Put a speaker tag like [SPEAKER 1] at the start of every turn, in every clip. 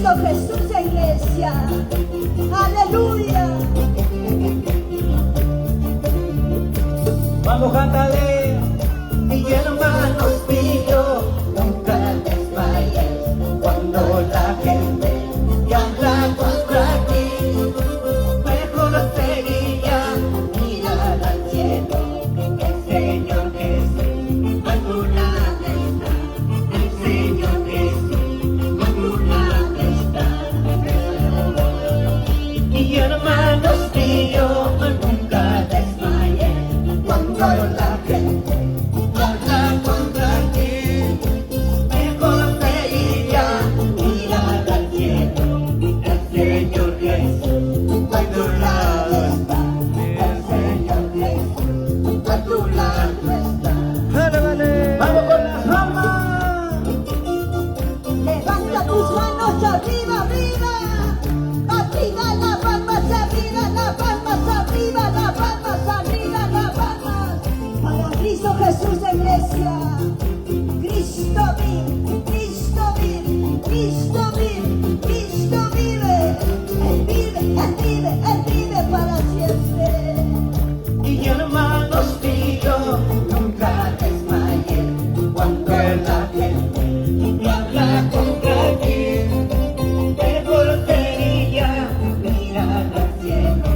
[SPEAKER 1] Cristo Jesús, iglesia. Aleluya.
[SPEAKER 2] Vamos, cántale. Mi hermano pillo, nunca desmayes cuando la gente te habla contra ti. Mejor seguía, mirar al cielo, el Señor Jesús a tu lado está. El Señor Jesús a tu lado está. Mi hermano pillo, nunca desmayes cuando la gente habla contra ti. Mejor seguía, mirar al cielo, el Señor Jesús a tu lado está. El Señor Jesús a tu lado está. ¡Vamos con las palmas!
[SPEAKER 1] Levanta tus manos arriba, arriba. Arriba, las palmas arriba, las palmas arriba, las palmas arriba, las palmas. Para Cristo Jesús, iglesia. Cristo vive, Cristo vive, Cristo vive, Cristo vive. Él vive, Él vive, Él vive para siempre.
[SPEAKER 2] Y hermanos míos, nunca desmayes cuando la gente te habla contra ti. Mejor sería mirar al cielo,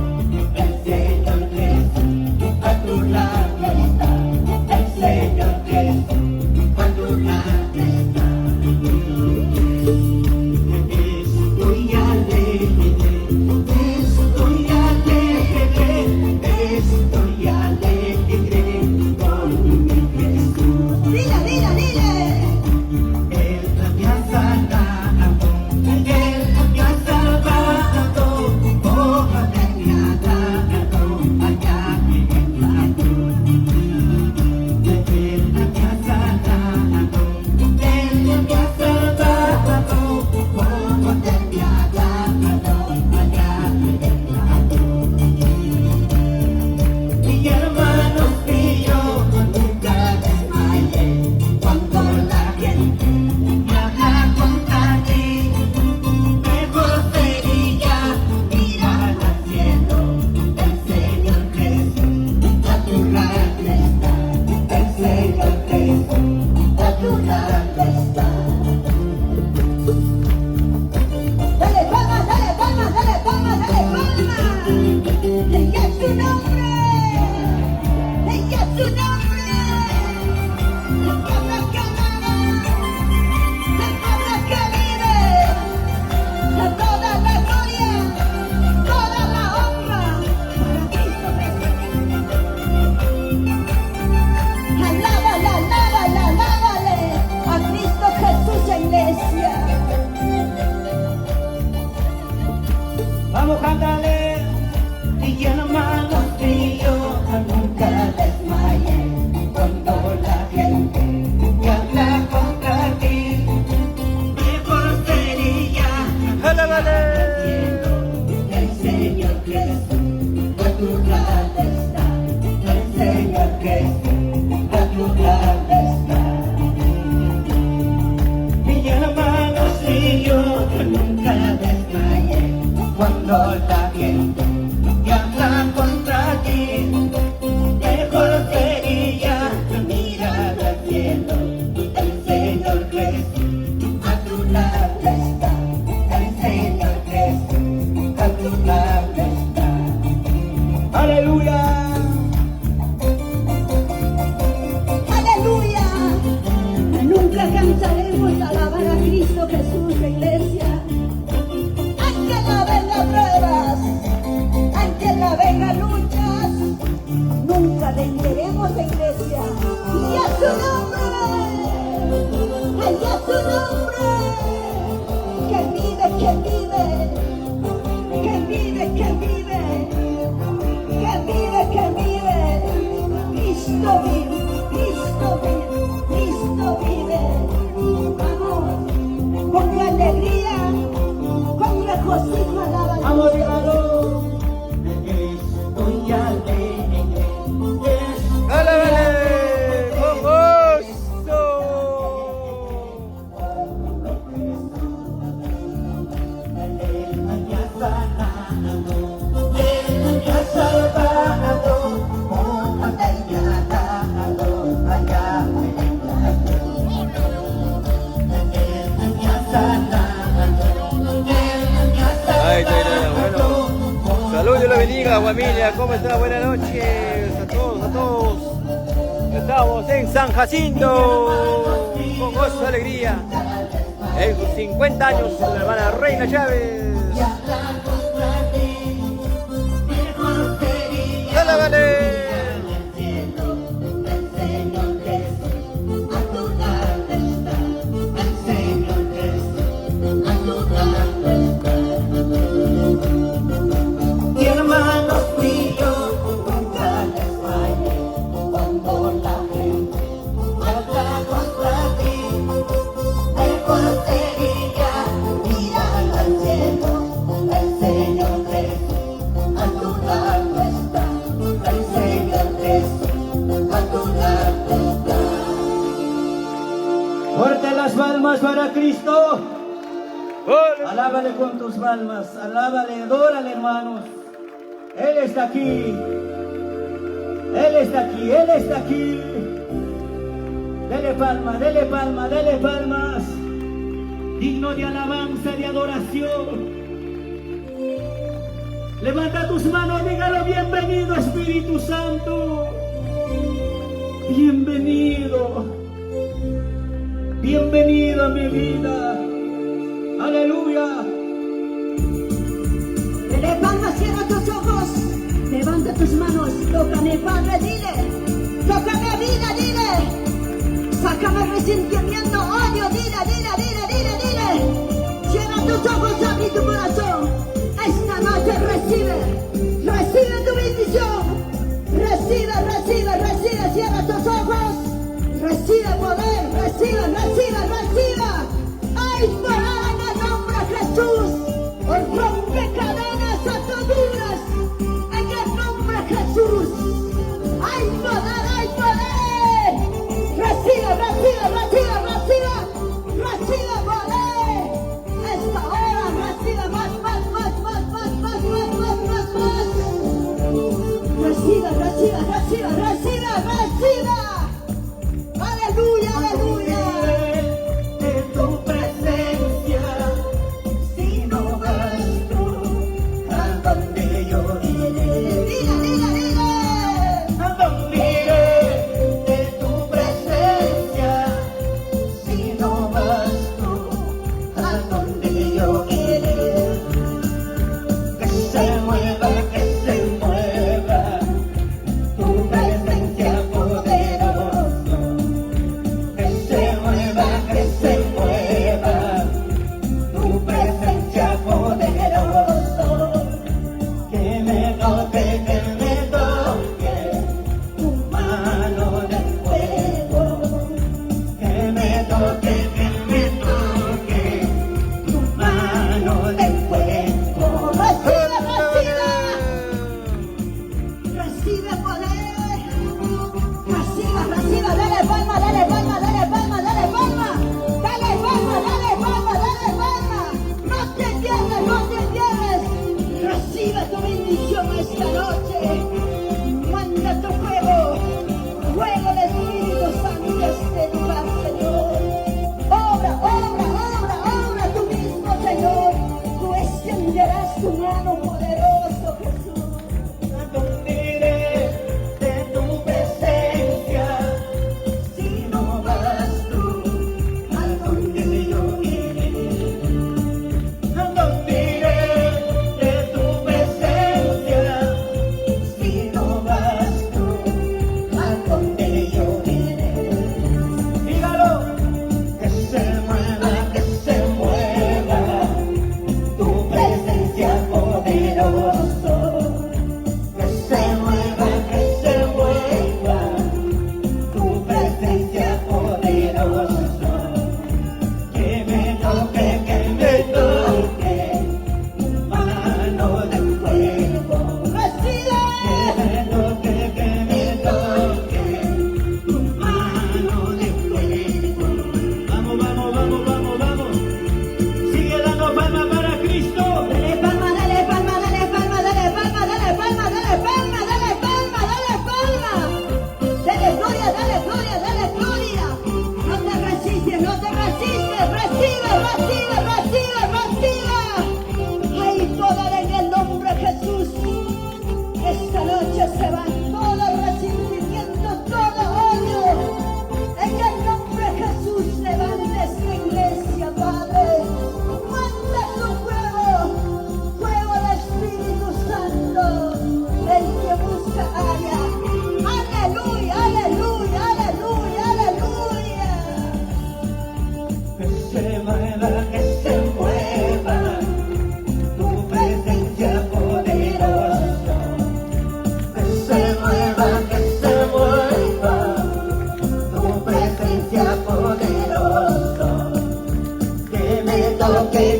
[SPEAKER 2] el Señor Jesús a tu lado está. El Señor Jesús a tu lado está. Estoy alegre, estoy alegre, estoy alegre con mi Jesús.
[SPEAKER 1] Dile, dile, dile.
[SPEAKER 2] Él me ha sanado, Él me ha salvado, oh, Él me ha dado allá en la cruz. Él me ha sanado, Él me ha salvado, oh, Él me ha dado allá en la cruz. Mi hermano mío, nunca desmayes cuando la gente te habla contra ti. Mejor sería mirar al cielo, el Señor Jesús a tu lado está. El Señor Jesús a tu lado está.
[SPEAKER 1] Dale palmas, dale palmas, dale palmas, dale palmas. Ella es su nombre. Ella es su nombre. La palabra que ama. La palabra que vive. A toda la gloria, toda la honra para Cristo Jesús. Alábale, alábale, alábale a Cristo Jesús, iglesia.
[SPEAKER 2] Vamos, cántale. Y hermano mío, nunca desmayes cuando la gente te habla contra ti. Mejor sería mirar al cielo, el Señor Jesús a tu lado está. El Señor Jesús a tu lado está. Mi hermano mío, nunca desmayes cuando la gente te habla contra ti. Mejor sería mirar al cielo, el Señor Jesús a tu lado está. El Señor Jesús a tu lado está. ¡Aleluya!
[SPEAKER 1] Aleluya. Nunca cansaremos de alabar a Cristo Jesús, iglesia. Aunque no vengan pruebas, aunque no vengan luchas, nunca venceremos, iglesia. Y a su nombre, ay, a su nombre, que vive, que vive, que vive, que vive, que vive, que vive. Cristo vive, Cristo vive, Cristo vive. Vamos, con alegría, con regocijo, alaba a
[SPEAKER 2] Vamos,
[SPEAKER 1] Dios.
[SPEAKER 2] hermano. Estoy alegre.
[SPEAKER 3] ¡Alábale! ¡Con gozo! bendiga, familia. ¿Cómo está? Buenas noches a todos, a todos. Estamos en San Jacinto con gozo y alegría. En sus 50 años, la hermana Reina Chávez. ¡Dale, vale!
[SPEAKER 2] Fuerte las palmas para Cristo.
[SPEAKER 3] ¡Ole!
[SPEAKER 2] Alábale con tus palmas, alábale, adórale, hermanos. Él está aquí. Él está aquí, Él está aquí. Dele palmas, dele palmas, dele palmas. Digno de alabanza y de adoración. Levanta tus manos, dígalo: bienvenido, Espíritu Santo. Bienvenido. Bienvenido a mi vida. Aleluya.
[SPEAKER 1] Dele palmas, cierra tus ojos, levanta tus manos, tócame, Padre, dile, tócame vida, dile, sácame resentimiento, odio, dile, cierra tus ojos, abre tu corazón, esta noche recibe tu bendición, recibe, cierra tus ojos, recibe poder, recibe, hay poder en el nombre de Jesús. Rompe cadenas, ataduras, en el nombre de Jesús. Hay poder, recibe poder.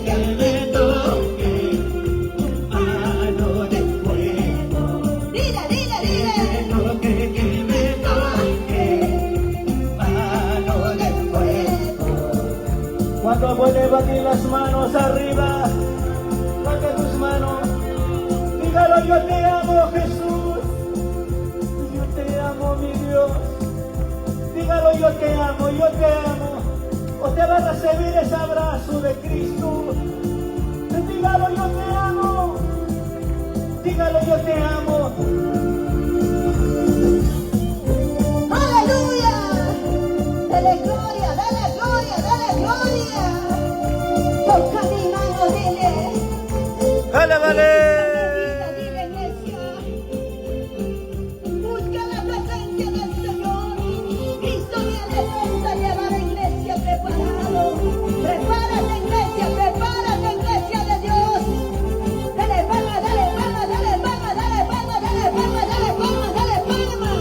[SPEAKER 2] que me toque tu mano de fuego.
[SPEAKER 1] Dile, dile,
[SPEAKER 2] Que
[SPEAKER 1] dile.
[SPEAKER 2] me toque mano de fuego. Cuando puedes batir las manos arriba, baje tus manos. Dígalo, yo te amo, Jesús. Yo te amo, mi Dios. Dígalo, yo te amo, yo te amo. Usted va a recibir ese abrazo de Cristo. Dígalo, yo te amo. Dígalo, yo te amo.
[SPEAKER 1] Aleluya. Dale gloria, dale gloria, dale gloria. Toca mi mano, dile.
[SPEAKER 3] ¡Dale, vale!
[SPEAKER 1] Dile, iglesia. Busca la presencia del Señor. Cristo viene pronto a llevar a la iglesia preparado. Prepárate, iglesia, de Dios. Dale palma, dale palma, dale palma, dale palma, dale palma, dale palma, dale palma.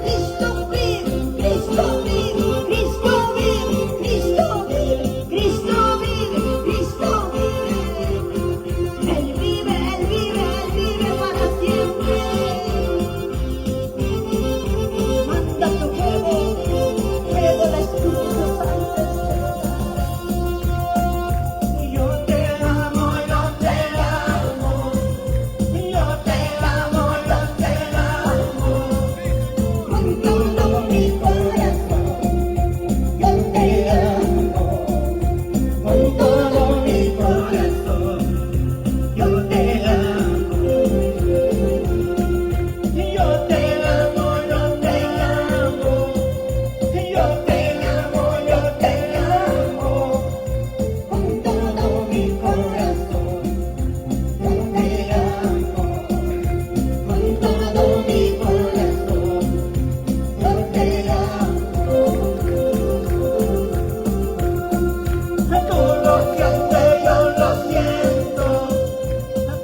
[SPEAKER 1] Cristo vive, Cristo vive, Cristo vive, Cristo vive, Cristo vive, Cristo vive. Él vive, Él vive, Él vive para siempre. Manda tu fuego, fuego del Espíritu Santo.
[SPEAKER 2] Yo te amo, yo te amo. Yo te amo, yo te amo.
[SPEAKER 1] Con todo mi corazón, yo te amo.
[SPEAKER 2] Con todo mi corazón, yo te amo. Yo te amo, yo te amo. Yo te amo, yo te amo.
[SPEAKER 1] Con todo mi corazón, yo te amo. Con todo mi corazón, yo te amo.
[SPEAKER 2] Tú lo sientes, yo lo siento.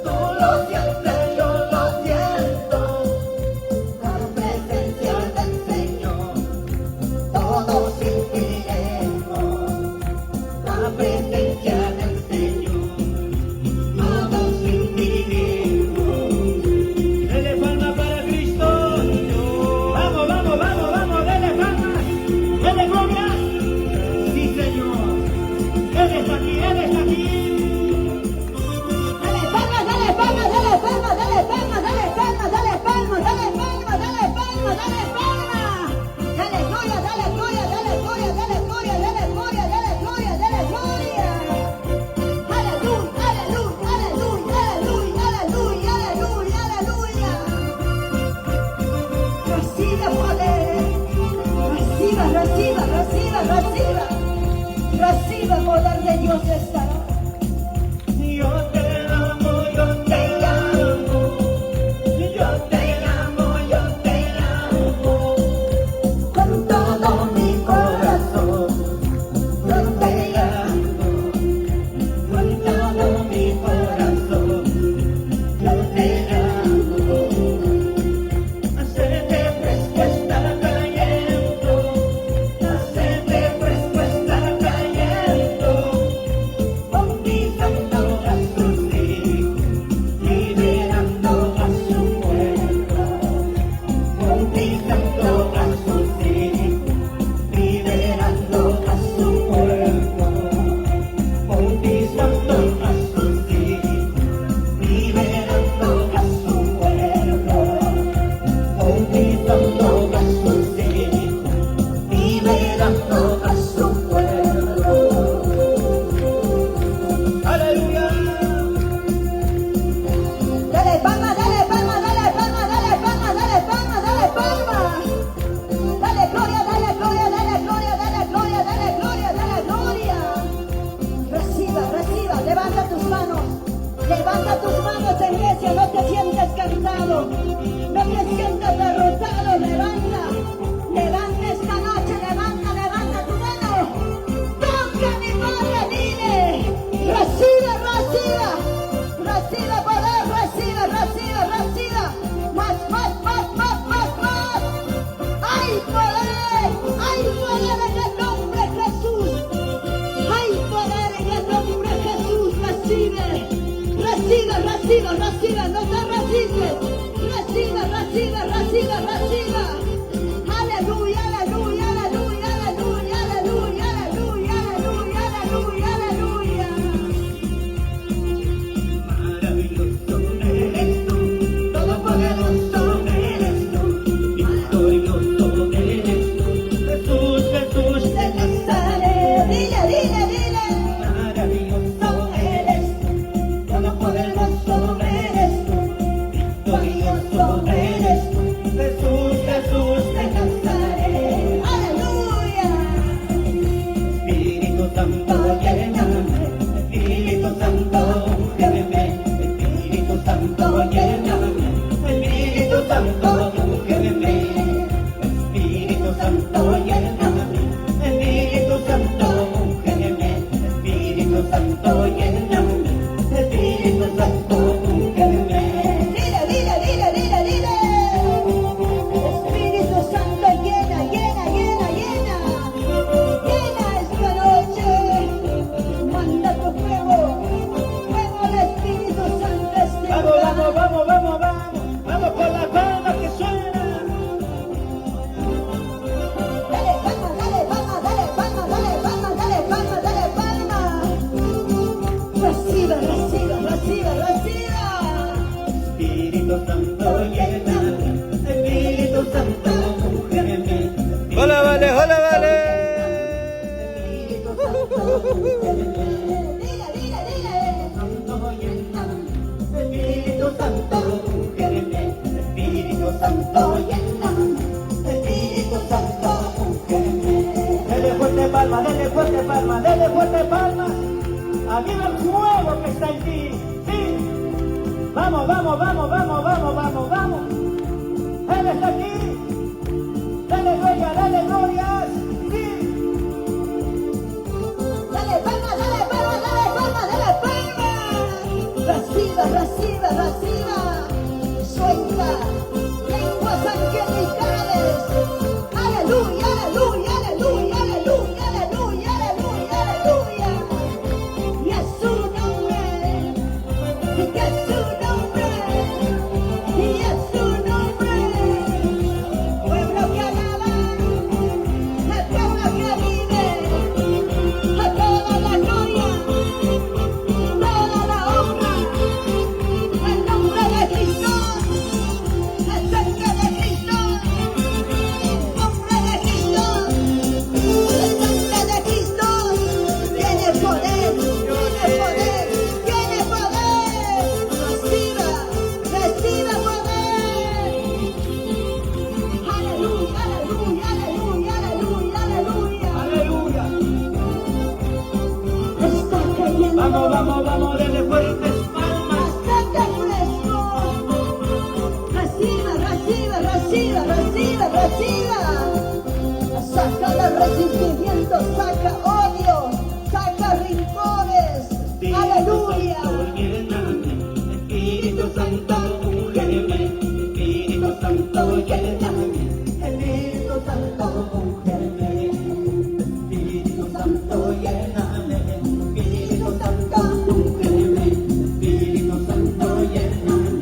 [SPEAKER 2] Tú lo sientes, yo lo siento.
[SPEAKER 1] La presencia del Señor, todos sentiremos.
[SPEAKER 2] La presencia del Señor, todos sentiremos. Dele palmas para Cristo. Vamos, vamos, vamos, vamos, dele palmas. Dele gloria. Sí, Señor. Él está aquí, Él está aquí.
[SPEAKER 1] Dale palmas, dale palmas, dale palmas, dale palmas, dale palmas, dale palmas, dale palmas, dale palmas, dale palmas. Dale gloria, dale gloria, dale gloria, dale gloria, dale gloria, dale gloria, dale gloria. Aleluya, aleluya, aleluya, aleluya, aleluya, aleluya. Recibe poder. Reciba, reciba, reciba, reciba. Reciba poder de Dios esta hora.
[SPEAKER 2] Yo te amo, yo te amo. Yo te amo, yo te amo.
[SPEAKER 1] Con todo mi corazón, yo te amo.
[SPEAKER 2] Con todo mi corazón, yo te amo. Hacerte fresco está cayendo. Hacerte fresco está cayendo. Bautizando a sus hijos, liberando a su pueblo. Bautizando a sus hijos, liberando a su pueblo. Bautizando a sus hijos, liberando a su pueblo. Bautizando a sus hijos, liberando a su pueblo. Aleluya.
[SPEAKER 1] Dale palmas, dale palmas, dale palmas, dale palmas, dale palmas, dale palmas. Dale gloria, dale gloria, dale gloria, dale gloria, dale gloria, dale gloria. Reciba, reciba, levanta tus manos, iglesia, no te sientes cansado, no te sientes derrotado, levanta, levanta esta noche, levanta, levanta tu mano, toca mi madre, dile, recibe, recibe, recibe poder, recibe, recibe, recibe, más, más, más, más, más, más, hay poder en el nombre de Jesús, hay poder en el nombre de Jesús. Reciba, reciba, no te resistes. Reciba, reciba, reciba, reciba. Aleluya, aleluya, aleluya, aleluya, aleluya, aleluya, aleluya, aleluya, aleluya.
[SPEAKER 2] Maravilloso eres tú, todopoderoso eres tú, victorioso eres tú, Jesús, Jesús de Nazaret.
[SPEAKER 1] Dile, dile, dile.
[SPEAKER 2] Maravilloso eres tú, todopoderoso eres tú, victorioso eres tú, Jesús, Jesús de Nazaret.
[SPEAKER 1] Aleluya.
[SPEAKER 2] Espíritu Santo, lléname, Espíritu Santo, úngeme, Espíritu Santo, lléname, Espíritu Santo, úngeme, Espíritu Santo, lléname, Espíritu Santo, úngeme, Espíritu Santo, lléname, Espíritu Santo, úngeme.
[SPEAKER 1] Dile, dile, dile, dile, dile. Espíritu Santo, llena, llena, llena, llena. Llena esta noche. Manda tu fuego. Fuego del Espíritu Santo este
[SPEAKER 2] Vamos,
[SPEAKER 1] lugar.
[SPEAKER 2] vamos, vamos, vamos, vamos, vamos con las palmas que suenan.
[SPEAKER 1] Dale palma, dale palma, dale palma, dale palma, dale palma, dale palma. Reciba, reciba, reciba, reciba.
[SPEAKER 2] Espíritu Santo, lléname, Espíritu Santo, úngeme.
[SPEAKER 3] Hola, vale, hola, vale.
[SPEAKER 2] Espíritu Santo, úngeme.
[SPEAKER 1] Dile, dile, dile.
[SPEAKER 2] Santo, lléname, Espíritu Santo, úngeme. Espíritu Santo, lléname, Espíritu Santo, úngeme. Dele fuerte palma, dele fuerte palma, dele fuerte palma. Aviva el fuego que está en ti. Sí. Vamos, vamos, vamos, vamos, vamos, vamos, vamos. Él está aquí. Dale gloria, dale glorias. Sí.
[SPEAKER 1] Dale palma, dale palma, dale palma, dale palma. Reciba, reciba, reciba. Suelta lenguas angelicales. Aleluya, aleluya, aleluya, aleluya, aleluya, aleluya, aleluya. Y a su nombre, y a su nombre, y a su nombre. Pueblo que alaba, el pueblo que vive. A toda la gloria, toda la honra, el nombre de Cristo, el sangre de Cristo, el nombre de Cristo, el sangre de Cristo, tiene poder, tiene poder, tiene poder, reciba, reciba poder. Aleluya, aleluya, aleluya, aleluya, aleluya.
[SPEAKER 2] Aleluya.
[SPEAKER 1] Está cayendo.
[SPEAKER 2] Vamos, vamos, vamos, denle fuertes palmas.
[SPEAKER 1] Bastante fresco. Reciba, reciba, reciba, reciba, reciba. Saca el resentimiento, saca odio, saca rincones. Aleluya.
[SPEAKER 2] Espíritu Santo, úngeme, Espíritu Santo, lléname, Espíritu Santo, úngeme, Espíritu Santo, lléname, Espíritu Santo, úngeme, Espíritu Santo, lléname,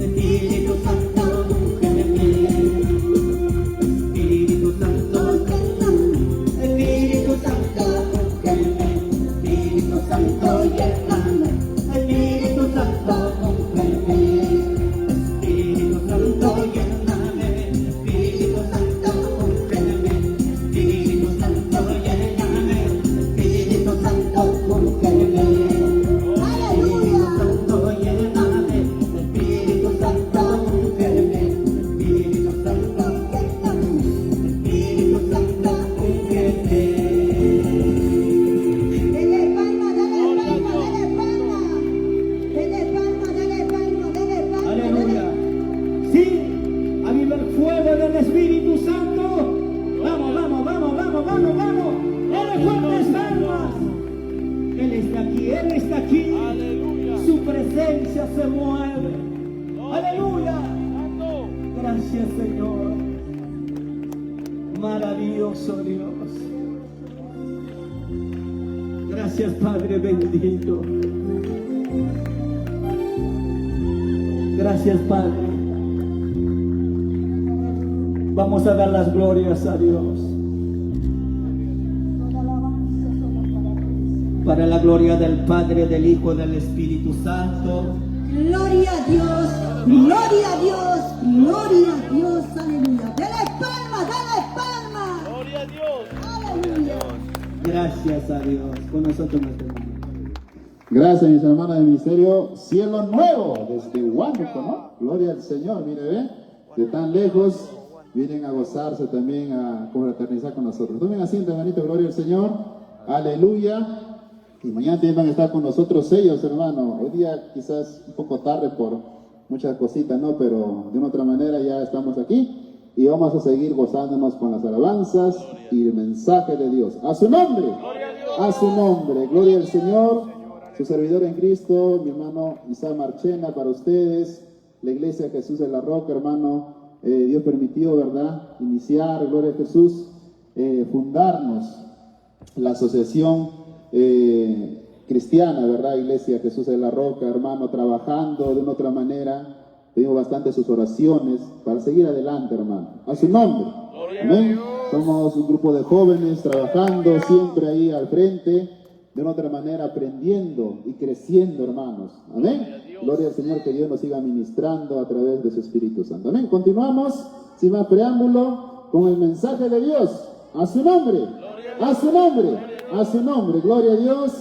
[SPEAKER 2] Espíritu Santo, úngeme, Espíritu Santo, lléname, Espíritu Santo, úngeme, Espíritu Santo, lléname, Espíritu Santo, úngeme, Espíritu Santo, lléname, Espíritu Santo, úngeme, Espíritu Santo, lléname, Espíritu Santo, úngeme.
[SPEAKER 1] Aleluya.
[SPEAKER 2] Santo, lléname, Espíritu Santo, úngeme, Espíritu Santo, lléname, Espíritu Santo, úngeme.
[SPEAKER 1] Dele palma, dele palma, dele palma. Dele palma, dele palma, dele palma.
[SPEAKER 2] Aleluya. Sí, aviva el fuego del Espíritu Santo. Vamos, vamos, vamos, vamos, vamos, vamos. Dale fuertes palmas. Él está aquí, Él está aquí. Su presencia se mueve. Aleluya. Gracias, Señor. Maravilloso Dios. Gracias, Padre bendito. Gracias, Padre. Vamos a dar las glorias a Dios. Para la gloria del Padre, del Hijo, del Espíritu Santo.
[SPEAKER 1] Gloria a Dios, gloria a Dios, gloria a Dios, aleluya. Dale palmas.
[SPEAKER 3] Gloria a Dios.
[SPEAKER 1] Aleluya.
[SPEAKER 2] Gracias a Dios. Con nosotros nuestro hermano.
[SPEAKER 4] Gracias, mis hermanos del ministerio Cielo Nuevo, desde Huánuco, ¿no? Gloria al Señor, mire, ve, de tan lejos vienen a gozarse también, a confraternizar con nosotros. Tomen asiento, hermanito, gloria al Señor, aleluya. Y mañana también van a estar con nosotros ellos, hermano. Hoy día quizás un poco tarde por muchas cositas, ¿no? Pero de una otra manera ya estamos aquí y vamos a seguir gozándonos con las alabanzas y el mensaje de Dios. A su nombre, gloria al Señor. Su servidor en Cristo, mi hermano Isaac Marchena, para ustedes, la Iglesia Jesús de la Roca, hermano, Dios permitió, ¿verdad?, iniciar, gloria a Jesús, fundarnos la asociación cristiana, ¿verdad?, Iglesia Jesús de la Roca, hermano, trabajando de una otra manera, pedimos bastante sus oraciones para seguir adelante, hermano, a su nombre, amén. Somos un grupo de jóvenes trabajando siempre ahí al frente, de una otra manera aprendiendo y creciendo, hermanos. Amén. Gloria al Señor, que Dios nos siga ministrando a través de su Espíritu Santo. Amén. Continuamos, sin más preámbulo, con el mensaje de Dios. A su nombre, a su nombre, a su nombre. Gloria a Dios.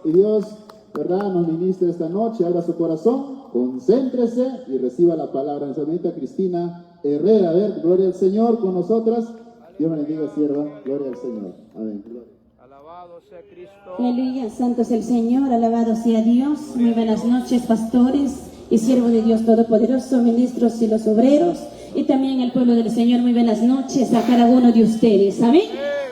[SPEAKER 4] Y Dios, ¿verdad?, nos ministra esta noche. Abra su corazón, concéntrese y reciba la palabra. Nuestra hermanita Cristina Herrera. A ver, gloria al Señor con nosotras. Dios me bendiga, sierva. Gloria al Señor. Amén.
[SPEAKER 3] Alabado sea Cristo.
[SPEAKER 5] Aleluya, santo es el Señor, alabado sea Dios. Muy buenas noches, pastores y siervos de Dios Todopoderoso, ministros y los obreros, y también el pueblo del Señor. Muy buenas noches a cada uno de ustedes. Amén.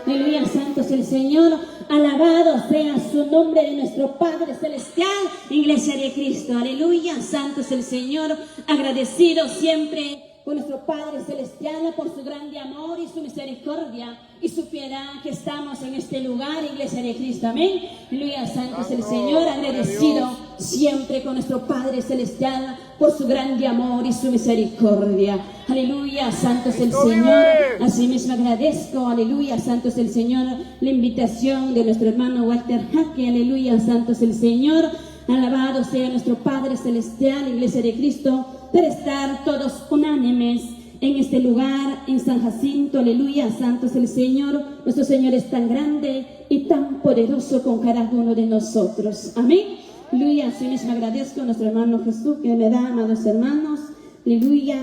[SPEAKER 5] Aleluya, santo es el Señor, alabado sea su nombre de nuestro Padre Celestial, Iglesia de Cristo. Aleluya, santo es el Señor, agradecido siempre con nuestro Padre Celestial por su grande amor y su misericordia y su piedad, que estamos en este lugar, Iglesia de Cristo. Amén. Aleluya, santo es el Señor, agradecido siempre con nuestro Padre Celestial por su grande amor y su misericordia. Aleluya, santo es el Señor. Asimismo agradezco, aleluya, santo es el Señor, la invitación de nuestro hermano Walter Jaque. Aleluya, santo es el Señor. Alabado sea nuestro Padre Celestial, Iglesia de Cristo, por estar todos unánimes en este lugar, en San Jacinto. Aleluya, santo es el Señor. Nuestro Señor es tan grande y tan poderoso con cada uno de nosotros. Amén. Aleluya, así mismo agradezco a nuestro hermano Jesús, que me da, amados hermanos, aleluya,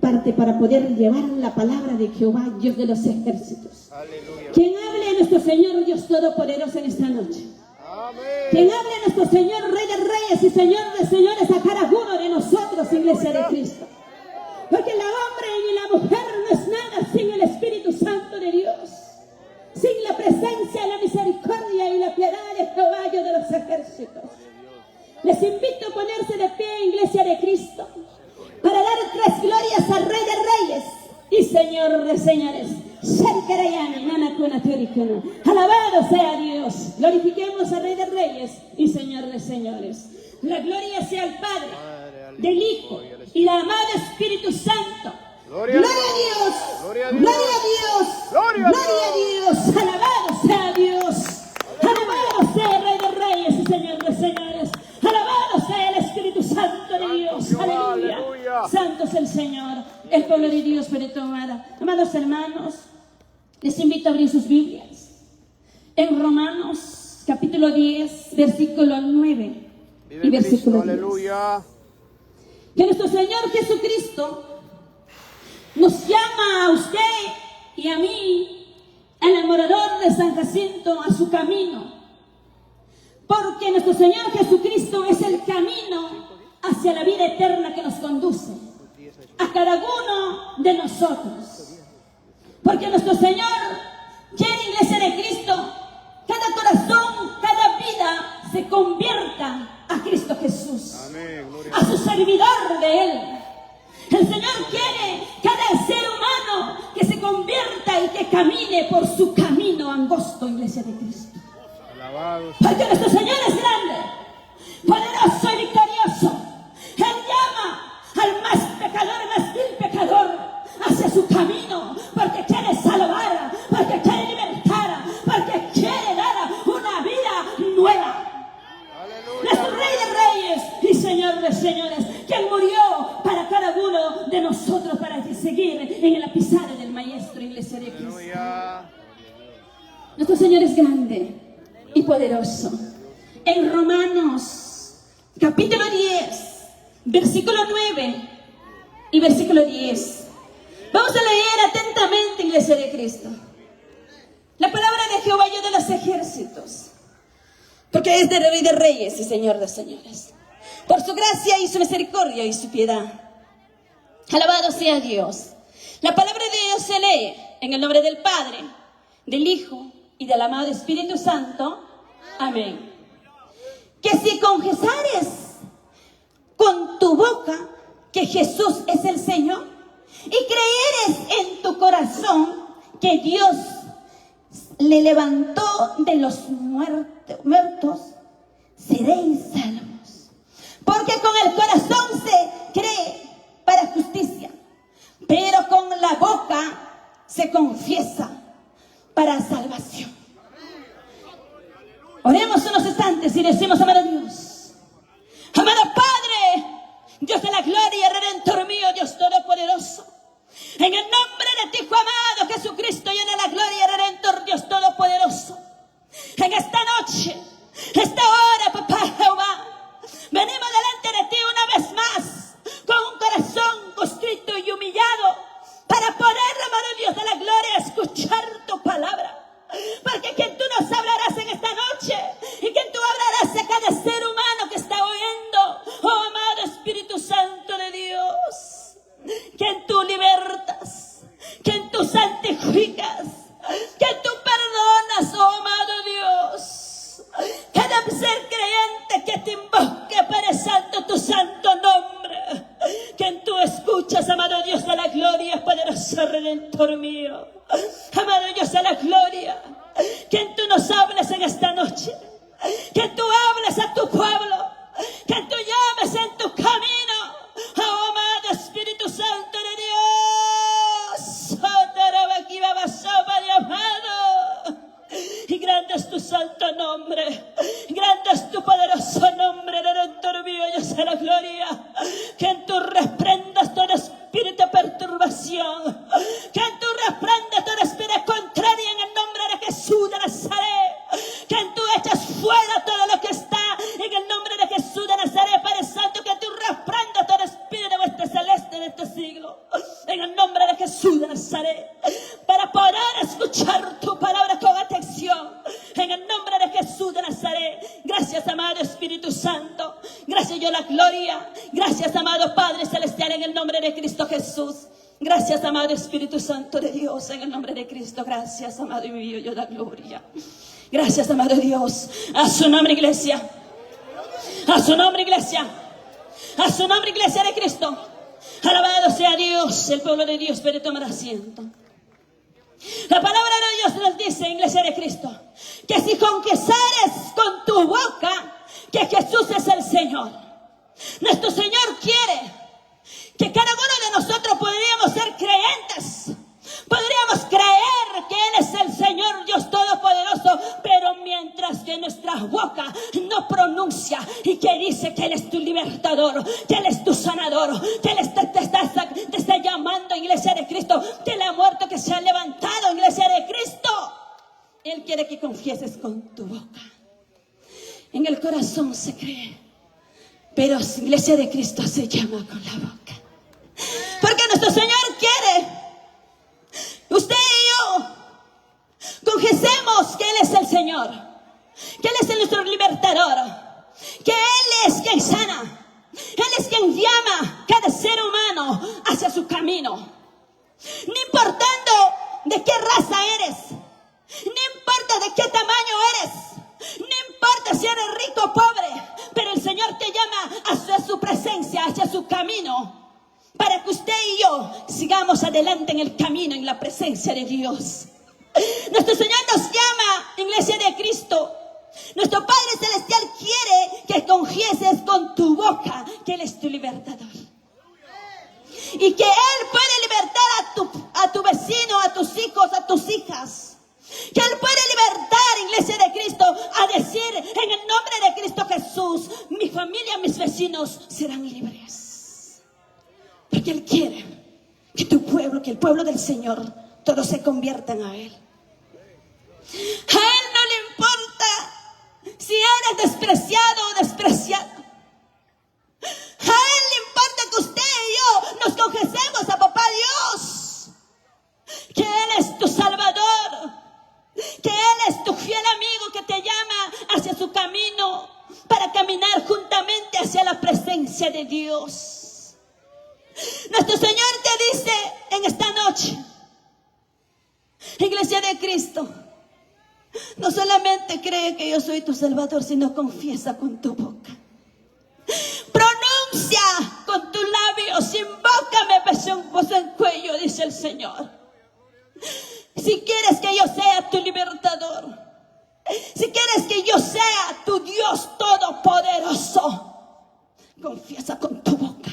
[SPEAKER 5] parte para poder llevar la palabra de Jehová, Dios de los ejércitos. Aleluya. Quien hable nuestro Señor, Dios Todopoderoso, en esta noche. Quien hable nuestro Señor, Rey de Reyes y Señor de Señores, a cada uno de nosotros, Iglesia de Cristo. Porque el hombre y la mujer no es nada sin el Espíritu Santo de Dios, sin la presencia, la misericordia y la piedad de Jehová, Dios de los ejércitos. Les invito a ponerse de pie, Iglesia de Cristo, para dar 3 glorias al Rey de Reyes y Señor de Señores. Alabado sea Dios. Glorifiquemos al Rey de Reyes y Señor de Señores. La gloria sea al Padre, del Hijo y del amado Espíritu Santo. Gloria a Dios, gloria a Dios, gloria a Dios. Alabado sea Dios, alabado sea el Rey de Reyes y Señor de Señores. Alabado sea el Espíritu Santo de Dios. Aleluya. Santo es el Señor, el pueblo de Dios perito amada. Amados hermanos, les invito a abrir sus Biblias en Romanos capítulo 10, versículo 9 y versículo 10.
[SPEAKER 3] Aleluya.
[SPEAKER 5] Que nuestro Señor Jesucristo nos llama a usted y a mí, al morador de San Jacinto, a su camino. Porque nuestro Señor Jesucristo es el camino hacia la vida eterna que nos conduce a cada uno de nosotros. Porque nuestro Señor quiere, Iglesia de Cristo, cada corazón, cada vida se convierta a Cristo Jesús. Amén, a su servidor de Él. El Señor quiere cada ser humano que se convierta y que camine por su camino angosto, Iglesia de Cristo. Porque nuestro Señor es grande, poderoso y victorioso. Él llama a es Rey de Reyes y Señor de Señores, quien murió para cada uno de nosotros para seguir en la pisada del Maestro, Iglesia de Cristo. Nuestro Señor es grande y poderoso. En Romanos capítulo 10, versículo 9 y versículo 10. Vamos a leer atentamente, Iglesia de Cristo. La palabra de Jehová, Dios de los ejércitos, porque es de Rey de Reyes y Señor de Señores, por su gracia y su misericordia y su piedad. Alabado sea Dios. La palabra de Dios se lee en el nombre del Padre, del Hijo y del amado Espíritu Santo. Amén. Que si confesares con tu boca que Jesús es el Señor y creyeres en tu corazón que Dios le levantó de los muertos, seréis salvos. Porque con el corazón se cree para justicia, pero con la boca se confiesa para salvación. Oremos unos instantes y decimos: amado Dios, amado Padre, Dios de la gloria, Redentor mío, Dios todopoderoso, en el nombre de ti, amado Jesucristo, llena la gloria, Redentor, Dios todopoderoso, en esta noche, esta hora, papá Jehová, venimos delante de ti una vez más, con un corazón constrito y humillado, para poder, amado Dios de la gloria, escuchar tu palabra. Porque quien tú nos hablarás en esta noche, y quien tú hablarás a cada ser humano que está oyendo, oh amado Espíritu Santo de Dios, quien tú libertas, quien tú santificas, quien tú perdonas, oh amado Dios. Cada ser creyente que te invoque, Padre Santo, tu santo nombre, quien tú escuchas, amado Dios de la gloria, poderoso Redentor mío, amado Dios de la gloria, quien tú nos hables en esta noche, que tú hables a tu pueblo, que tú llames en tu camino, oh amado Espíritu Santo de Dios, y grande es tu santo nombre, grande es tu poderoso nombre, Redentor mío, Dios de la gloria, que tú reprendas todo espíritu de perturbación, que tú reprendas todo espíritu contrario en el nombre de Jesús de Nazaret, que tú echas fuera todo lo que está en el nombre de Jesús de Nazaret, Padre Santo, que tú reprendas todo espíritu de vuestro celeste de este siglo, en el nombre de Jesús de Nazaret, para poder escuchar tu palabra con atención, en el nombre de Jesús de Nazaret. Gracias, amado Espíritu Santo, gracias yo la gloria, gracias, amado Padre Celestial, en el nombre de Cristo Jesús. Gracias, amado Espíritu Santo de Dios, en el nombre de Cristo. Gracias, amado mío, yo la gloria. Gracias, amado Dios. A su nombre, iglesia. A su nombre, iglesia. A su nombre, iglesia de Cristo. Alabado sea Dios. El pueblo de Dios puede tomar asiento. La palabra de Dios nos dice, iglesia de Cristo, que si confesares con tu boca que Jesús es el Señor, nuestro Señor quiere que cada uno de nosotros podríamos ser creyentes, podríamos creer que Él es el Señor Dios Todopoderoso, pero mientras que nuestra boca no pronuncia y que dice que Él es tu libertador, que Él es tu sanador, que Él te está llamando, iglesia de Cristo, que Él ha muerto, que se ha levantado, iglesia de Cristo, Él quiere que confieses con tu boca. En el corazón se cree, pero iglesia de Cristo se llama con la boca. Porque nuestro Señor quiere, usted y yo, confesemos que Él es el Señor, que Él es nuestro libertador, que Él es quien sana, Él es quien llama cada ser humano hacia su camino. No importando de qué raza eres, no importa de qué tamaño eres, no importa si eres rico o pobre, pero el Señor te llama hacia su presencia, hacia su camino, para que usted y yo sigamos adelante en el camino, en la presencia de Dios. Nuestro Señor nos llama, iglesia de Cristo. Nuestro Padre Celestial quiere que confieses con tu boca que Él es tu libertador. Y que Él puede libertar a tu vecino, a tus hijos, a tus hijas. Que Él puede libertar, iglesia iglesia de Cristo, a decir en el nombre de Cristo Jesús, mi familia, mis vecinos serán libres. Porque Él quiere que tu pueblo, que el pueblo del Señor, todos se conviertan a Él. A Él no le importa si eres despreciado o despreciado. A Él le importa que usted y yo nos confesemos a Papá Dios, que Él es tu Salvador, que Él es tu fiel amigo que te llama hacia su camino para caminar juntamente hacia la presencia de Dios. Nuestro Señor te dice en esta noche, Iglesia de Cristo, no solamente cree que yo soy tu Salvador, sino confiesa con tu boca. Pronuncia con tus labios, invócame, voz en cuello, dice el Señor. Si quieres que yo sea tu libertador, si quieres que yo sea tu Dios todopoderoso, confiesa con tu boca.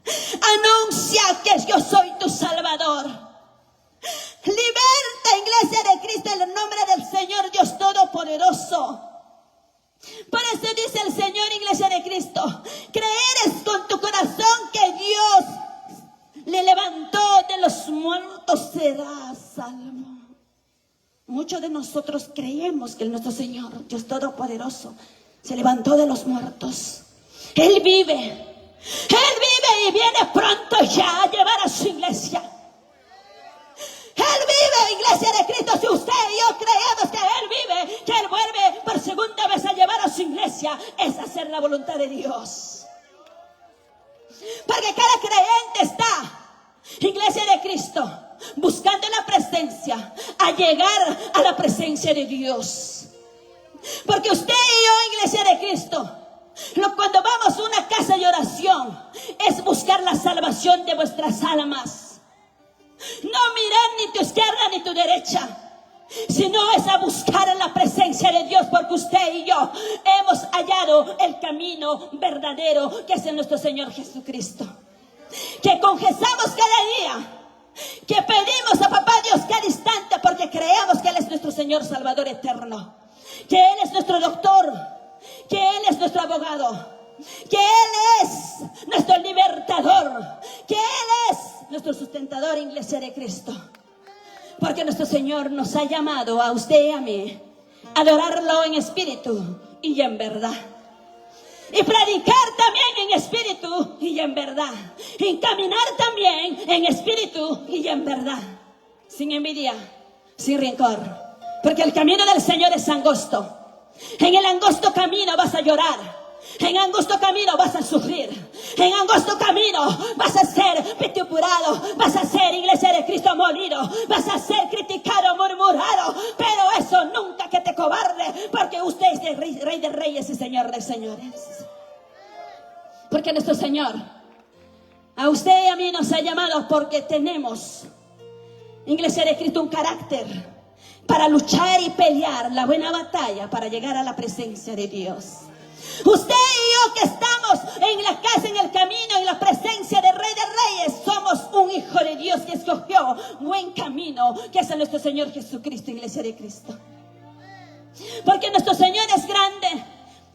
[SPEAKER 5] Anuncia que yo soy tu Salvador. Liberta, Iglesia de Cristo, en el nombre del Señor Dios todopoderoso. Por eso dice el Señor, Iglesia de Cristo, creeres con tu corazón que Dios le levantó de los muertos, serás salvo. Muchos de nosotros creemos que nuestro Señor, Dios Todopoderoso, se levantó de los muertos. Él vive y viene pronto ya a llevar a su iglesia. Él vive, Iglesia de Cristo. Si usted y yo creemos que Él vive, que Él vuelve por segunda vez a llevar a su iglesia, es hacer la voluntad de Dios. Porque cada creyente está, Iglesia de Cristo, buscando la presencia, a llegar a la presencia de Dios. Porque usted y yo, Iglesia de Cristo, cuando vamos a una casa de oración, es buscar la salvación de vuestras almas. No mirar ni tu izquierda ni tu derecha, sino es a buscar en la presencia de Dios, porque usted y yo hemos hallado el camino verdadero, que es en nuestro Señor Jesucristo. Que confesamos cada día, que pedimos a Papá Dios cada instante, porque creemos que Él es nuestro Señor Salvador eterno, que Él es nuestro doctor, que Él es nuestro abogado, que Él es nuestro libertador, que Él es nuestro sustentador, Iglesia de Cristo. Porque nuestro Señor nos ha llamado a usted y a mí a adorarlo en espíritu y en verdad, y predicar también en espíritu y en verdad, y caminar también en espíritu y en verdad, sin envidia, sin rencor, porque el camino del Señor es angosto. En el angosto camino vas a llorar, en angosto camino vas a sufrir, en angosto camino vas a ser vitupurado, vas a ser, Iglesia de Cristo, molido, vas a ser criticado, murmurado, pero eso nunca que te cobarde, porque usted es el Rey de Reyes y Señor de Señores. Porque nuestro Señor a usted y a mí nos ha llamado, porque tenemos, Iglesia de Cristo, un carácter para luchar y pelear la buena batalla para llegar a la presencia de Dios. Usted y yo que estamos en la casa, en el camino, en la presencia del Rey de Reyes, somos un hijo de Dios que escogió buen camino, que es nuestro Señor Jesucristo, Iglesia de Cristo. Porque nuestro Señor es grande,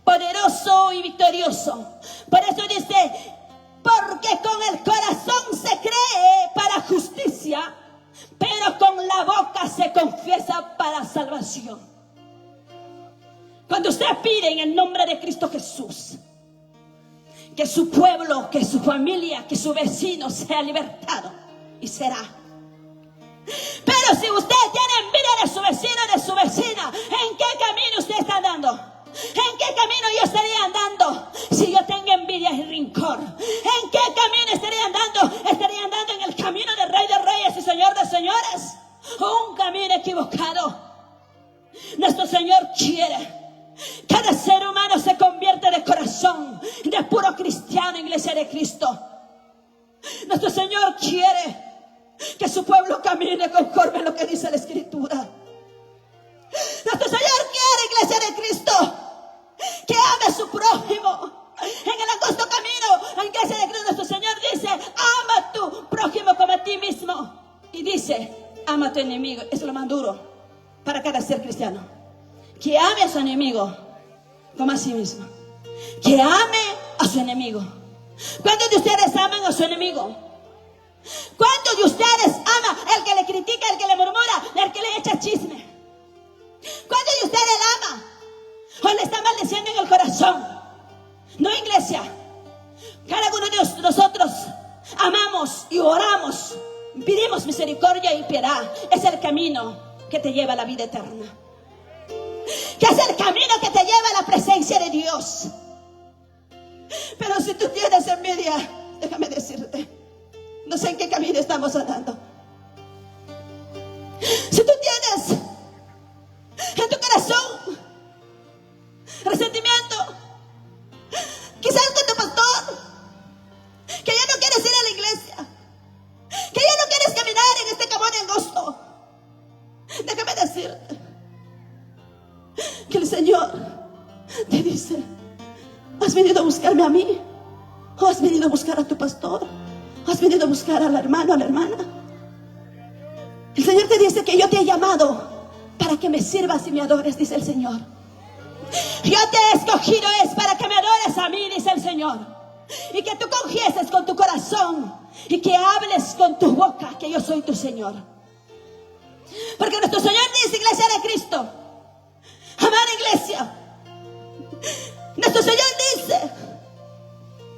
[SPEAKER 5] poderoso y victorioso. Por eso dice, porque con el corazón se cree para justicia, pero con la boca se confiesa para salvación. Cuando usted pide en el nombre de Cristo Jesús, que su pueblo, que su familia, que su vecino sea libertado, y será. Pero si usted tiene envidia de su vecino, de su vecina, ¿en qué camino usted está andando? ¿En qué camino yo estaría andando si yo tengo envidia y rencor? ¿En qué camino estaría andando? Estaría andando en el camino del Rey de Reyes y Señor de Señores, o un camino equivocado. Nuestro Señor quiere cada ser humano se convierte de corazón, de puro cristiano, Iglesia de Cristo. Nuestro Señor quiere que su pueblo camine conforme a lo que dice la Escritura. Nuestro Señor quiere, Iglesia de Cristo, que ame a su prójimo. En el angosto camino, Iglesia de Cristo, nuestro Señor dice, ama a tu prójimo como a ti mismo. Y dice, ama a tu enemigo. Eso es lo más duro para cada ser cristiano.
[SPEAKER 1] que ame a su enemigo como a sí mismo. Que ame a su enemigo. ¿Cuántos de ustedes aman a su enemigo? ¿Cuántos de ustedes aman al que le critica, al que le murmura, al que le echa chisme? ¿Cuántos de ustedes le aman o le está maldiciendo en el corazón? No, iglesia. Cada uno de nosotros amamos y oramos, pedimos misericordia y piedad. Es el camino que te lleva a la vida eterna. Que es el camino que te lleva a la presencia de Dios. Pero si tú tienes envidia, déjame decirte, no sé en qué camino estamos andando. Si tú tienes en tu corazón resentimiento, quizás con tu pastor, que ya no quieres ir a la iglesia, que ya no quieres caminar en este camino angosto, déjame decirte que el Señor te dice: ¿has venido a buscarme a mí? ¿O has venido a buscar a tu pastor? ¿Has venido a buscar al hermano, a la hermana? El Señor te dice que yo te he llamado para que me sirvas y me adores, dice el Señor. Yo te he escogido es para que me adores a mí, dice el Señor. Y que tú confieses con tu corazón y que hables con tu boca que yo soy tu Señor. Porque nuestro Señor dice, iglesia de Cristo, amada iglesia, nuestro Señor dice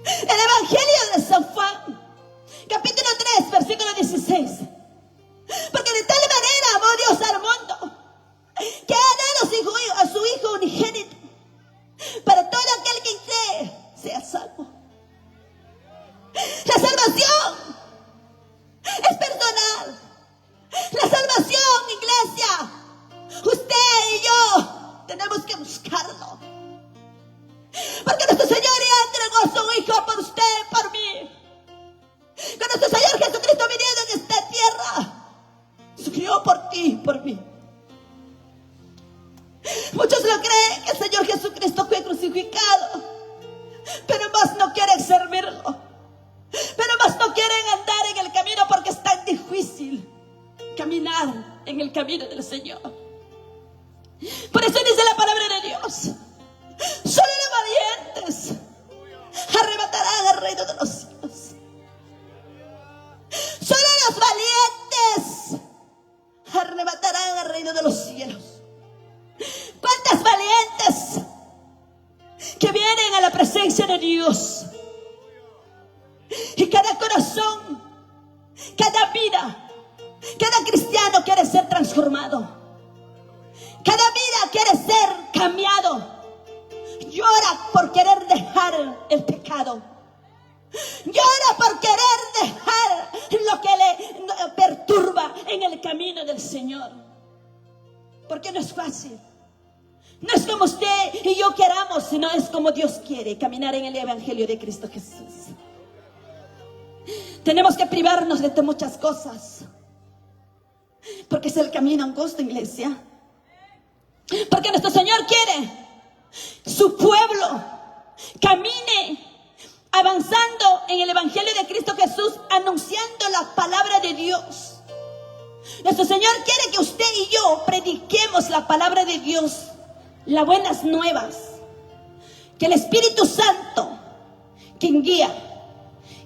[SPEAKER 1] en el Evangelio de San Juan, capítulo 3, versículo 16: porque de tal manera amó Dios al mundo, que ha dado a su Hijo unigénito, para todo aquel que cree sea salvo. La salvación es personal. La salvación, iglesia, usted y yo tenemos que buscarlo. Porque nuestro Señor ya entregó a su Hijo por usted y por mí. Que nuestro Señor Jesucristo viniendo en esta tierra sufrió por ti y por mí. Muchos lo creen que el Señor Jesucristo fue crucificado, pero más no quieren servirlo, pero más no quieren andar en el camino porque es tan difícil caminar en el camino del Señor. Por eso dice la palabra de Dios: solo los valientes arrebatarán el reino de los cielos. Solo los valientes arrebatarán el reino de los cielos. ¿Cuántas valientes que vienen a la presencia de Dios? Y cada corazón, cada vida, cada cristiano quiere ser transformado. Cada vida quiere ser cambiado. Llora por querer dejar el pecado. Llora por querer dejar lo que le perturba en el camino del Señor. Porque no es fácil. No es como usted y yo queramos, sino es como Dios quiere, caminar en el Evangelio de Cristo Jesús. Tenemos que privarnos de muchas cosas, porque es el camino angosto, iglesia. Porque nuestro Señor quiere su pueblo camine avanzando en el Evangelio de Cristo Jesús, anunciando la palabra de Dios. Nuestro Señor quiere que usted y yo prediquemos la palabra de Dios, las buenas nuevas. Que el Espíritu Santo, quien guía,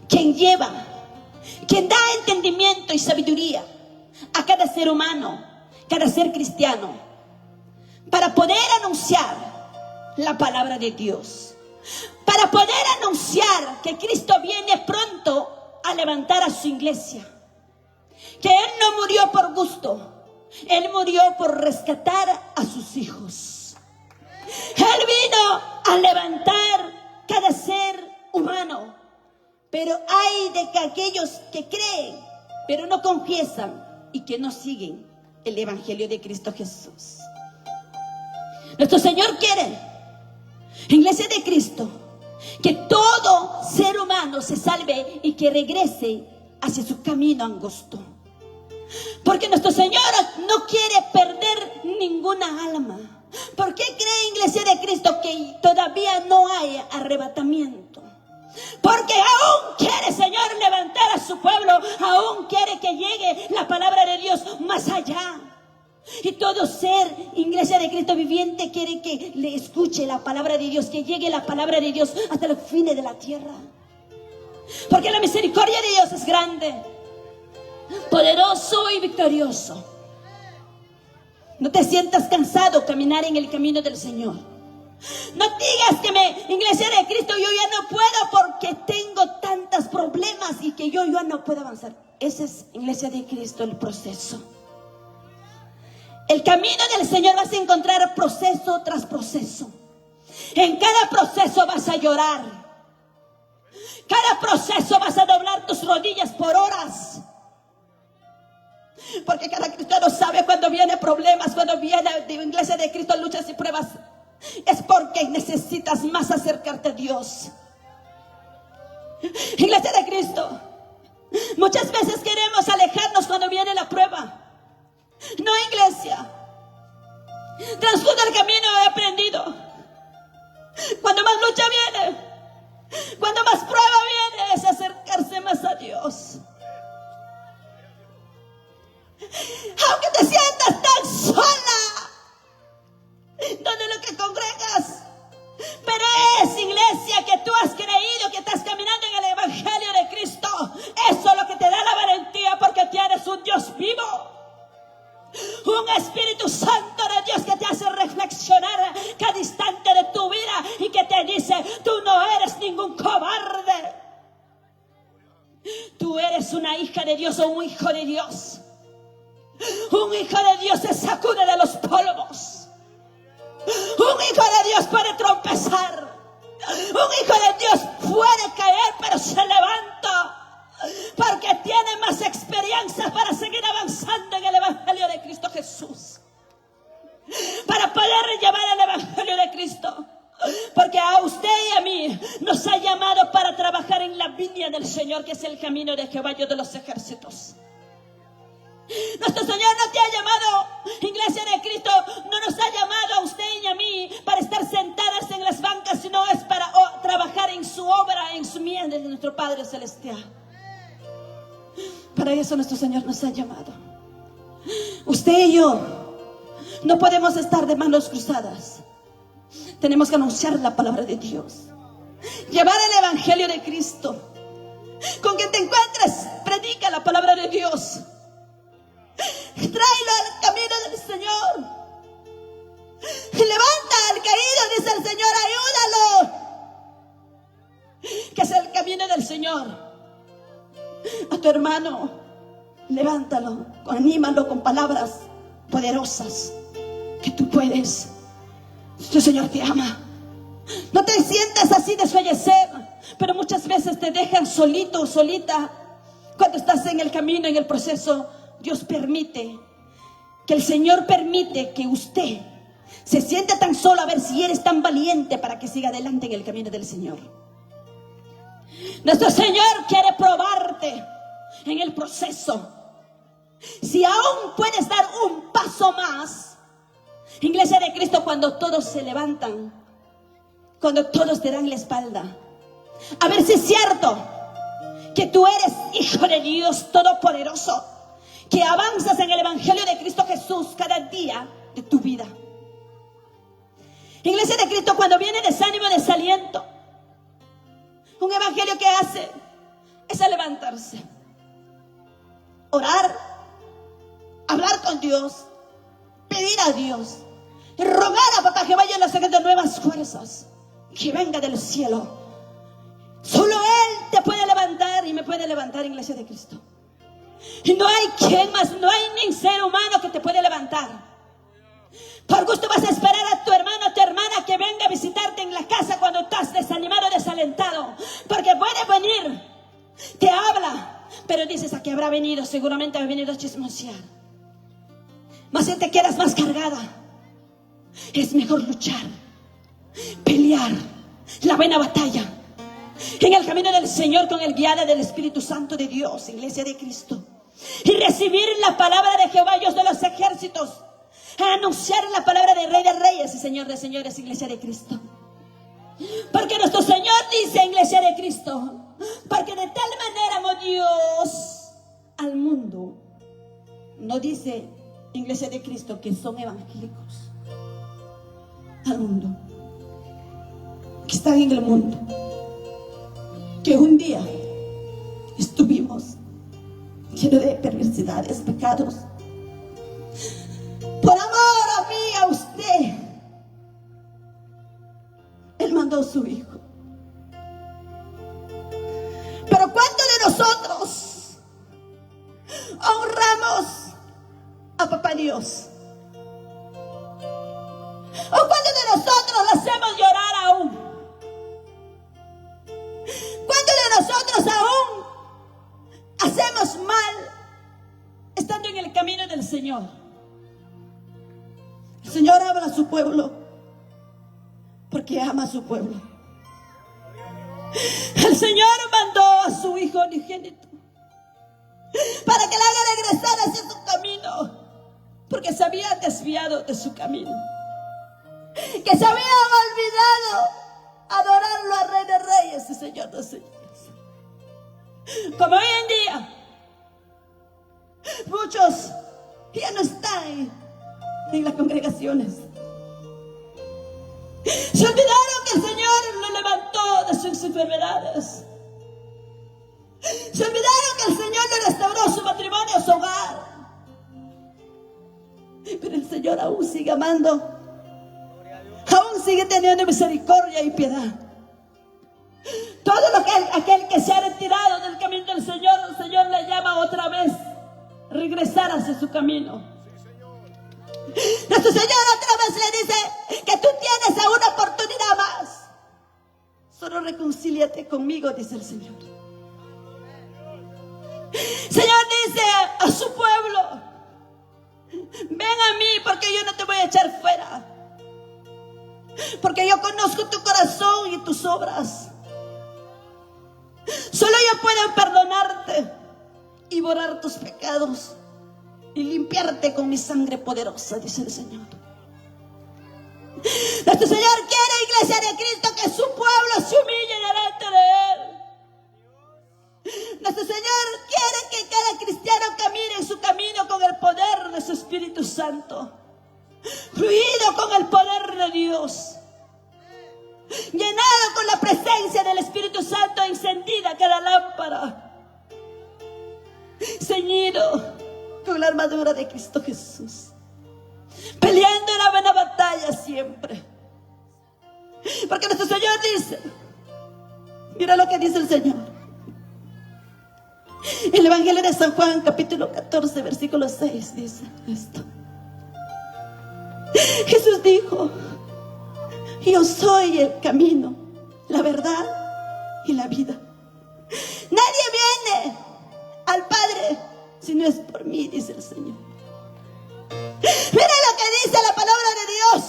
[SPEAKER 1] quien lleva, quien da entendimiento y sabiduría a cada ser humano, cada ser cristiano, para poder anunciar la palabra de Dios, para poder anunciar que Cristo viene pronto a levantar a su iglesia, que Él no murió por gusto, Él murió por rescatar a sus hijos. Él vino a levantar cada ser humano, pero hay de aquellos que creen, pero no confiesan y que no siguen el Evangelio de Cristo Jesús. Nuestro Señor quiere, iglesia de Cristo, que todo ser humano se salve y que regrese hacia su camino angosto. Porque nuestro Señor no quiere perder ninguna alma. ¿Por qué cree, iglesia de Cristo, que todavía no hay arrebatamiento? Porque aún quiere, Señor, levantar a su pueblo. Aún quiere que llegue la palabra de Dios más allá.
[SPEAKER 5] Y todo ser, Iglesia de Cristo viviente, quiere que le escuche la palabra de Dios, que llegue la palabra de Dios hasta los fines de la tierra. Porque la misericordia de Dios es grande, poderoso y victorioso. No te sientas cansado caminar en el camino del Señor. No digas que Iglesia de Cristo, yo ya no puedo porque tengo tantos problemas y que yo ya no puedo avanzar. Ese es, Iglesia de Cristo, el proceso. El camino del Señor vas a encontrar proceso tras proceso. En cada proceso vas a llorar. Cada proceso vas a doblar tus rodillas por horas. Porque cada cristiano sabe cuando viene problemas, cuando viene de Iglesia de Cristo luchas y pruebas. Es porque necesitas más acercarte a Dios. Iglesia de Cristo, muchas veces queremos alejarnos cuando viene la prueba. No, iglesia. Transcurso el camino he aprendido. Cuando más lucha viene, cuando más prueba viene, es acercarse más a Dios. Aunque te sientas tan sola, donde lo que congregas, pero es, iglesia, que tú has creído que estás caminando en el Evangelio de Cristo. Eso es lo que te da la valentía, porque tienes un Dios vivo, un Espíritu Santo de Dios que te hace reflexionar cada instante de tu vida y que te dice: tú no eres ningún cobarde, tú eres una hija de Dios o un hijo de Dios. Un hijo de Dios se sacude de los polvos. Un hijo de Dios puede tropezar. Un hijo de Dios puede caer, pero se levanta, porque tiene más experiencia para seguir avanzando en el Evangelio de Cristo Jesús, para poder llevar el Evangelio de Cristo. Porque a usted y a mí nos ha llamado para trabajar en la viña del Señor, que es el camino de Jehová, Dios de los ejércitos. Nuestro Señor no te ha llamado, Iglesia de Cristo, no nos ha llamado a usted y a mí para estar sentadas en las bancas, sino es para trabajar en su obra, en su mies de nuestro Padre Celestial. Para eso nuestro Señor nos ha llamado. Usted y yo no podemos estar de manos cruzadas. Tenemos que anunciar la palabra de Dios, llevar el Evangelio de Cristo. Con quien te encuentres, predica la palabra de Dios. Tráelo al camino del Señor. Levanta al caído, dice el Señor, ayúdalo. Que es el camino del Señor. A tu hermano, levántalo, anímalo con palabras poderosas, que tú puedes. Tu Señor te ama. No te sientas así desfallecer, pero muchas veces te dejan solito o solita. Cuando estás en el camino, en el proceso, Dios permite, que el Señor permite que usted se sienta tan solo, a ver si eres tan valiente para que siga adelante en el camino del Señor. Nuestro Señor quiere probarte en el proceso. Si aún puedes dar un paso más, Iglesia de Cristo, cuando todos se levantan, cuando todos te dan la espalda, a ver si es cierto que tú eres hijo de Dios Todopoderoso, que avanzas en el Evangelio de Cristo Jesús cada día de tu vida. Iglesia de Cristo, cuando viene desánimo, desaliento, un evangelio que hace es levantarse, orar, hablar con Dios, pedir a Dios, rogar a Papá Jehová y le de nuevas fuerzas, que venga del cielo. Solo Él te puede levantar y me puede levantar, Iglesia de Cristo. Y no hay quien más, no hay ni ser humano que te puede levantar. Por gusto vas a esperar a tu hermano, a tu hermana que venga a visitarte en la casa cuando estás desanimado, desalentado. Porque puede venir, te habla, pero dices: ¿a qué habrá venido? Seguramente ha venido a chismosear. Mas si te quedas más cargada, es mejor luchar, pelear la buena batalla en el camino del Señor con el guiada del Espíritu Santo de Dios, Iglesia de Cristo, y recibir la palabra de Jehová, Dios de los ejércitos, a anunciar la palabra de Rey de Reyes y Señor de Señores, Iglesia de Cristo. Porque nuestro Señor dice, Iglesia de Cristo, porque de tal manera amó Dios al mundo. No dice
[SPEAKER 1] Iglesia de Cristo, que son evangélicos, al mundo, que están en el mundo, que un día estuvimos llenos de perversidades, pecados. Por amor a mí, a usted, Él mandó a su Hijo. Pero ¿cuántos de nosotros honramos a Papá Dios? ¿O cuántos de nosotros lo hacemos llorar aún? ¿Cuántos de nosotros aún hacemos mal estando en el camino del Señor? El Señor habla a su pueblo porque ama a su pueblo. El Señor mandó a su Hijo unigénito para que le haga regresar hacia su camino, porque se había desviado de su camino, que se había olvidado adorarlo al Rey de Reyes y Señor de Señores. Como hoy en día muchos ya no están en las congregaciones. Se olvidaron que el Señor lo levantó de sus enfermedades. Se olvidaron que el Señor le restauró su matrimonio, su hogar. Pero el Señor aún sigue amando, aún sigue teniendo misericordia y piedad. Todo aquel que se ha retirado del camino del Señor, el Señor le llama otra vez a regresar hacia su camino. Nuestro Señor otra vez le dice que tú tienes aún una oportunidad más. Solo reconcíliate conmigo, dice el Señor. Señor dice a su pueblo: ven a mí, porque yo no te voy a echar fuera, porque yo conozco tu corazón y tus obras. Solo yo puedo perdonarte y borrar tus pecados y limpiarte con mi sangre poderosa, dice el Señor. Nuestro Señor quiere, Iglesia de Cristo, que su pueblo se humille delante de Él. Nuestro Señor quiere que cada cristiano camine en su camino con el poder de su Espíritu Santo, fluido con el poder de Dios, llenado con la presencia del Espíritu Santo, encendida cada lámpara, ceñido con la armadura de Cristo Jesús, peleando la buena batalla siempre. Porque nuestro Señor dice, mira lo que dice el Señor en el Evangelio de San Juan, capítulo 14, versículo 6, dice esto: Jesús dijo: yo soy el camino, la verdad y la vida. Nadie viene al Padre si no es por mí, dice el Señor. Mira lo que dice la palabra de Dios.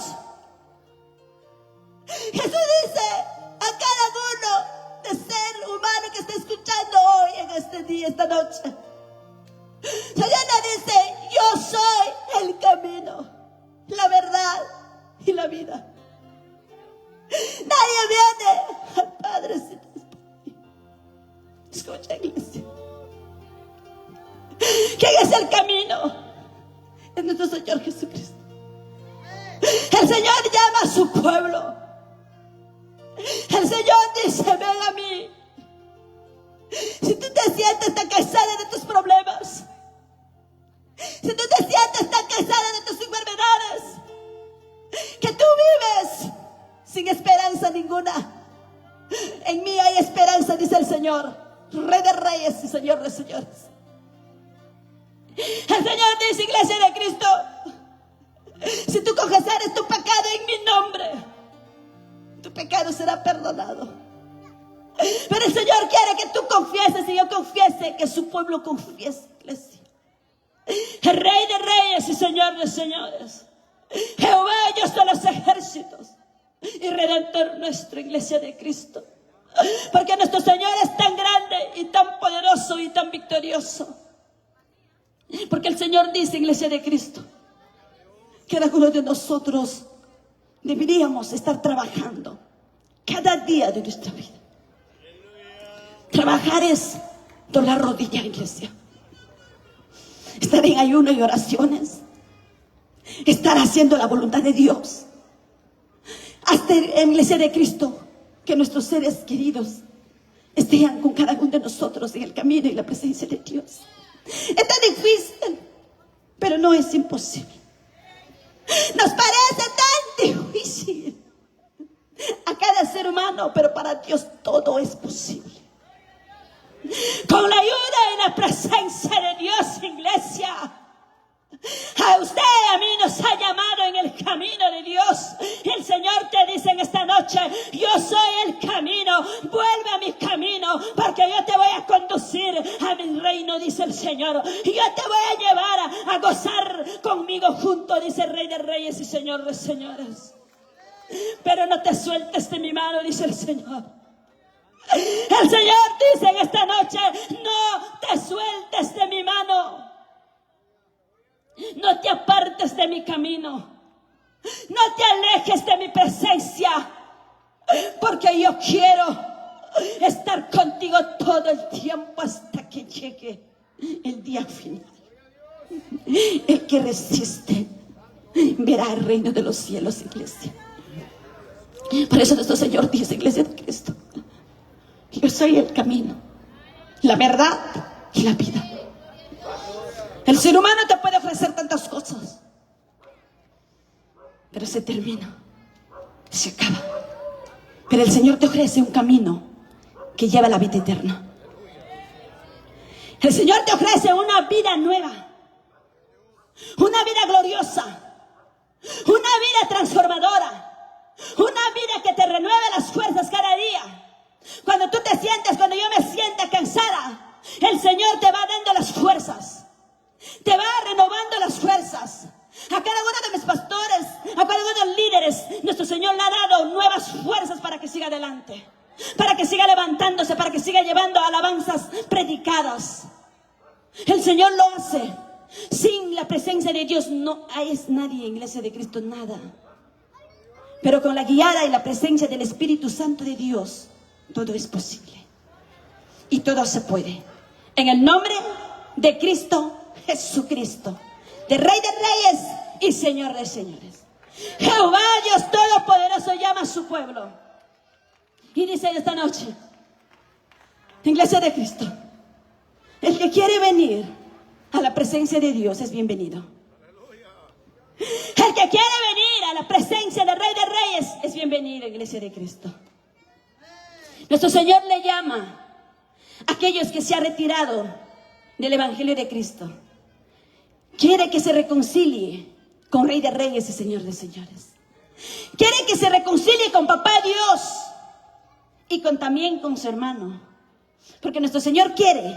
[SPEAKER 1] Jesús dice a cada uno de ser humano que está escuchando hoy, en este día, esta noche. Señor dice: yo soy el camino, la verdad y la vida. Nadie viene al Padre si no es por mí. Escucha, iglesia. ¿Quién es el camino? Es nuestro Señor Jesucristo. El Señor llama a su pueblo. El Señor dice: ven a mí. Si tú te sientes tan cansada de tus problemas, si tú te sientes tan cansada de tus enfermedades, que tú vives sin esperanza ninguna, en mí hay esperanza, dice el Señor, Rey de Reyes y Señor de Señores. El Señor dice, Iglesia de Cristo, si tú confesares tu pecado en mi nombre, tu pecado será perdonado. Pero el Señor quiere que tú confieses y yo confiese, que su pueblo confiese, Iglesia. El Rey de Reyes y Señor de Señores, Jehová, Dios de los ejércitos y Redentor nuestro, Iglesia de Cristo. Porque nuestro Señor es tan grande y tan poderoso y tan victorioso. Porque el Señor dice, Iglesia de Cristo, que cada uno de nosotros deberíamos estar trabajando cada día de nuestra vida. Trabajar es doblar rodilla, iglesia. Estar en ayuno y oraciones. estar haciendo la voluntad de Dios. Hasta en Iglesia de Cristo, que nuestros seres queridos estén con cada uno de nosotros en el camino y la presencia de Dios. Es tan difícil, pero no es imposible. Nos parece tan difícil a cada ser humano, pero para Dios todo es posible. Con la ayuda y la presencia de Dios, iglesia, a usted y a mí nos ha llamado en el camino de Dios. El Señor te dice en esta noche: yo soy el camino, vuelve a mi camino, porque yo te voy a conducir a mi reino, dice el Señor. Y yo te voy a llevar a gozar conmigo junto, dice el Rey de Reyes y Señor de Señores. Pero no te sueltes de mi mano, dice el Señor. El Señor dice en esta noche: no te sueltes de mi mano. No te apartes de mi camino. No te alejes de mi presencia. Porque yo quiero estar contigo todo el tiempo hasta que llegue el día final. El que resiste verá el reino de los cielos, iglesia. Por eso nuestro Señor dice, Iglesia de Cristo: yo soy el camino, la verdad y la vida. El ser humano te puede ofrecer tantas cosas, pero se termina, se acaba. Pero el Señor te ofrece un camino que lleva a la vida eterna. El Señor te ofrece una vida nueva, una vida gloriosa, una vida transformadora, una vida que te renueve las fuerzas cada día. Cuando tú te sientes, cuando yo me sienta cansada, el Señor te va dando las fuerzas, te va renovando las fuerzas. A cada uno de mis pastores, a cada uno de los líderes, nuestro Señor le ha dado nuevas fuerzas para que siga adelante, para que siga levantándose, para que siga llevando alabanzas predicadas. El Señor lo hace. Sin la presencia de Dios no es nadie en Iglesia de Cristo, nada. Pero con la guiada y la presencia del Espíritu Santo de Dios, todo es posible. Y todo se puede. En el nombre de Cristo Jesucristo, de Rey de Reyes y Señor de Señores. Jehová Dios Todopoderoso llama a su pueblo. Y dice esta noche, Iglesia de Cristo, el que quiere venir a la presencia de Dios es bienvenido. El que quiere venir a la presencia del Rey de Reyes es bienvenido, Iglesia de Cristo. Nuestro Señor le llama a aquellos que se han retirado del Evangelio de Cristo. Quiere que se reconcilie con Rey de Reyes y Señor de Señores. Quiere que se reconcilie con Papá Dios y también con su hermano. Porque nuestro Señor quiere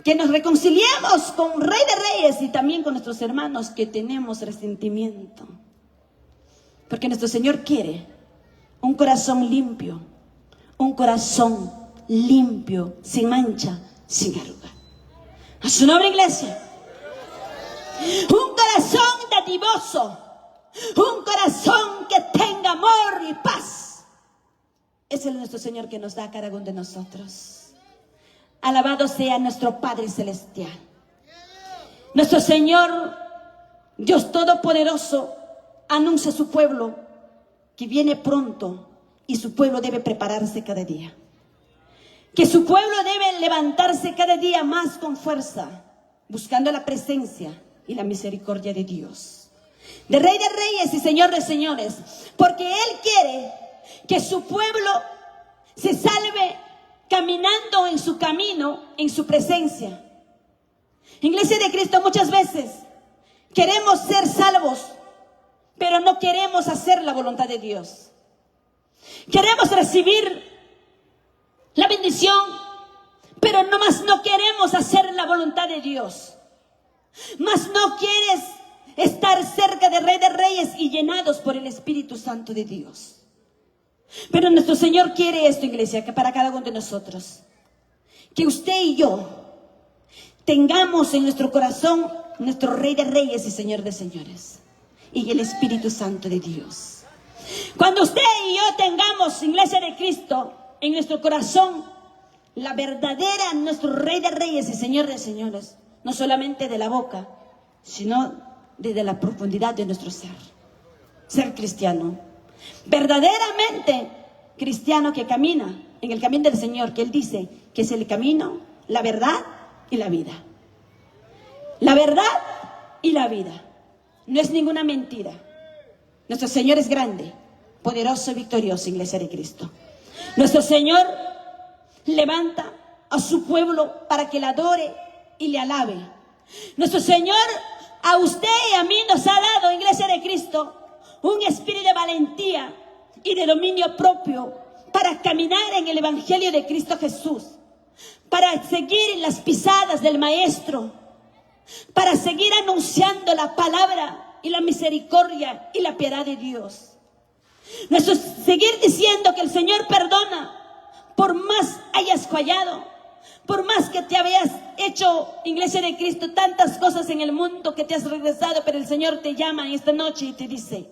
[SPEAKER 1] que nos reconciliemos con Rey de Reyes y también con nuestros hermanos que tenemos resentimiento. Porque nuestro Señor quiere un corazón limpio, sin mancha, sin arruga. A su nombre, iglesia. Un corazón dadivoso, un corazón que tenga amor y paz. Es el nuestro Señor que nos da a cada uno de nosotros. Alabado sea nuestro Padre Celestial. Nuestro Señor, Dios Todopoderoso, anuncia a su pueblo que viene pronto y su pueblo debe prepararse cada día. Que su pueblo debe levantarse cada día más con fuerza, buscando la presencia y la misericordia de Dios, de Rey de Reyes y Señor de Señores, porque Él quiere que su pueblo se salve caminando en su camino, en su presencia. Iglesia de Cristo, muchas veces queremos ser salvos, pero no queremos hacer la voluntad de Dios. Queremos recibir la bendición, pero no queremos hacer la voluntad de Dios. Mas no quieres estar cerca del Rey de Reyes y llenados por el Espíritu Santo de Dios. Pero nuestro Señor quiere esto, iglesia, que para cada uno de nosotros, que usted y yo tengamos en nuestro corazón nuestro Rey de Reyes y Señor de Señores y el Espíritu Santo de Dios. Cuando usted y yo tengamos, Iglesia de Cristo, en nuestro corazón la verdadera, nuestro Rey de Reyes y Señor de Señores, no solamente de la boca, sino
[SPEAKER 5] desde la profundidad de nuestro ser cristiano. Verdaderamente cristiano que camina en el camino del Señor, que Él dice que es el camino, la verdad y la vida. La verdad y la vida. No es ninguna mentira. Nuestro Señor es grande, poderoso y victorioso, Iglesia de Cristo. Nuestro Señor levanta a su pueblo para que le adore y le alabe. Nuestro Señor a usted y a mí nos ha dado, Iglesia de Cristo, un espíritu de valentía y de dominio propio para caminar en el Evangelio de Cristo Jesús, para seguir las pisadas del Maestro, para seguir anunciando la palabra y la misericordia y la piedad de Dios. Seguir diciendo que el Señor perdona, por más hayas fallado, por más que te habías hecho, Iglesia de Cristo, tantas cosas en el mundo que te has regresado, pero el Señor te llama esta noche y te dice: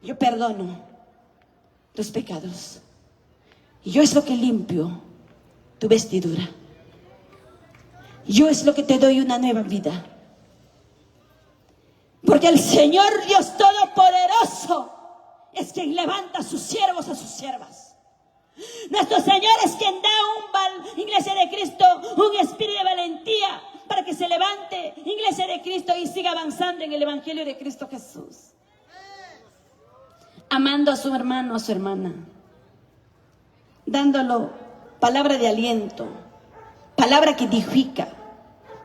[SPEAKER 5] yo perdono tus pecados. Y yo es lo que limpio tu vestidura. Yo es lo que te doy una nueva vida. Porque el Señor Dios Todopoderoso es quien levanta a sus siervos, a sus siervas. Nuestro Señor es quien da Iglesia de Cristo, un espíritu de valentía para que se levante, Iglesia de Cristo, y siga avanzando en el Evangelio de Cristo Jesús. Amando a su hermano, a su hermana, dándolo palabra de aliento, palabra que edifica,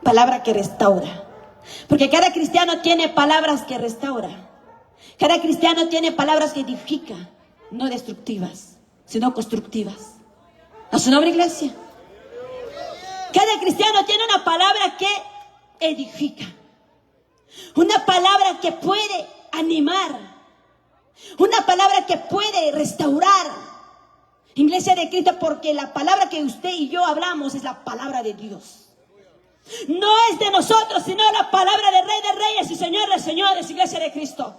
[SPEAKER 5] palabra que restaura. Porque cada cristiano tiene palabras que restaura. Cada cristiano tiene palabras que edifica, no destructivas, sino constructivas. ¿A su nombre, iglesia? Cada cristiano tiene una palabra que edifica, una palabra que puede animar, una palabra que puede restaurar. Iglesia de Cristo, porque la palabra que usted y yo hablamos es la palabra de Dios. No es de nosotros, sino la palabra del Rey de Reyes y Señor de Señores, Iglesia de Cristo.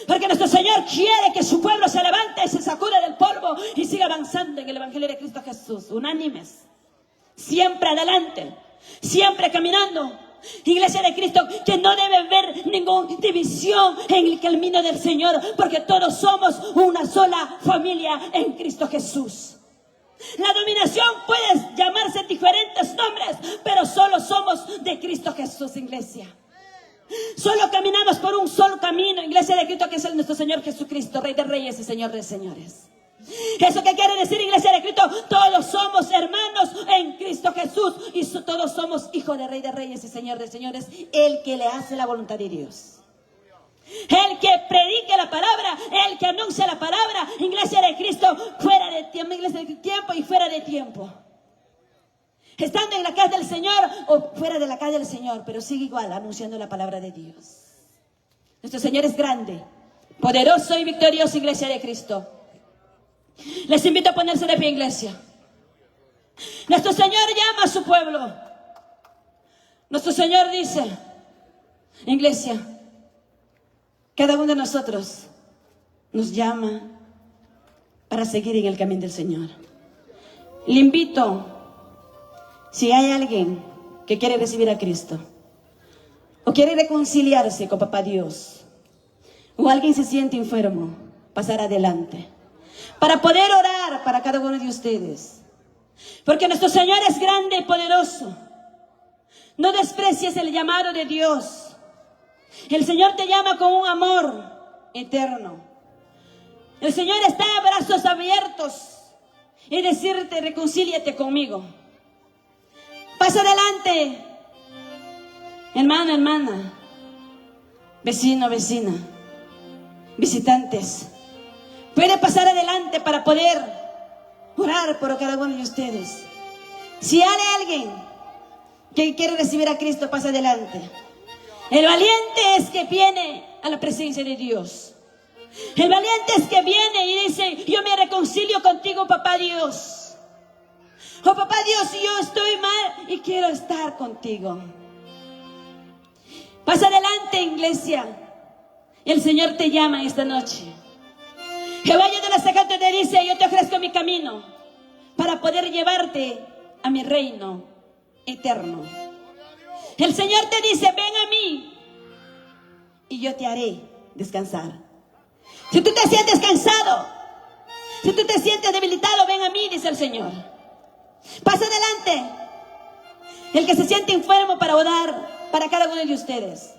[SPEAKER 5] Porque nuestro Señor quiere que su pueblo se levante, se sacude del polvo y siga avanzando en el Evangelio de Cristo Jesús. Unánimes, siempre adelante, siempre caminando. Iglesia de Cristo, que no debe haber ninguna división en el camino del Señor, porque todos somos una sola familia en Cristo Jesús. La dominación puede llamarse diferentes nombres, pero solo somos de Cristo Jesús, iglesia. Solo caminamos por un solo camino, Iglesia de Cristo, que es nuestro Señor Jesucristo, Rey de Reyes y Señor de Señores. ¿Eso qué quiere decir, Iglesia de Cristo? Todos somos hermanos en Cristo Jesús y todos somos hijos de Rey de Reyes y Señor de Señores, el que le hace la voluntad de Dios. El que predique la palabra, el que anuncia la palabra, Iglesia de Cristo, fuera de tiempo, Iglesia de tiempo y fuera de tiempo. Estando en la casa del Señor o fuera de la casa del Señor, pero sigue igual anunciando la palabra de Dios. Nuestro Señor es grande, poderoso y victorioso, Iglesia de Cristo. Les invito a ponerse de pie, iglesia. Nuestro Señor llama a su pueblo. Nuestro Señor dice, iglesia, cada uno de nosotros nos llama para seguir en el camino del Señor. Le invito, si hay alguien que quiere recibir a Cristo o quiere reconciliarse con Papá Dios, o alguien se siente enfermo, pasar adelante para poder orar para cada uno de ustedes. Porque nuestro Señor es grande y poderoso. No desprecies el llamado de Dios. El Señor te llama con un amor eterno. El Señor está a brazos abiertos y decirte, reconcíliate conmigo. Pasa adelante, hermano, hermana, vecino, vecina, visitantes. Puede pasar adelante para poder orar por cada uno de ustedes. Si hay alguien que quiere recibir a Cristo, pasa adelante. El valiente es que viene a la presencia de Dios. El valiente es que viene y dice, yo me reconcilio contigo, Papá Dios. Oh, Papá Dios, yo estoy mal y quiero estar contigo. Pasa adelante, iglesia. El Señor te llama esta noche. Jehová de las ejércitos te dice, yo te ofrezco mi camino para poder llevarte a mi reino eterno. El Señor te dice, ven a mí y yo te haré descansar. Si tú te sientes cansado, si tú te sientes debilitado, ven a mí, dice el Señor. Pasa adelante. El que se siente enfermo, para orar para cada uno de ustedes.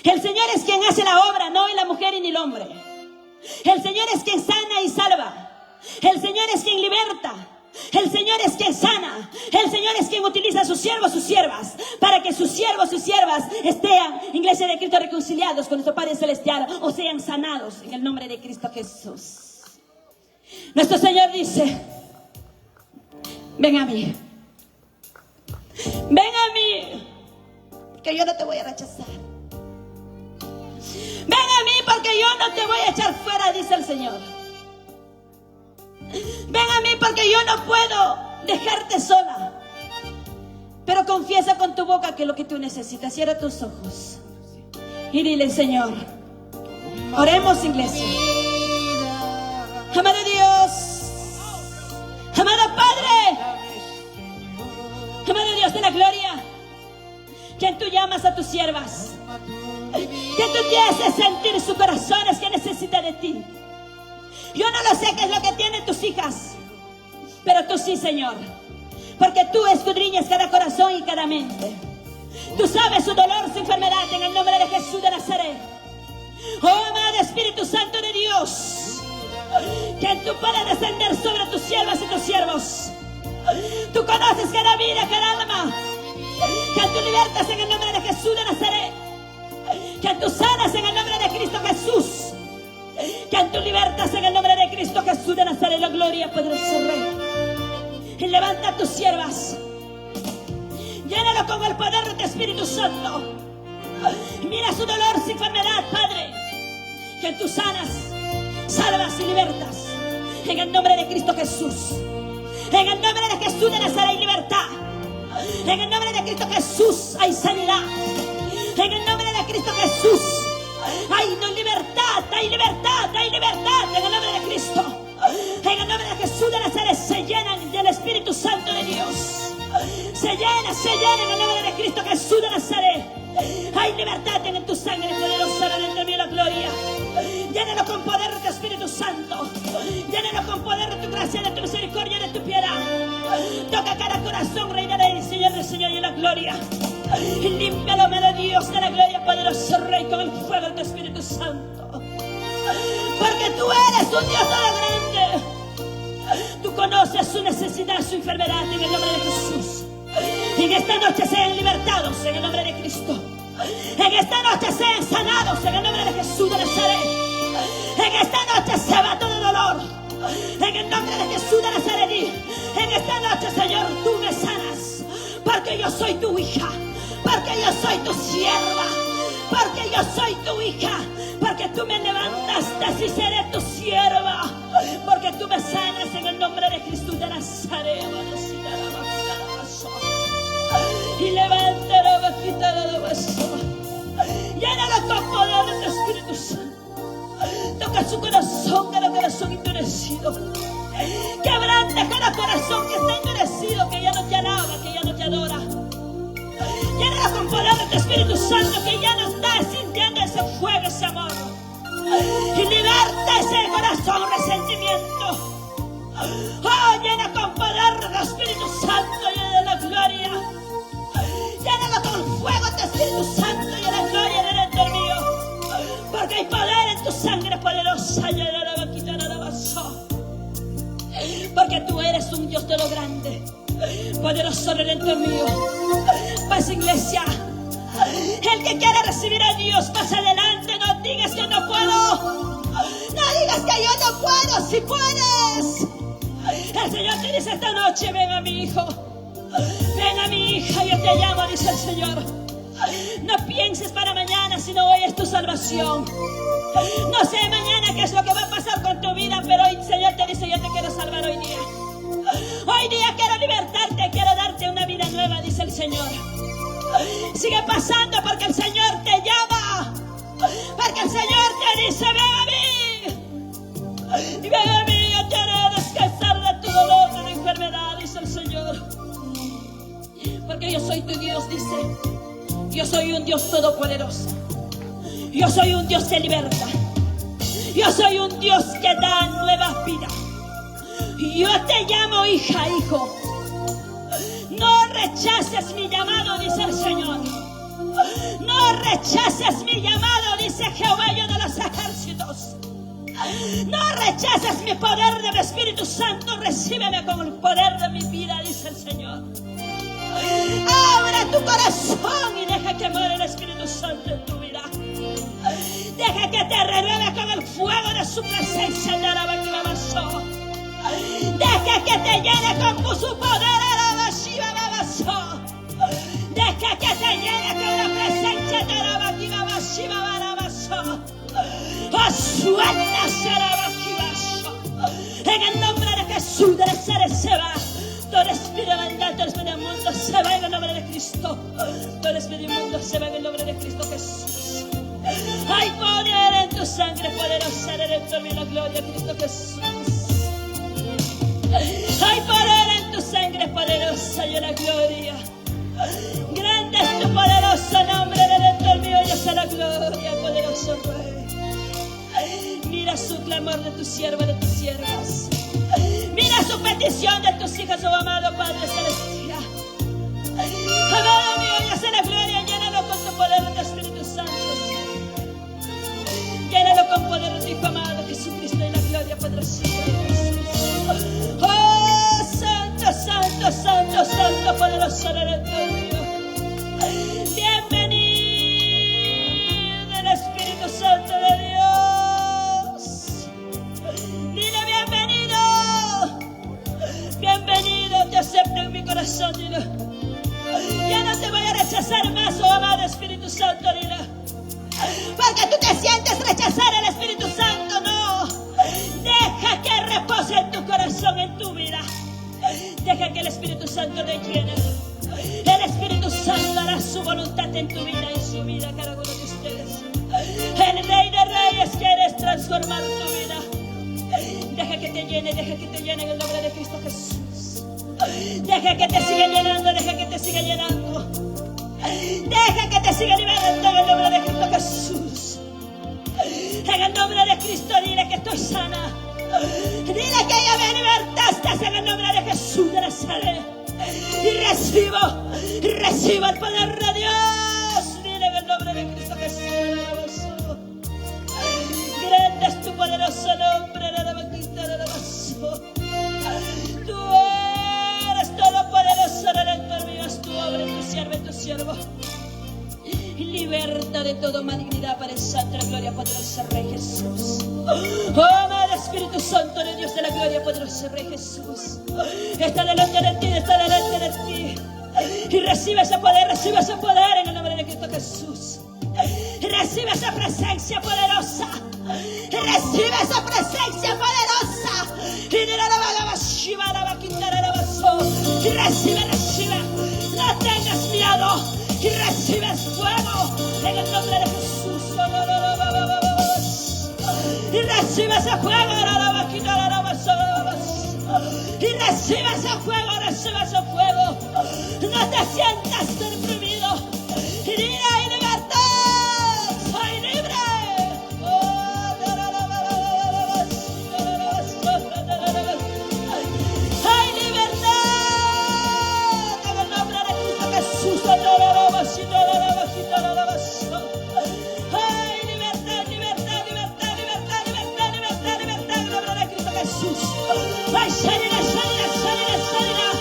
[SPEAKER 5] El Señor es quien hace la obra, no la mujer ni el hombre. El Señor es quien sana y salva. El Señor es quien liberta. El Señor es quien sana. El Señor es quien utiliza a sus siervos, sus siervas, para que sus siervos, sus siervas estén, Iglesia de Cristo, reconciliados con nuestro Padre Celestial, o sean sanados en el nombre de Cristo Jesús. Nuestro Señor dice: ven a mí. Ven a mí, que yo no te voy a rechazar. Ven a mí porque yo no te voy a echar fuera, dice el Señor. Ven a mí porque yo no puedo dejarte sola. Pero confiesa con tu boca que lo que tú necesitas. Cierra tus ojos y dile: Señor. Oremos, iglesia. Amado Dios, amado Padre, amado Dios de la gloria, quien tú llamas a tus siervas, que tú te haces sentir su corazón, es que necesita de ti. Yo no lo sé qué es lo que tienen tus hijas, pero tú sí, Señor, porque tú escudriñas cada corazón y cada mente. Tú sabes su dolor, su enfermedad, en el nombre de Jesús de Nazaret. Oh, amado Espíritu Santo de Dios, que tú puedas descender sobre tus siervas y tus siervos. Tú conoces cada vida, cada alma. Que tú libertas en el nombre de Jesús de Nazaret. Que tú sanas en el nombre de Cristo Jesús. Que tú libertas en el nombre de Cristo Jesús de Nazaret. La gloria, poderoso Rey. Y levanta a tus siervas. Llénalo con el poder de tu Espíritu Santo. Mira su dolor, su enfermedad, Padre. Que tú sanas, salvas y libertas. En el nombre de Cristo Jesús. En el nombre de Jesús de Nazaret hay libertad. En el nombre de Cristo Jesús hay sanidad. En el nombre de Cristo Jesús hay libertad, hay libertad, hay libertad. En el nombre de Cristo. En el nombre de Jesús de Nazaret se llenan del Espíritu Santo de Dios. Se llena en el nombre de Cristo Jesús de Nazaret. Hay libertad en tu sangre poderosa de mi la gloria. Llénalo con poder de tu Espíritu Santo. Llénalo con poder de tu gracia, de tu misericordia, de tu piedad. Toca cada corazón, Rey de Reyes, Señor del Señor y la gloria. Y límpialo, amado Dios de la gloria, poderoso Rey, con el fuego de tu Espíritu Santo. Porque tú eres un Dios tan grande. Tú conoces su necesidad, su enfermedad, en el nombre de Jesús. Y en esta noche sean libertados en el nombre de Cristo. En esta noche sean sanados en el nombre de Jesús de Nazaret. En esta noche se va todo dolor. En el nombre de Jesús de Nazaret. En esta noche, Señor, tú me sanas. Porque yo soy tu hija. Porque yo soy tu sierva. Porque yo soy tu hija. Porque tú me levantaste y seré tu sierva. Porque tú me sanas en el nombre de Jesús de Nazaret. Y levanta la vaquita de la basura. Llénalo con poder de tu Espíritu Santo. Toca su corazón, cada corazón endurecido. Quebranta cada corazón que está endurecido, que ya no te alaba, que ya no te adora. Llénalo con poder de tu Espíritu Santo, que ya no está sintiendo ese fuego, ese amor. Y liberta ese corazón resentimiento. Oh, llena con poder de tu Espíritu Santo y de la gloria. Llénalo con el fuego de tu Espíritu Santo y de la gloria del Redentor mío. Porque hay poder en tu sangre poderosa. Porque tú eres un Dios de lo grande. Poderoso Redentor mío. Paz, iglesia. El que quiera recibir a Dios, más adelante. No digas que no puedo. No digas que yo no puedo. Si puedes. El Señor te dice esta noche: ven a mi hijo. Ven a mi hija, yo te llamo, dice el Señor. No pienses para mañana, sino hoy es tu salvación. No sé mañana qué es lo que va a pasar con tu vida, pero hoy el Señor te dice: yo te quiero salvar hoy día. Hoy día quiero libertarte, quiero darte una vida nueva, dice el Señor. Sigue pasando porque el Señor te llama. Porque el Señor te dice: ven a mí. Y ven a mí, yo te haré descansar de tu dolor, de la enfermedad, dice el Señor. Porque yo soy tu Dios, dice. Yo soy un Dios todopoderoso. Yo soy un Dios que liberta. Yo soy un Dios que da nueva vida. Yo te llamo hija, hijo. No rechaces mi llamado, dice el Señor. No rechaces mi llamado, dice Jehová de los ejércitos. No rechaces mi poder de mi Espíritu Santo. Recíbeme con el poder de mi vida, dice el Señor. Abre tu corazón y deja que muera el Espíritu Santo en tu vida. Deja que te renueve con el fuego de su presencia. Deja que te llene con su poder. Deja que te llene con la presencia de la vaquina masiva. En el nombre de Jesús, del ser se va. Todo espíritu de maldad, todo espíritu inmundo se va en el nombre de Cristo. Todo espíritu inmundo se va en el nombre de Cristo Jesús. Hay poder en tu sangre poderosa, Redentor y la gloria de Cristo Jesús. Hay poder en tu sangre poderosa y en la gloria. Grande es tu poderoso nombre, Redentor mío, y es la gloria, poderoso Rey. Mira su clamor de tu sierva, de tus siervas. Mira su petición de tus hijas, oh amado Padre Celestial. Amado mío, y es la gloria, llénalo con tu poder de Espíritu Santo. Llénalo con poder de tu Hijo amado Jesucristo y la gloria poderosa de Jesús. Oh, santo, santo, santo, santo, poderoso Redentor mío. Bienvenido el Espíritu Santo de Dios. Dile bienvenido. Bienvenido, te acepto en mi corazón, dile. Ya no te voy a rechazar más, oh amado Espíritu Santo, dile. Porque tú te sientes rechazar el Espíritu Santo, no. Deja que repose en tu corazón, en tu vida. Deja que el Espíritu Santo te llene. El Espíritu Santo hará su voluntad en tu vida y en su vida, cada uno de ustedes. El Rey de Reyes quieres transformar tu vida. Deja que te llene en el nombre de Cristo Jesús. Deja que te siga llenando, deja que te siga llenando. Deja que te siga liberando en el nombre de Cristo Jesús. En el nombre de Cristo dile que estoy sana. Dile que ya me libertaste en el nombre de Jesús de Nazaret. Y recibo el poder de Dios. Dile en el nombre de Cristo Jesús. Grande es tu poderoso nombre. Tú eres todopoderoso, Redentor mío. Es tu obra, tu siervo, tu siervo. Liberta de toda malignidad para el santo, la gloria poderosa Rey Jesús. Oh, amado Espíritu Santo de Dios de la gloria poderosa Rey Jesús. Está delante de ti, está delante de ti. Y recibe ese poder en el nombre de Cristo Jesús. Recibe esa presencia poderosa. Recibe esa presencia poderosa. Y recibe. No tengas miedo. Y recibes fuego en el nombre de Jesús. Y recibe ese fuego. Y recibe ese fuego. No te sientas deprimido. Y dile, hay libertad. Soy libre. Hay libertad en el nombre de Cristo Jesús. Ay, libertad, libertad, libertad, libertad, libertad, libertad, libertad en el nombre de Cristo Jesús. Ay, sanidad, sanidad, sanidad, sanidad.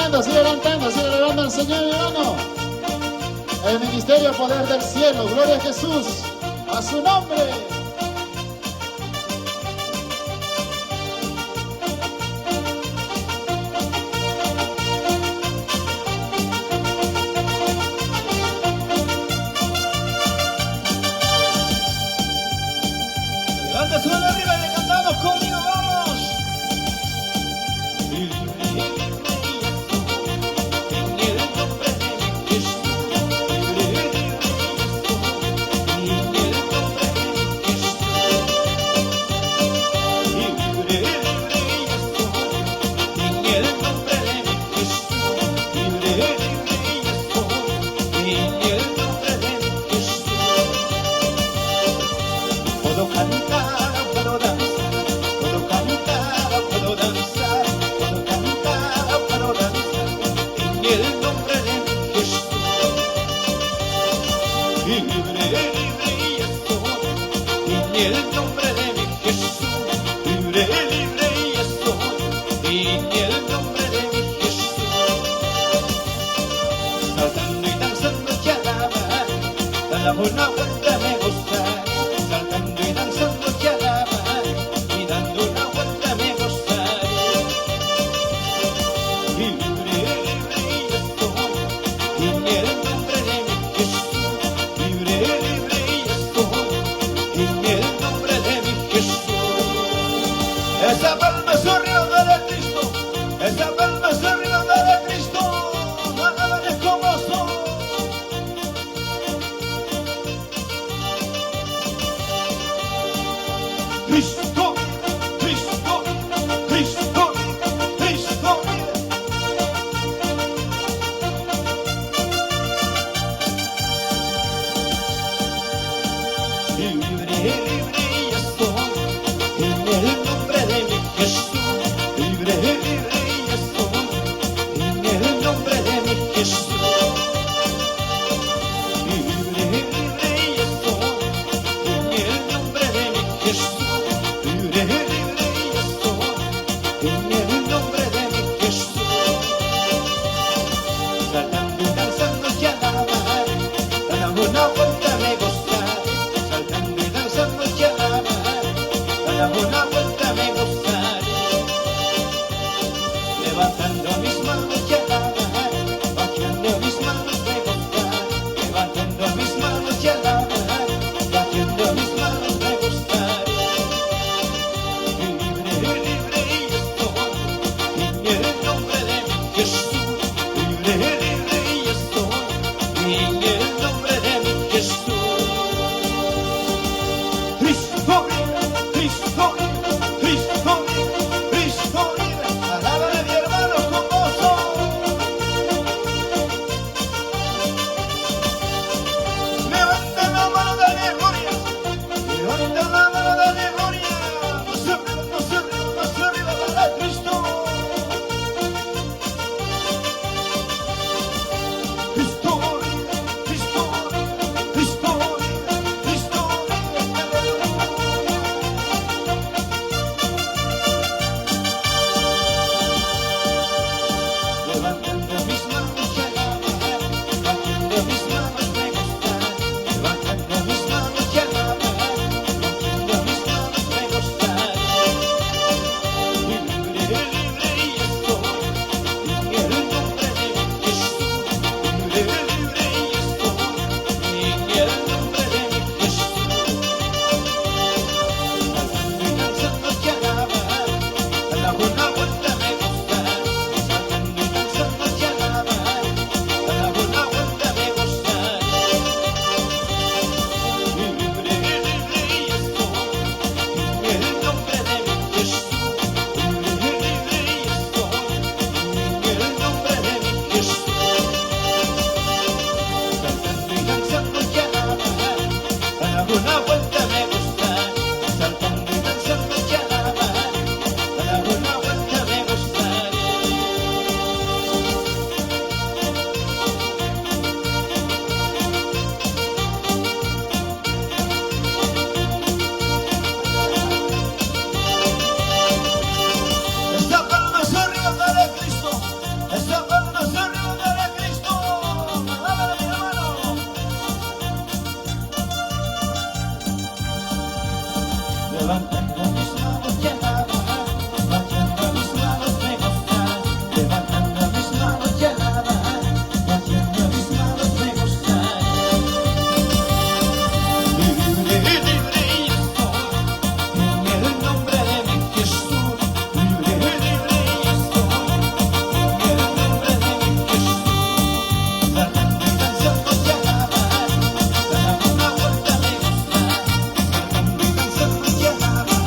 [SPEAKER 4] levantando, sigue levantando al Señor, hermano. El ministerio Poder del Cielo, gloria a Jesús, a su nombre.
[SPEAKER 2] Levanta su mano arriba y le cantamos conmigo, vamos. Puedo cantar, puedo danzar, puedo cantar, puedo danzar, puedo cantar, puedo danzar, en el nombre de Jesús. Libre, libre estoy, en el nombre de mi Jesús. Libre, libre estoy, en el nombre de mi Jesús. Saltando y danzando te alabaré, dando una vuelta me gustará. Saltando y danzando te alabaré, y dando una vuelta me gozaré. Libre, libre estoy, en el nombre de mi Jesús. Libre, libre estoy, en el nombre de mi Jesús. Esa palma es arriba de Cristo, esa palma es arriba de Cristo. Alábale con gozo. Cristo, Cristo, Cristo, Cristo. Libre, libre estoy, en el nombre de mi Jesús. Libre, libre estoy, en el nombre de mi Jesús. Libre, libre estoy, en el nombre de mi Jesús. Libre, libre estoy, en el nombre de mi Jesús. Saltando y danzando te alabaré, dando una vuelta me gozaré. Saltando y danzando te alabaré, dando una vuelta me gozaré. Levantando mis manos te alabaré, bajando mis manos me gozaré. Levantando mis manos te alabaré, bajando mis manos me gozaré. Libre, libre estoy, en el nombre de mi Jesús. Libre, libre estoy, en el nombre de mi Jesús. Cristo vive, Cristo vive, Cristo vive, Cristo vive. Alábale mi hermano con gozo. Levanta la mano, dale gloria. Levanta la mano, dale gloria. Más arriba, más arriba, más arriba, dale Cristo. Cristo vive, Cristo vive, Cristo vive, Cristo vive. Levantando mis manos te alabaré, bajando mis manos me gozaré. Levantando mis manos te alabaré, bajando mis manos me gozaré. Libre, libre estoy, en el nombre de mi Jesús. Libre, libre estoy, en el nombre de mi Jesús. Saltando y danzando te alabaré, dando una vuelta me gozaré. Saltando y danzando te alabaré, dando una vuelta me gozaré. Libre, libre estoy, en el nombre de mi Jesús. Libre, libre estoy, en el nombre de mi Jesús. Saltando y danzando te alabaré, dando una vuelta me gozaré. Saltando y danzando te alabaré, dando una vuelta me gozaré. Esta palma es arriba de Cristo, esta palma Levantando mis manos y alabaré, batiendo mis manos me gozaré. Levantando mis manos y alabaré, batiendo mis manos me gozaré. Libre, libre yo soy, en el nombre de mi Jesús. Libre, libre yo soy, en el nombre de mi Jesús. Cantando y danzando y alabaré, dando una vuelta me gozaré. Cantando y danzando y alabaré.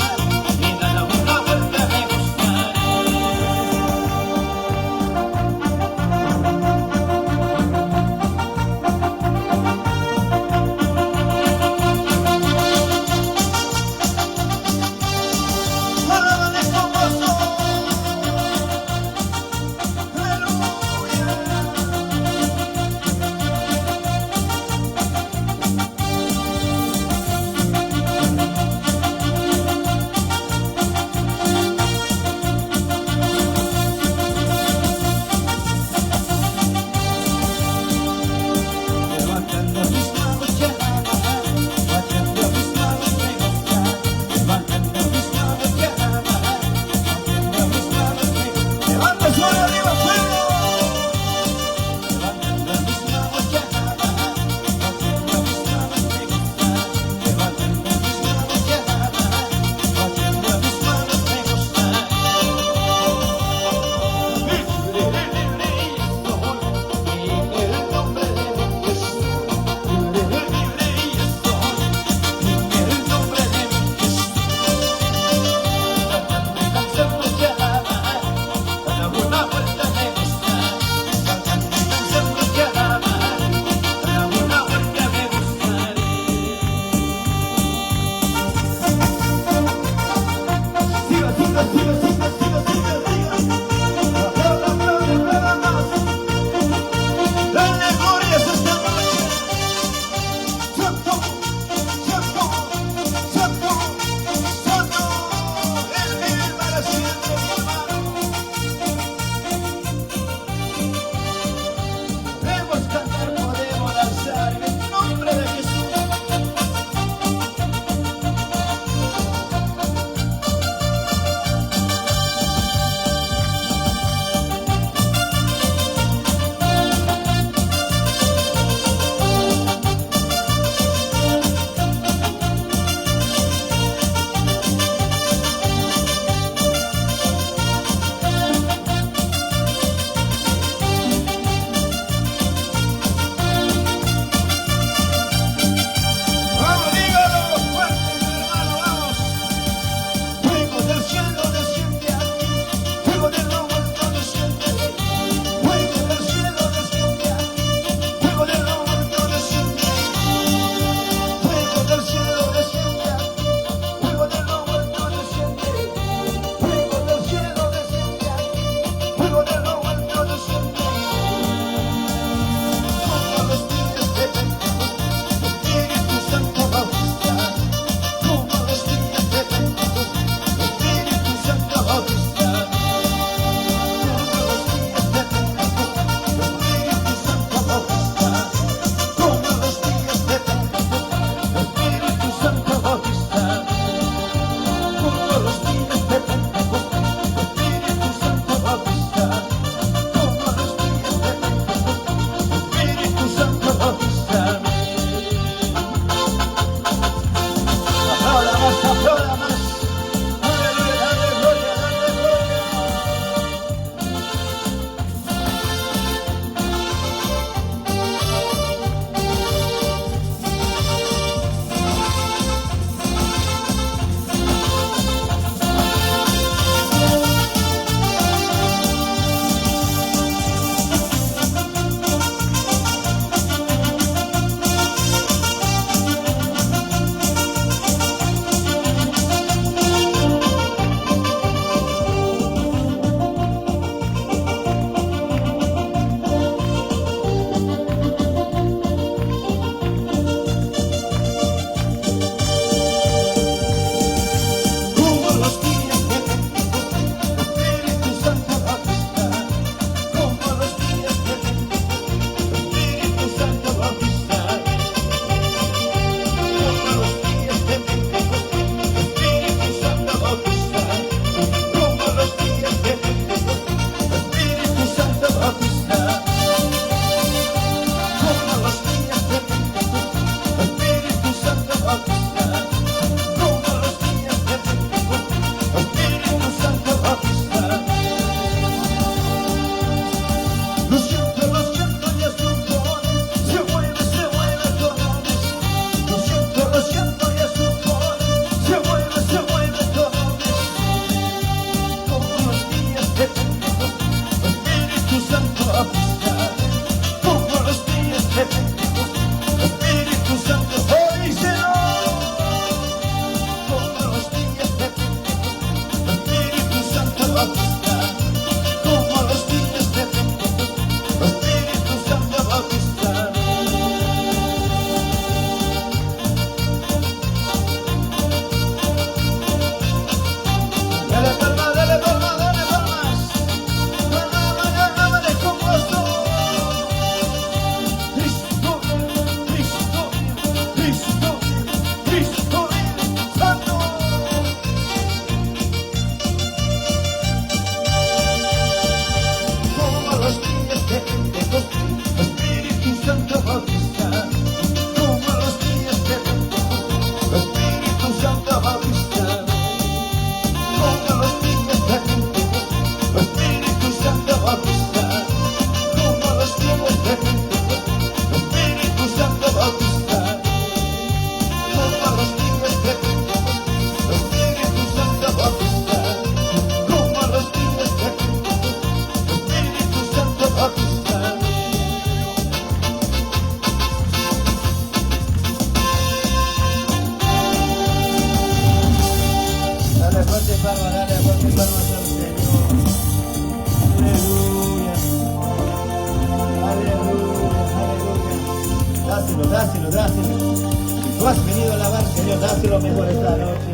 [SPEAKER 2] venido a alabar, Señor, date lo mejor esta noche.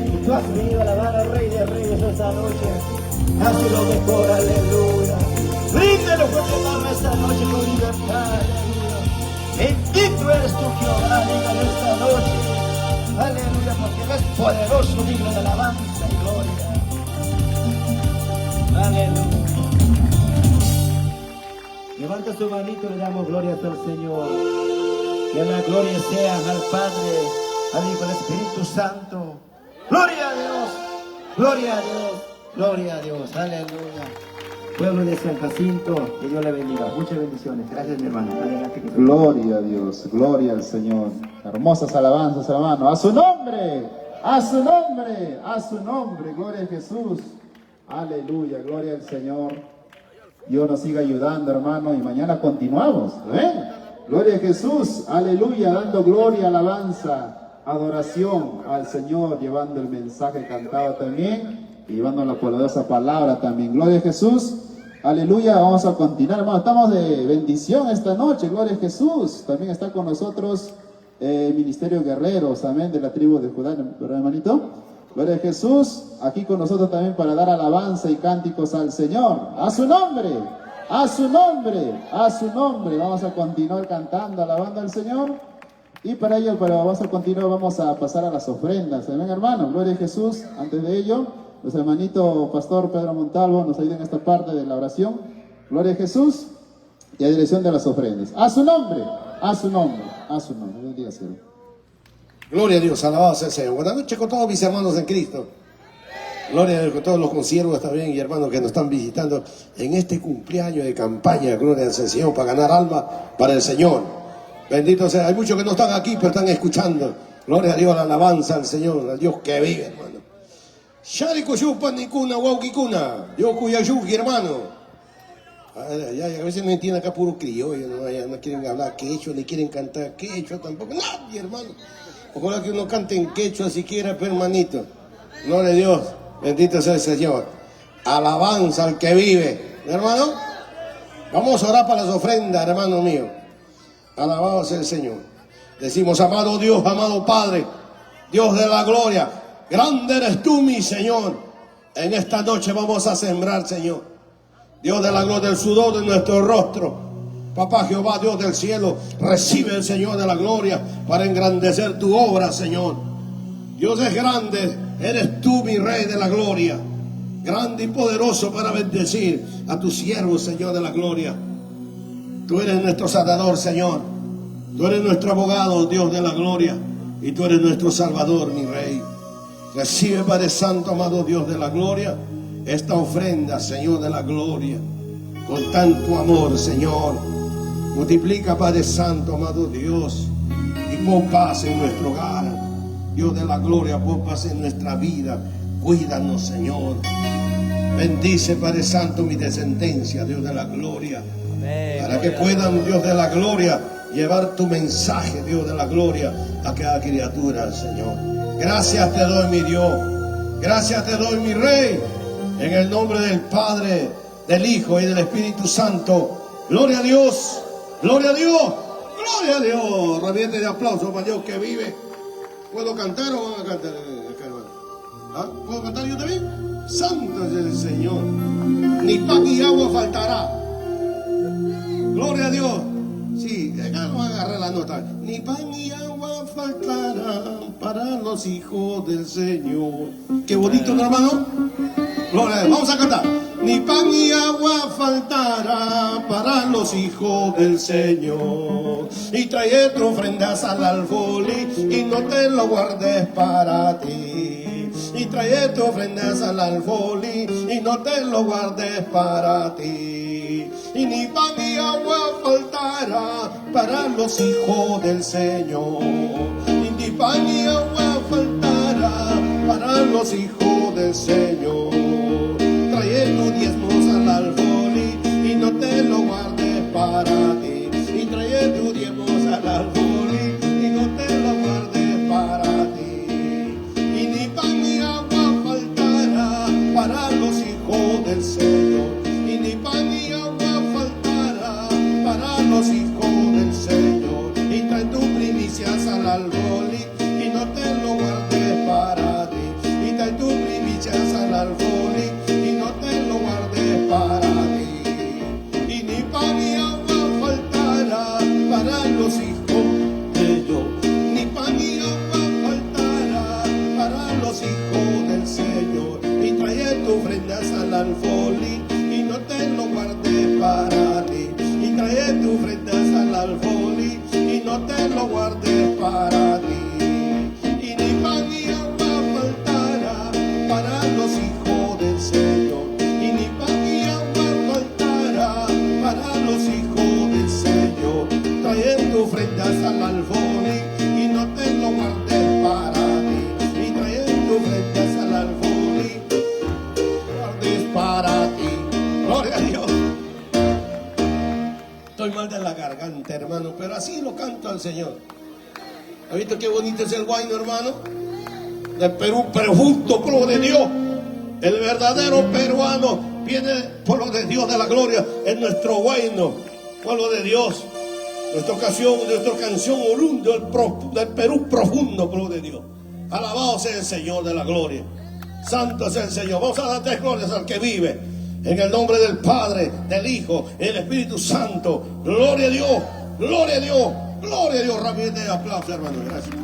[SPEAKER 2] Y tú has venido a alabar al Rey de Reyes esta noche. Date lo mejor, aleluya. Bríndelo con el alma esta noche con libertad, aleluya. Bendito eres tú, Jehová, dígalo esta noche. Aleluya, porque eres poderoso, digno de alabanza y gloria. Aleluya. Levanta su manito y le damos gloria al Señor. Que la gloria sea al Padre, al Hijo y al Espíritu Santo. Gloria a Dios, gloria a Dios, gloria a Dios. Aleluya. Pueblo de San Jacinto, que Dios le bendiga. Muchas bendiciones. Gracias, mi hermano. Adelante.
[SPEAKER 4] Gloria a Dios, gloria al Señor. Hermosas alabanzas, hermano. A su nombre, a su nombre, a su nombre. Gloria a Jesús. Aleluya, gloria al Señor. Dios nos siga ayudando, hermano. Y mañana continuamos. ¿Ven? Gloria a Jesús. Aleluya, dando gloria, alabanza, adoración al Señor, llevando el mensaje cantado también y llevando la poderosa palabra también. Gloria a Jesús. Aleluya, vamos a continuar, hermano. Estamos de bendición esta noche, gloria a Jesús. También está con nosotros Ministerio Guerreros, amén, de la tribu de Judá, ¿verdad, hermanito? Gloria a Jesús, aquí con nosotros también para dar alabanza y cánticos al Señor. A su nombre, a su nombre, a su nombre. Vamos a continuar cantando, alabando al Señor. Y para ello, pero vamos a continuar, vamos a pasar a las ofrendas, amén, hermano. Gloria a Jesús. Antes de ello, nuestro hermanito Pastor Pedro Montalvo nos ayuda en esta parte de la oración. Gloria a Jesús y a dirección de las ofrendas. A su nombre, a su nombre, a su nombre. Bendiga, Señor.
[SPEAKER 6] Gloria a Dios, alabado sea el Señor. Buenas noches con todos mis hermanos en Cristo. Gloria a Dios con todos los consiervos también y hermanos que nos están visitando en este cumpleaños de campaña. Gloria al Señor, para ganar alma para el Señor. Bendito sea. Hay muchos que no están aquí, pero están escuchando. Gloria a Dios, la alabanza al Señor, al Dios que vive, hermano. Shariko Yupan Nikuna, Waukikuna, Yokuyayuki, hermano. A veces no entienden acá puro criollo, no quieren hablar quechua, ni quieren cantar quechua tampoco. Nadie, hermano. Ojalá que uno cante en quechua siquiera, hermanito. Gloria a Dios, bendito sea el Señor. Alabanza al que vive, hermano. Vamos a orar para las ofrendas, hermano mío. Alabado sea el Señor. Decimos, amado Dios, amado Padre, Dios de la gloria, grande eres tú, mi Señor. En esta noche vamos a sembrar, Señor. Dios de la gloria, del sudor de nuestro rostro. Papá Jehová, Dios del cielo, recibe el Señor de la gloria para engrandecer tu obra, Señor. Dios es grande, eres tú, mi Rey de la gloria. Grande y poderoso para bendecir a tu siervo, Señor de la gloria. Tú eres nuestro sanador, Señor. Tú eres nuestro abogado, Dios de la gloria. Y tú eres nuestro salvador, mi Rey. Recibe, Padre Santo, amado Dios de la gloria, esta ofrenda, Señor de la gloria, con tanto amor, Señor. Multiplica, Padre Santo, amado Dios, y pon paz en nuestro hogar. Dios de la gloria, pon paz en nuestra vida. Cuídanos, Señor. Bendice, Padre Santo, mi descendencia, Dios de la gloria, para que puedan, Dios de la gloria, llevar tu mensaje, Dios de la gloria, a cada criatura, Señor. Gracias te doy, mi Dios. Gracias te doy, mi Rey. En el nombre del Padre, del Hijo y del Espíritu Santo. Gloria a Dios. Gloria a Dios. Gloria a Dios. Reviente de aplausos para Dios que vive. ¿Puedo cantar o van a cantar, hermano? ¿Ah? ¿Puedo cantar yo también? Santo es el Señor. Ni pan ni agua faltará. Gloria a Dios. Sí, acá no van a agarrar la nota. Ni pan ni agua faltará para los hijos del Señor. Qué bonito, ¿no, hermano? Gloria a Dios. Vamos a cantar. Ni pan ni agua faltará para los hijos del Señor. Y trae tu ofrendas al alfolí y no te lo guardes para ti. Y trae tu ofrendas al alfolí y no te lo guardes para ti. Y ni pan ni agua faltará para los hijos del Señor. Y ni pan ni agua faltará para los hijos del Señor. Trae tus diezmos al alfolí y no te lo guardes para ti. Y trae tus diezmos al alfolí y no te lo guardes para ti. Y ni pan ni agua faltará para los hijos del Señor. Y ni pan ni agua faltará para los hijos del Señor. Y trae tus primicias al alfolí ofrendas al alfolí y no te lo guardes para ti. Y trae tus ofrendas al alfolí y no te lo guardes para ti. Y ni pan ni agua faltará para los hijos del Señor. Y ni pan ni agua faltará para los hijos del Señor. Trae tus ofrendas al alfolí y no te lo guardes para ti. Y trae tus ofrendas al alfolí, guardes para ti. Gloria a Dios. Estoy mal de la garganta, hermano, pero así lo canto al Señor. ¿Ha visto qué bonito es el guayno, hermano? Del Perú, pero justo, pueblo de Dios. El verdadero peruano viene, pueblo de Dios de la gloria, es nuestro guayno, pueblo de Dios. Nuestra canción oriundo del Perú profundo, pueblo de Dios. Alabado sea el Señor de la gloria. Santo es el Señor. Vamos a dar tres glorias al que vive. En el nombre del Padre, del Hijo y del Espíritu Santo. Gloria a Dios, gloria a Dios, gloria a Dios. Rápidamente aplauso, hermano. Gracias.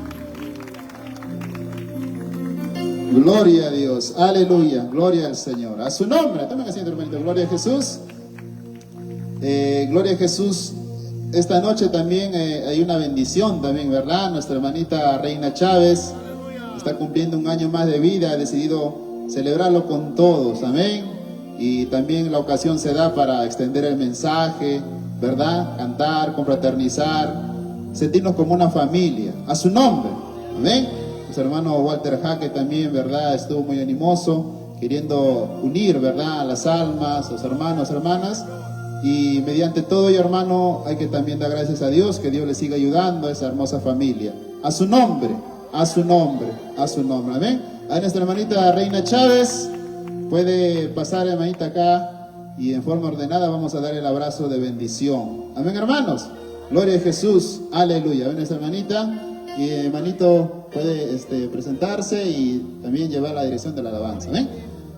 [SPEAKER 4] Gloria a Dios, aleluya, gloria al Señor. A su nombre, tomen asiento, hermanito. Gloria a Jesús. Gloria a Jesús. Esta noche también hay una bendición también, ¿verdad? Nuestra hermanita Reina Chávez está cumpliendo un año más de vida. Ha decidido celebrarlo con todos, amén. Y también la ocasión se da para extender el mensaje, ¿verdad? Cantar, confraternizar, sentirnos como una familia. A su nombre, amén. Nuestro hermano Walter Jaque también, ¿verdad? Estuvo muy animoso, queriendo unir, ¿verdad? A las almas, los hermanos, hermanas. Y mediante todo ello, hermano, hay que también dar gracias a Dios, que Dios le siga ayudando a esa hermosa familia. A su nombre, a su nombre, a su nombre, amén. A nuestra hermanita Reina Chávez, puede pasar, hermanita, acá, y en forma ordenada vamos a dar el abrazo de bendición. Amén, hermanos. Gloria a Jesús, aleluya. Ven esa hermanita, y hermanito puede presentarse y también llevar la dirección de la alabanza, amén.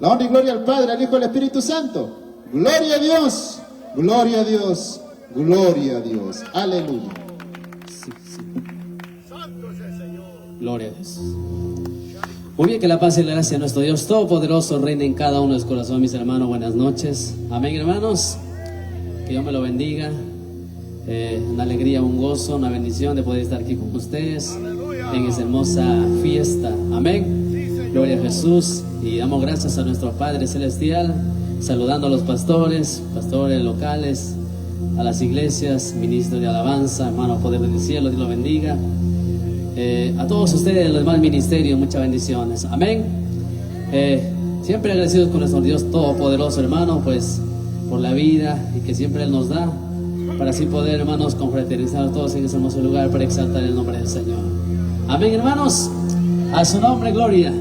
[SPEAKER 4] La honra y gloria al Padre, al Hijo y al Espíritu Santo. Gloria a Dios. Gloria a Dios, gloria a Dios, aleluya.
[SPEAKER 7] Gloria a Dios. Muy bien, que la paz y la gracia de nuestro Dios Todopoderoso reine en cada uno de los corazones, mis hermanos. Buenas noches. Amén, hermanos. Que Dios me lo bendiga. Una alegría, un gozo, una bendición de poder estar aquí con ustedes en esta hermosa fiesta. Amén. Gloria a Jesús. Y damos gracias a nuestro Padre Celestial. Saludando a los pastores locales, a las iglesias, ministros de alabanza, hermano poder del cielo, Dios lo bendiga. A todos ustedes, los demás ministerios, muchas bendiciones. Amén. Siempre agradecidos con nuestro Dios Todopoderoso, hermano, pues por la vida y que siempre Él nos da, para así poder, hermanos, confraternizar todos en ese hermoso lugar para exaltar el nombre del Señor. Amén, hermanos. A su nombre, gloria.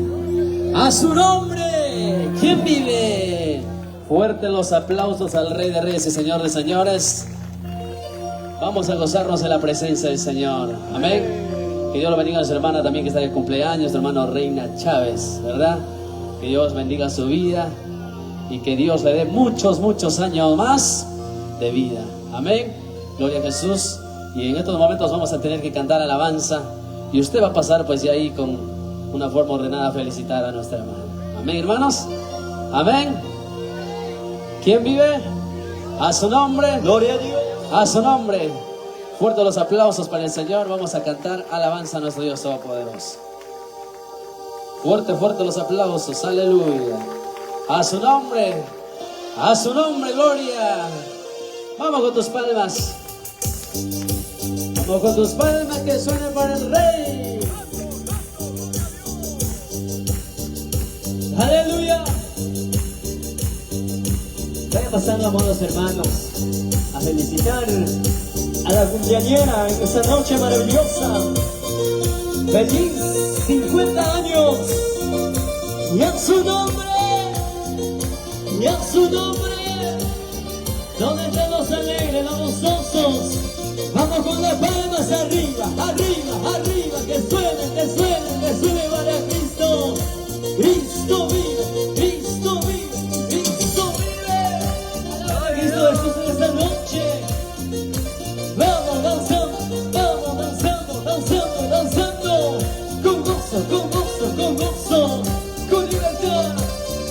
[SPEAKER 7] A su nombre. ¿Quién vive? Fuerte los aplausos al Rey de Reyes y Señor de Señores. Vamos a gozarnos en la presencia del Señor. Amén. Que Dios lo bendiga a su hermana también que está de cumpleaños, su hermano Reina Chávez, ¿verdad? Que Dios bendiga su vida y que Dios le dé muchos, muchos años más de vida. Amén. Gloria a Jesús. Y en estos momentos vamos a tener que cantar alabanza y usted va a pasar pues ya ahí con una forma ordenada a felicitar a nuestra hermana. Amén, hermanos. Amén. ¿Quién vive? A su nombre. Gloria a Dios. A su nombre. Fuertes los aplausos para el Señor. Vamos a cantar alabanza a nuestro Dios Todopoderoso. Fuerte, fuerte los aplausos. Aleluya. A su nombre. A su nombre, gloria. Vamos con tus palmas. Vamos con tus palmas que suenen para el Rey. Aleluya. Vayan pasando, amados hermanos, a felicitar a la cumpleañera en esta noche maravillosa. Feliz 50 años. Y en su nombre, y en su nombre, donde estemos alegres, los gozosos. Vamos con las palmas arriba, arriba, arriba, que suene, que suene, que suene para Cristo. Cristo vive, Cristo vive, Cristo vive. Alaba a Cristo Jesús en esta noche. Vamos danzando, vamos danzando, danzando, danzando. Con gozo, con gozo, con gozo, con libertad.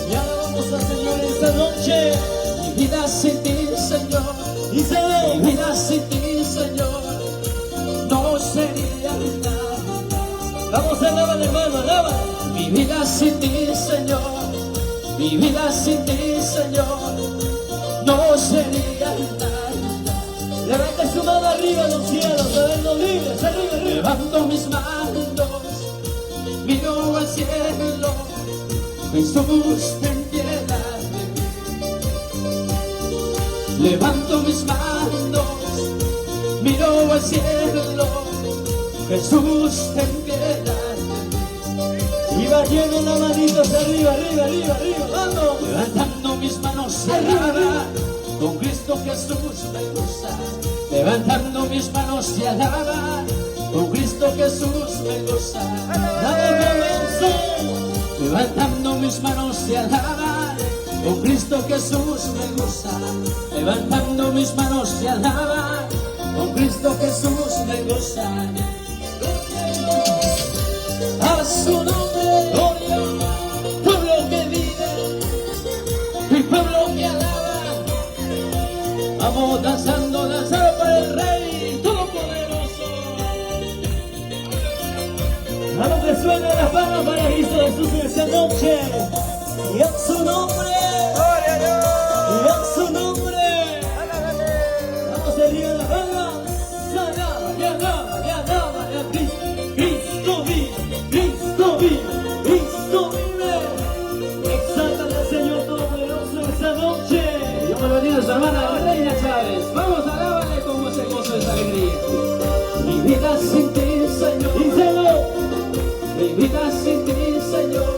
[SPEAKER 7] Y alabamos al Señor. alábale, hermano, alábale. Mi vida sin ti, Señor, mi vida sin ti, Señor, no sería nada.
[SPEAKER 2] Levante su mano arriba en los cielos, sabernos libres, arriba, arriba.
[SPEAKER 7] Levanto mis manos, miro al cielo, Jesús, ten piedad de mí. Levanto mis manos, miro al cielo, Jesús, ten piedad de mí.
[SPEAKER 2] Y va lleno la manito hacia arriba, arriba, arriba, arriba, vamos.
[SPEAKER 7] Levantando mis manos arriba, con Cristo Jesús me goza. Levantando mis manos y alaba, con Cristo Jesús me goza. Levantando mis manos y alaba, con Cristo Jesús me goza. Levantando mis manos y alaba, con Cristo Jesús me goza. A su nombre, gloria, pueblo que vive, mi pueblo que alaba. Vamos danzando, danzando para el Rey Todopoderoso.
[SPEAKER 2] Vamos que suene las palmas para Cristo Jesús en esta noche. Y en su nombre, y en su nombre. Vamos arriba las palmas. Y alaba, y alaba, y a Cristo. Cristo vive, Cristo vive, Cristo vive. Exáltale al Señor Todopoderoso en esta noche.
[SPEAKER 7] Dios me lo bendiga, su hermana Reina Chávez. Vamos, alábale con ese gozo, esa alegría. Mi vida sin ti, Señor.
[SPEAKER 2] Díselo.
[SPEAKER 7] Mi vida sin ti, Señor,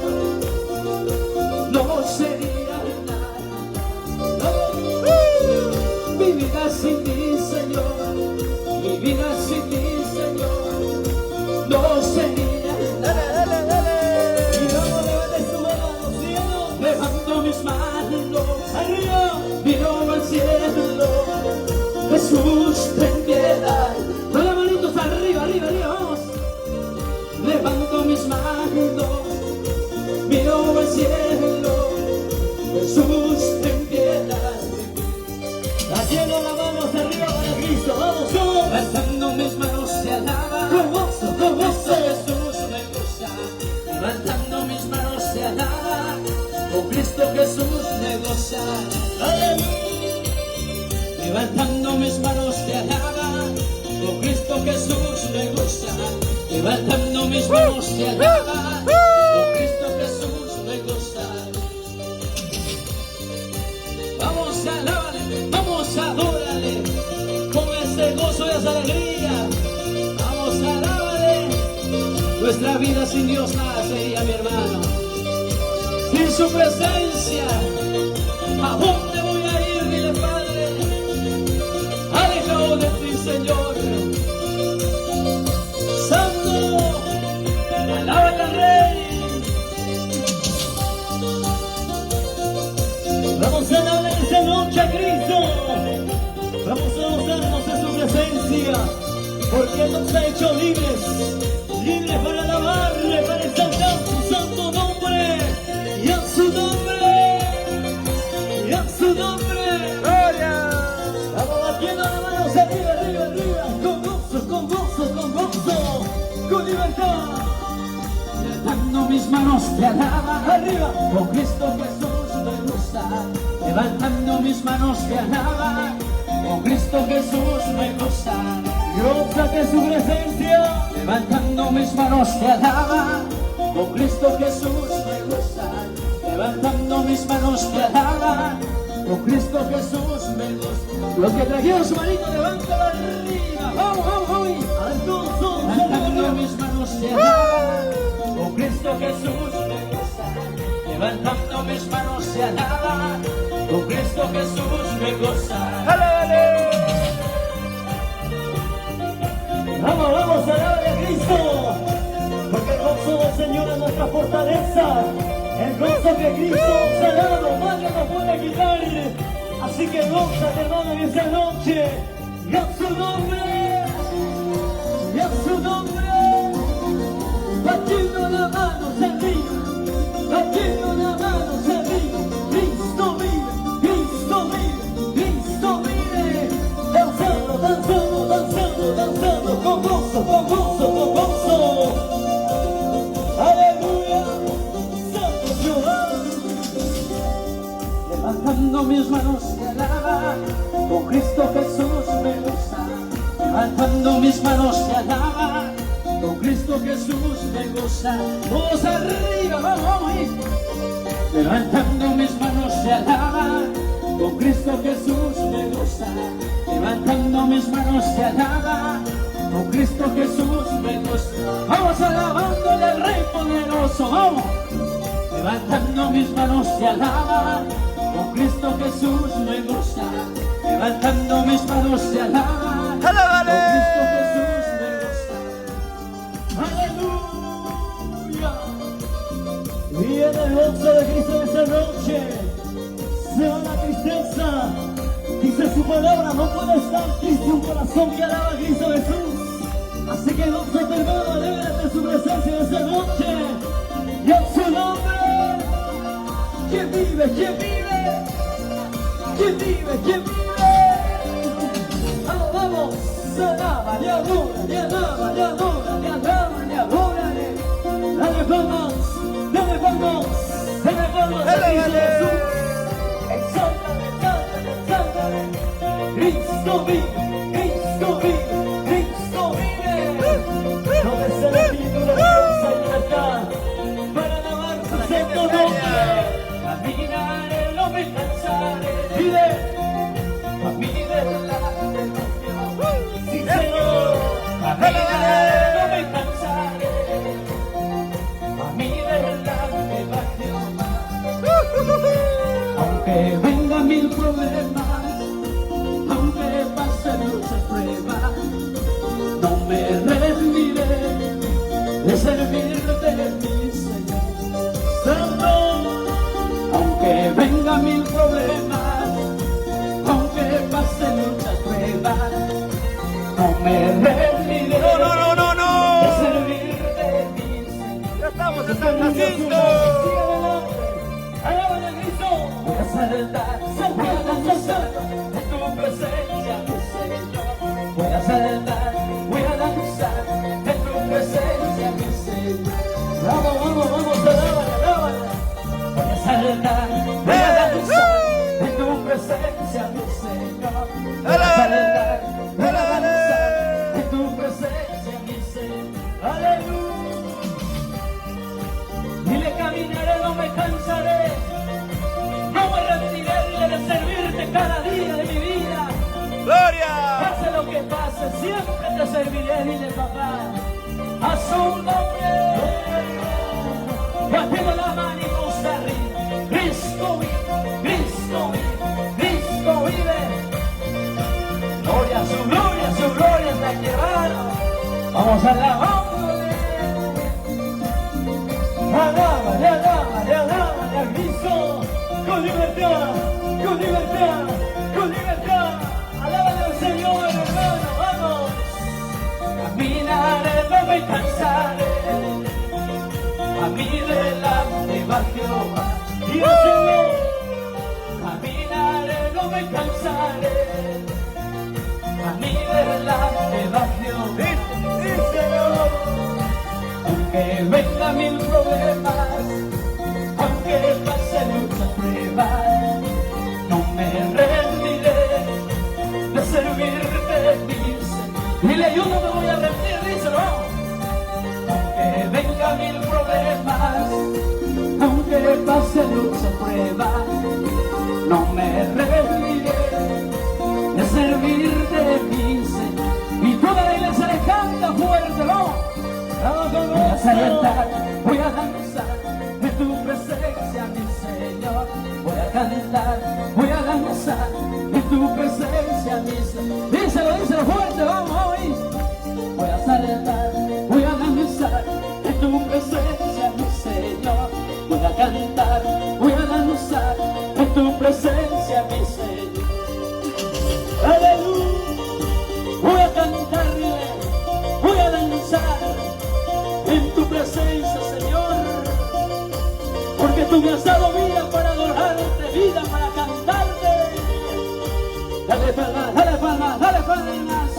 [SPEAKER 7] no sería nada. Mi vida sin ti, Señor, mi vida sin ti, Señor, no sería nada.
[SPEAKER 2] Y vamos, levante su mano a los cielos.
[SPEAKER 7] Levanto mis manos,
[SPEAKER 2] Arriba.
[SPEAKER 7] miro al cielo, Jesús, ten piedad. Con las manitos arriba, arriba, arriba, vamos. Levanto mis manos, miro al cielo, Jesús, ten piedad.
[SPEAKER 2] Haciendo la mano hacia arriba para Cristo. Vamos todos.
[SPEAKER 7] Levantando mis manos se alaba,
[SPEAKER 2] Con gozo, con gozo.
[SPEAKER 7] Jesús me goza. Levantando mis manos se alaba, con Cristo Jesús me goza. Levantando mis manos te alaba, con Cristo Jesús me goza. Levantando mis manos te alaba, con Cristo Jesús me goza. Vamos a alabarle, vamos a adorarle, con ese gozo y esa alegría. Vamos a alabarle. Nuestra vida sin Dios nada sería, mi hermano. Sin su presencia, ¿a dónde voy a ir, dile Padre? Alejado de ti, Señor. Santo, alábale al Rey.
[SPEAKER 2] Vamos a darle esta noche a Cristo. Vamos a gozarnos en su presencia. Porque Él nos ha hecho libres. Libres para alabarle, para exaltar su santo nombre. Y en su nombre. Y en su nombre. ¡Gloria! Vamos batiendo las manos arriba, arriba, arriba. Con gozo, con gozo, con gozo. Con libertad.
[SPEAKER 7] Levantando mis manos te alaba,
[SPEAKER 2] Arriba.
[SPEAKER 7] con Cristo Jesús me goza. Levantando mis manos te alaba, con Cristo Jesús me goza.
[SPEAKER 2] Gózate en su presencia.
[SPEAKER 7] Levantando mis manos te alaba, con Cristo Jesús me goza. Levantando mis manos te alaba, con Cristo Jesús me goza. Los que trajeron su manito, levántalo arriba. Vamos, vamos, vamos.
[SPEAKER 2] Al gozo.
[SPEAKER 7] Levantando mis manos te alaba, con Cristo Jesús me goza. Levantando mis manos te alaba, con Cristo Jesús me goza.
[SPEAKER 2] Vamos, vamos a darle a Cristo. Porque el gozo del Señor es nuestra fortaleza. El gozo que Cristo se ha dado, nadie nos puede quitar. Así que gózate, hermano, en esta noche. Y a su nombre. Y a su nombre. Batiendo la mano hacia arriba. Batiendo la mano hacia arriba. Cristo vive, Cristo vive, Cristo vive. Danzando, danzando, danzando, danzando. Con gozo, con gozo, con gozo. Levantando mis manos te alaba, con Cristo Jesús me goza. Levantando mis manos te alaba, con Cristo Jesús me goza. Todos arriba, vamos. Levantando mis manos te alaba, con Cristo Jesús me goza. Levantando mis manos te alaba, con Cristo Jesús me goza. Vamos alabándole al Rey poderoso, vamos. Levantando mis manos te alaba, con Cristo Jesús me goza. Levantando mis manos te alaba, con Cristo Jesús me goza. Aleluya. Y en el gozo de Cristo esta noche se va la tristeza. Dice su palabra, no puede estar triste un corazón que alaba a Cristo Jesús. Así que gozo tu hermano, alégrate de su presencia esta noche. Y en su nombre, que vive, que vive, que vive, que vive. Vamos, se alaba, le adora, le alaba, le adora, le alaba, le adora. Dale palmas, dale palmas, dale palmas a Cristo Jesús. Exáltale, exáltale, exáltale. Cristo vive, Cristo vive, Cristo vive. No desea la pintura de fuerza y libertad para alabar su santo nombre. Caminaré, no me cansaré. Vive. A mí delante no te sí, Señor. Caminaré, no me cansaré. A mí delante va Jehová. Aunque vengan mil problemas, aunque pasen muchas pruebas, no me rendiré de servirte, mi Señor Santo. Aunque vengan mil problemas, aunque pasen muchas pruebas, no me rendiré de servirte, mi Señor.
[SPEAKER 3] Ya estamos en San Jacinto.
[SPEAKER 2] Alábale a Cristo. Voy a saltar, voy a danzar en tu presencia, mi Señor. Voy a saltar, voy a danzar en tu presencia, mi Señor. Vamos, vamos, vamos, alábale, alábale. Voy a saltar, voy a danzar en tu presencia, mi Señor. Voy a saltar, voy a danzar en tu presencia, mi Señor. Aleluya. Dile, caminaré, no me cansaré, no me rendiré, dile, de servirte cada día de mi vida.
[SPEAKER 3] ¡Gloria!
[SPEAKER 2] Pase lo que pase, siempre te serviré, dile, papá, a su nombre. Batiendo la mano y voz arriba. Cristo vive, Cristo vive, Cristo vive. Gloria, su gloria es la que va. Vamos a alabarle. Alábale, alábale, alábale a Cristo, con libertad, con libertad, con libertad. Alábale al Señor, hermano, vamos. Caminaré, no me cansaré, a mí delante va Jehová. Y el Señor, caminaré, no me cansaré, a mí delante va Jehová. Sí, Señor. Aunque vengan mil problemas, aunque pasen muchas pruebas, no me rendiré de servirte, mi Señor. Dile, yo no me voy a rendir, díselo. Aunque vengan mil problemas, aunque pasen muchas pruebas, no me rendiré de servirte, mi Señor. Y toda la iglesia le canta fuerte, ¿no? Voy a saltar, voy a danzar en tu presencia, mi Señor. Voy a cantar, voy a danzar en tu presencia, mi Señor. Díselo, díselo fuerte, vamos, vamos. Voy a saltar, voy a danzar en tu presencia, mi Señor. Voy a cantar, voy a danzar en tu presencia, mi Señor. Aleluya. Voy a cantarle, voy a danzar en tu presencia, Señor, porque tú me has dado vida para adorarte, vida para cantarte. Dale palmas, dale palmas, dale palmas.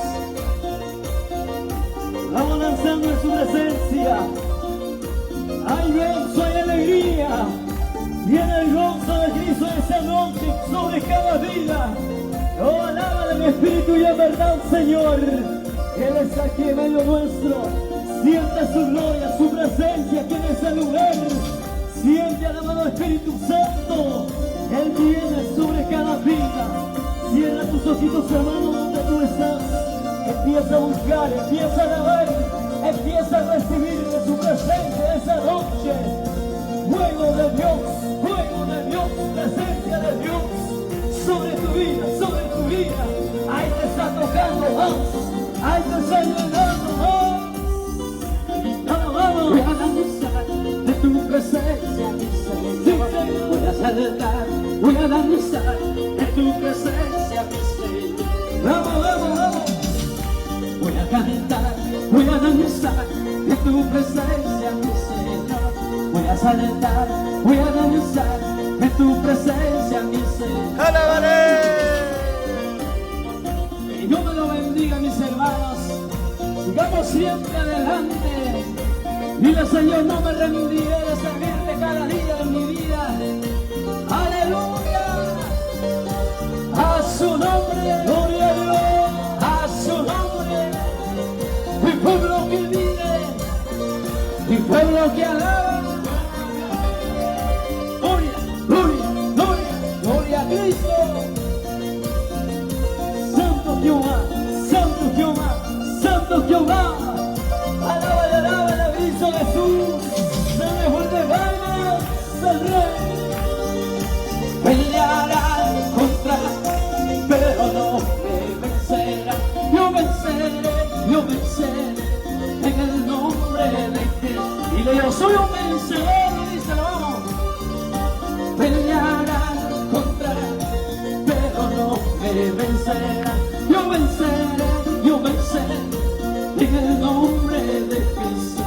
[SPEAKER 2] Vamos danzando en su presencia. Hay gozo, hay alegría, viene el gozo de Cristo esta noche. noche sobre cada vida. Oh, alábale mi espíritu y en verdad, Señor. Él está aquí en medio nuestro. Siente su gloria, su presencia aquí en ese lugar. Siente al amado Espíritu Santo. Él viene sobre cada vida. Cierra tus ojitos, hermano, donde tú estás. Empieza a buscar, empieza a alabar, empieza a recibir de su presencia esa noche. Fuego de Dios, presencia de Dios sobre tu vida, sobre tu vida. Ahí te está tocando más, ahí te está llenando más. Vamos, vamos. Voy a danzar de tu presencia, mi Señor. Voy a saltar, voy a danzar de tu presencia, mi Señor. Vamos, vamos, vamos. Voy a cantar, voy a danzar de tu presencia, mi Señor. Voy a saltar, voy a danzar de tu presencia, mi Señor.
[SPEAKER 3] ¡Alábale!
[SPEAKER 2] Que Dios me lo bendiga, mis hermanos. Sigamos siempre adelante. Dile, Señor, no me rendiré de servirte cada día de mi vida. ¡Aleluya! A su nombre, gloria a Dios. A su nombre, mi pueblo que vive, mi pueblo que alaba. Gloria, gloria, gloria, gloria a Cristo. Santo Jehová, Santo Jehová, Santo Jehová. Alábale, alábale, Cristo Jesús. Se mejor de palmas del Rey. Pelearán contra, pero no me vencerá. Yo venceré, yo venceré en el nombre de Jesús. Dile, yo soy un vencedor, díselo. Pelearán contra, pero no me vencerá. Yo venceré, yo venceré en el nombre de Jesús.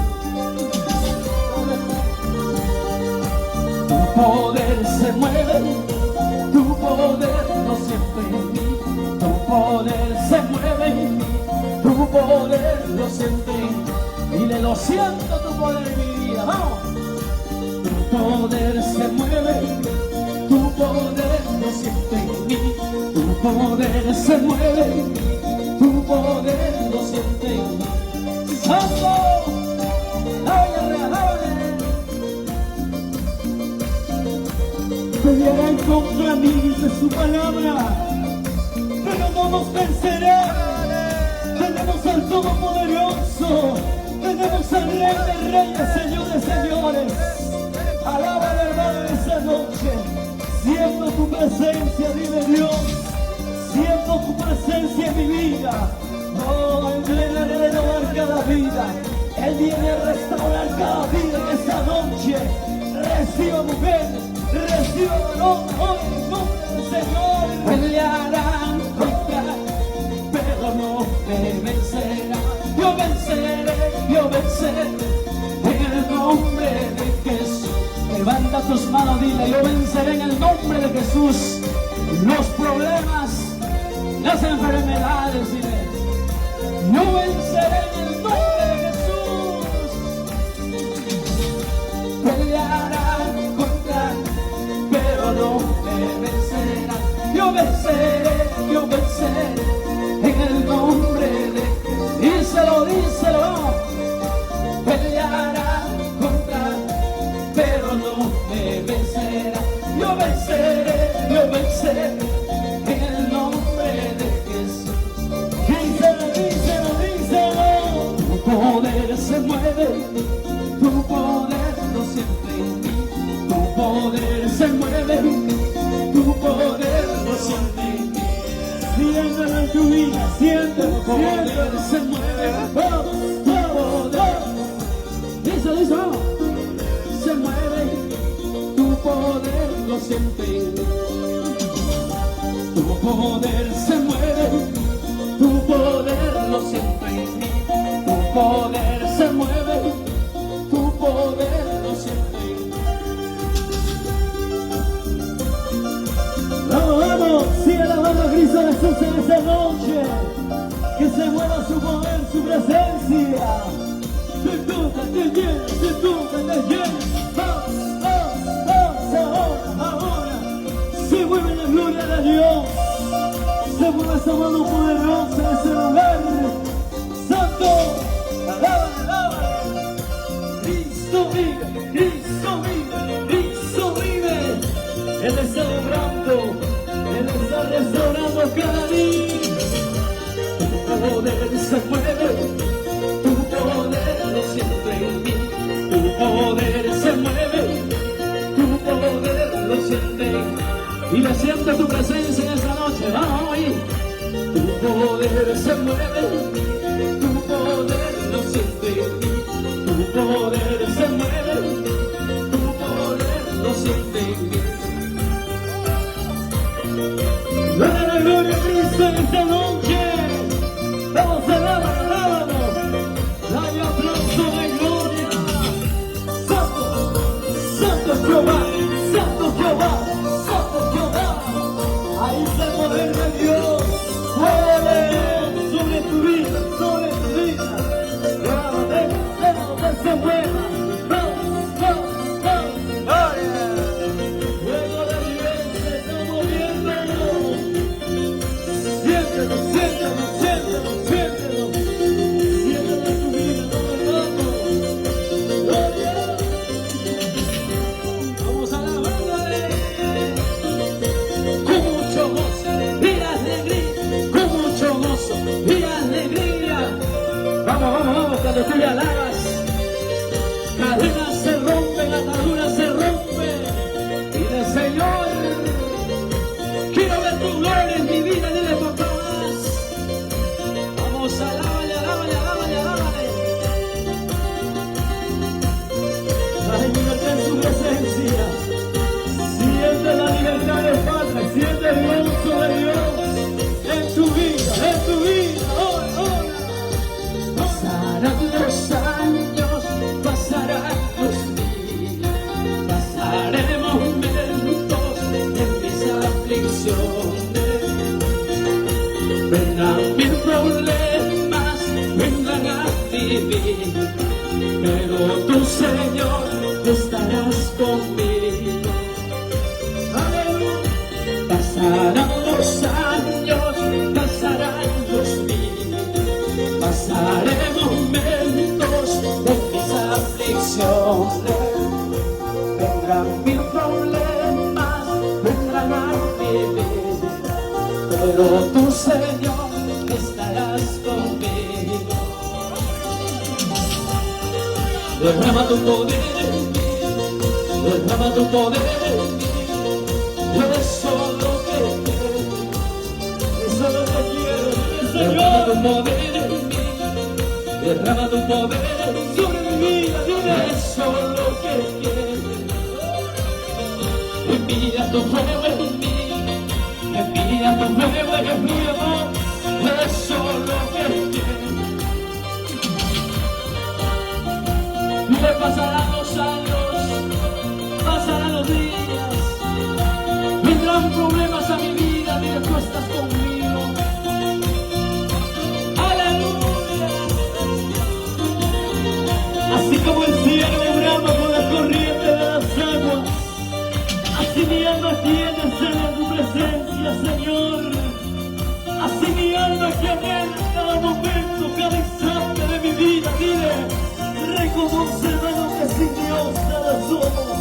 [SPEAKER 2] Tu poder se mueve, tu poder no siempre en mí. Tu poder se mueve en mí, tu poder lo siento en mí. Dile, lo siento, tu poder en mi vida, vamos. Tu poder se mueve, tu poder lo siento en mí. Tu poder se mueve, tu poder lo siento en mí. ¡Santo! ¡Alábale, alábale! Pelearán contra mí, dice su palabra, pero no nos vencerá. Tenemos al Todopoderoso, tenemos al Rey de Reyes, Señor de Señores. Alábale, hermano, esa noche. Siento tu presencia, dile Dios. Siento tu presencia en mi vida. Oh, Él viene a renovar cada vida. Él viene a restaurar cada vida en esta noche. Reciba, mujer, reciba, varón, hoy en nombre del Señor. Pelearán contra, pero no me vencerá. Yo venceré, yo venceré en el nombre de Jesús. Levanta tus manos, dile, yo venceré en el nombre de Jesús los problemas, las enfermedades, dile. Yo venceré en el nombre de Jesús. Pelearán contra, pero no me vencerán. Yo venceré en el nombre de Jesús. Díselo, díselo. Pelearán contra, pero no me vencerá. Yo venceré en el nombre de Jesús. Díselo, díselo, díselo. Tu poder se mueve, tu poder lo siente en mí. Tu poder se mueve, tu poder lo siente en mí. Siéntelo en tu vida, siéntelo, tu poder se mueve. Vamos, vamos, vamos. Díselo, díselo, vamos. Se mueve, tu poder lo siente en mí. Tu poder se mueve, tu poder lo siente en mí. Tu poder se mueve, tu poder lo siente en mí. Vamos, vamos, sigue alabando a Cristo Jesús en esta noche. Que se mueva su poder, su presencia. Te toca, te llena, te toca, te llena. Vamos, vamos, vamos, ahora, ahora. Se mueve esa mano poderosa en ese lugar. Santo, alaba, alaba. Cristo vive, Cristo vive, Cristo vive. Él está obrando, Él está restaurando cada día. Tu poder se mueve, tu poder lo siento en mí. Tu poder se mueve, tu poder lo siento en mí. Y le siente tu presencia en esta noche, vamos ahí. Tu poder se mueve, tu poder lo siento en mí. Tu poder se mueve, tu poder lo siento en mí. Dale la gloria a Cristo en esta noche. Vamos a alabarnos. Dale aplauso de gloria. Santo, Santo Jehová, Santo Jehová, Santo Jehová. Ahí está el poder de Dios. Sobre tu vida, sobre tu vida. Llévate, se mueva. Vamos, vamos, vamos. Fuego de Dios se está moviendo. Siéntelo, siéntelo, siéntelo, siéntelo. Siéntelo en tu vida, vamos, gloria. Vamos a alabarle. Con mucho gozo y alegría, con mucho gozo y alegría. Vamos, vamos, vamos, cuando tú le alabas, cadenas se rompen, ataduras se rompen. Dile, Señor, quiero ver tu gloria en mi vida, dile por favor más. Vamos, alábale, alábale, alábale, alábale. Hay libertad en su presencia. Siente la libertad del Padre, siente el gozo de Dios en tu vida, en tu vida. Hoy. Pasarán los años, pasarán los días, pasaré momentos en mis aflicciones. Vendrán mil problemas, vendrán a mi vida, pero tú, Señor, estarás conmigo. Aleluya. Pasarán los años, pasarán los días, pasaré momentos de mis aflicciones. Vendrán mil problemas, vendrán a mi vida, pero tú, Señor, estarás conmigo. Derrama tu poder en mí, derrama tu poder en mí. Eso es lo que quiero, eso es lo que quiero, derrama tu poder en mí, derrama tu poder sobre mi vida, dile eso es lo que quiero. Envía tu fuego en mí, envía tu fuego en mi amor, eso es lo que quiero. Le pasarán los años, pasarán los días, vendrán problemas a mi vida, dile tú estás conmigo. Aleluya. Así como el cielo brama por la corriente de las aguas, así mi alma tiene sed en tu presencia, Señor. Así mi alma que anhela cada momento, cada instante de mi vida, dile. Reconocemos que sin Dios nada somos,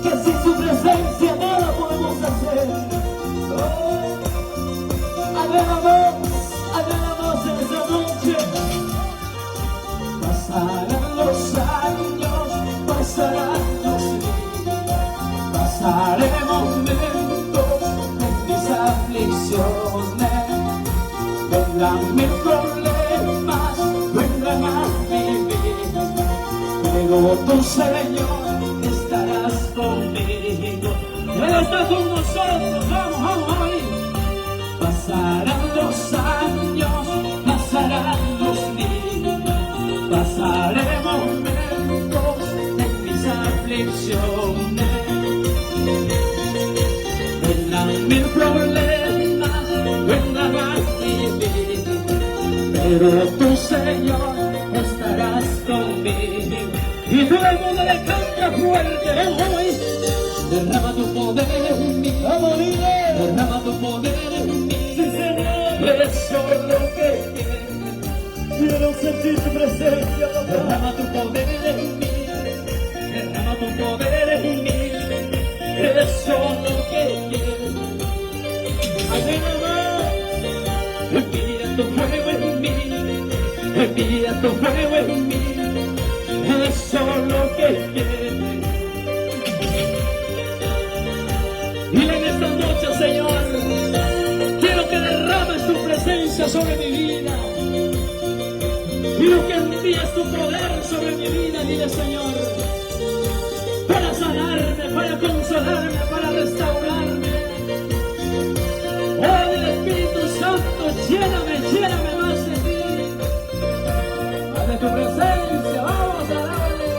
[SPEAKER 2] que sin su presencia nada podemos hacer. Alabamos en esta noche. Pasarán los años, pasarán los días, pasaré momentos en mis aflicciones. Vendrán mis problemas, vendrán a mi vida, pero tú, Señor, estarás conmigo. Él está con nosotros, vamos, vamos, vamos ahí. Pasarán los años, pasarán los días, pasaré momentos en mis aflicciones. Vendrán mil problemas, vendrán a mi vida, pero tú, Señor, estarás conmigo. Y todo el mundo le canta fuerte, hoy. Derrama tu poder en mí, derrama tu poder en mí, sí, Señor. Eso es lo que quiero. Quiero sentir tu presencia, papá. Derrama tu poder en mí. Derrama tu poder en mí. Eso es lo que quiero. Amén, amén. Envía tu fuego en mí. Envía tu fuego en mí. Eso es lo que quiero. Y en esta noche, Señor, quiero que derrames tu presencia sobre mi vida. Quiero que envíes tu poder sobre mi vida, dile, Señor, para sanarme, para consolarme, para restaurarme. Oh, el Espíritu Santo, lléname, lléname más de ti. De tu presencia, vamos a darle.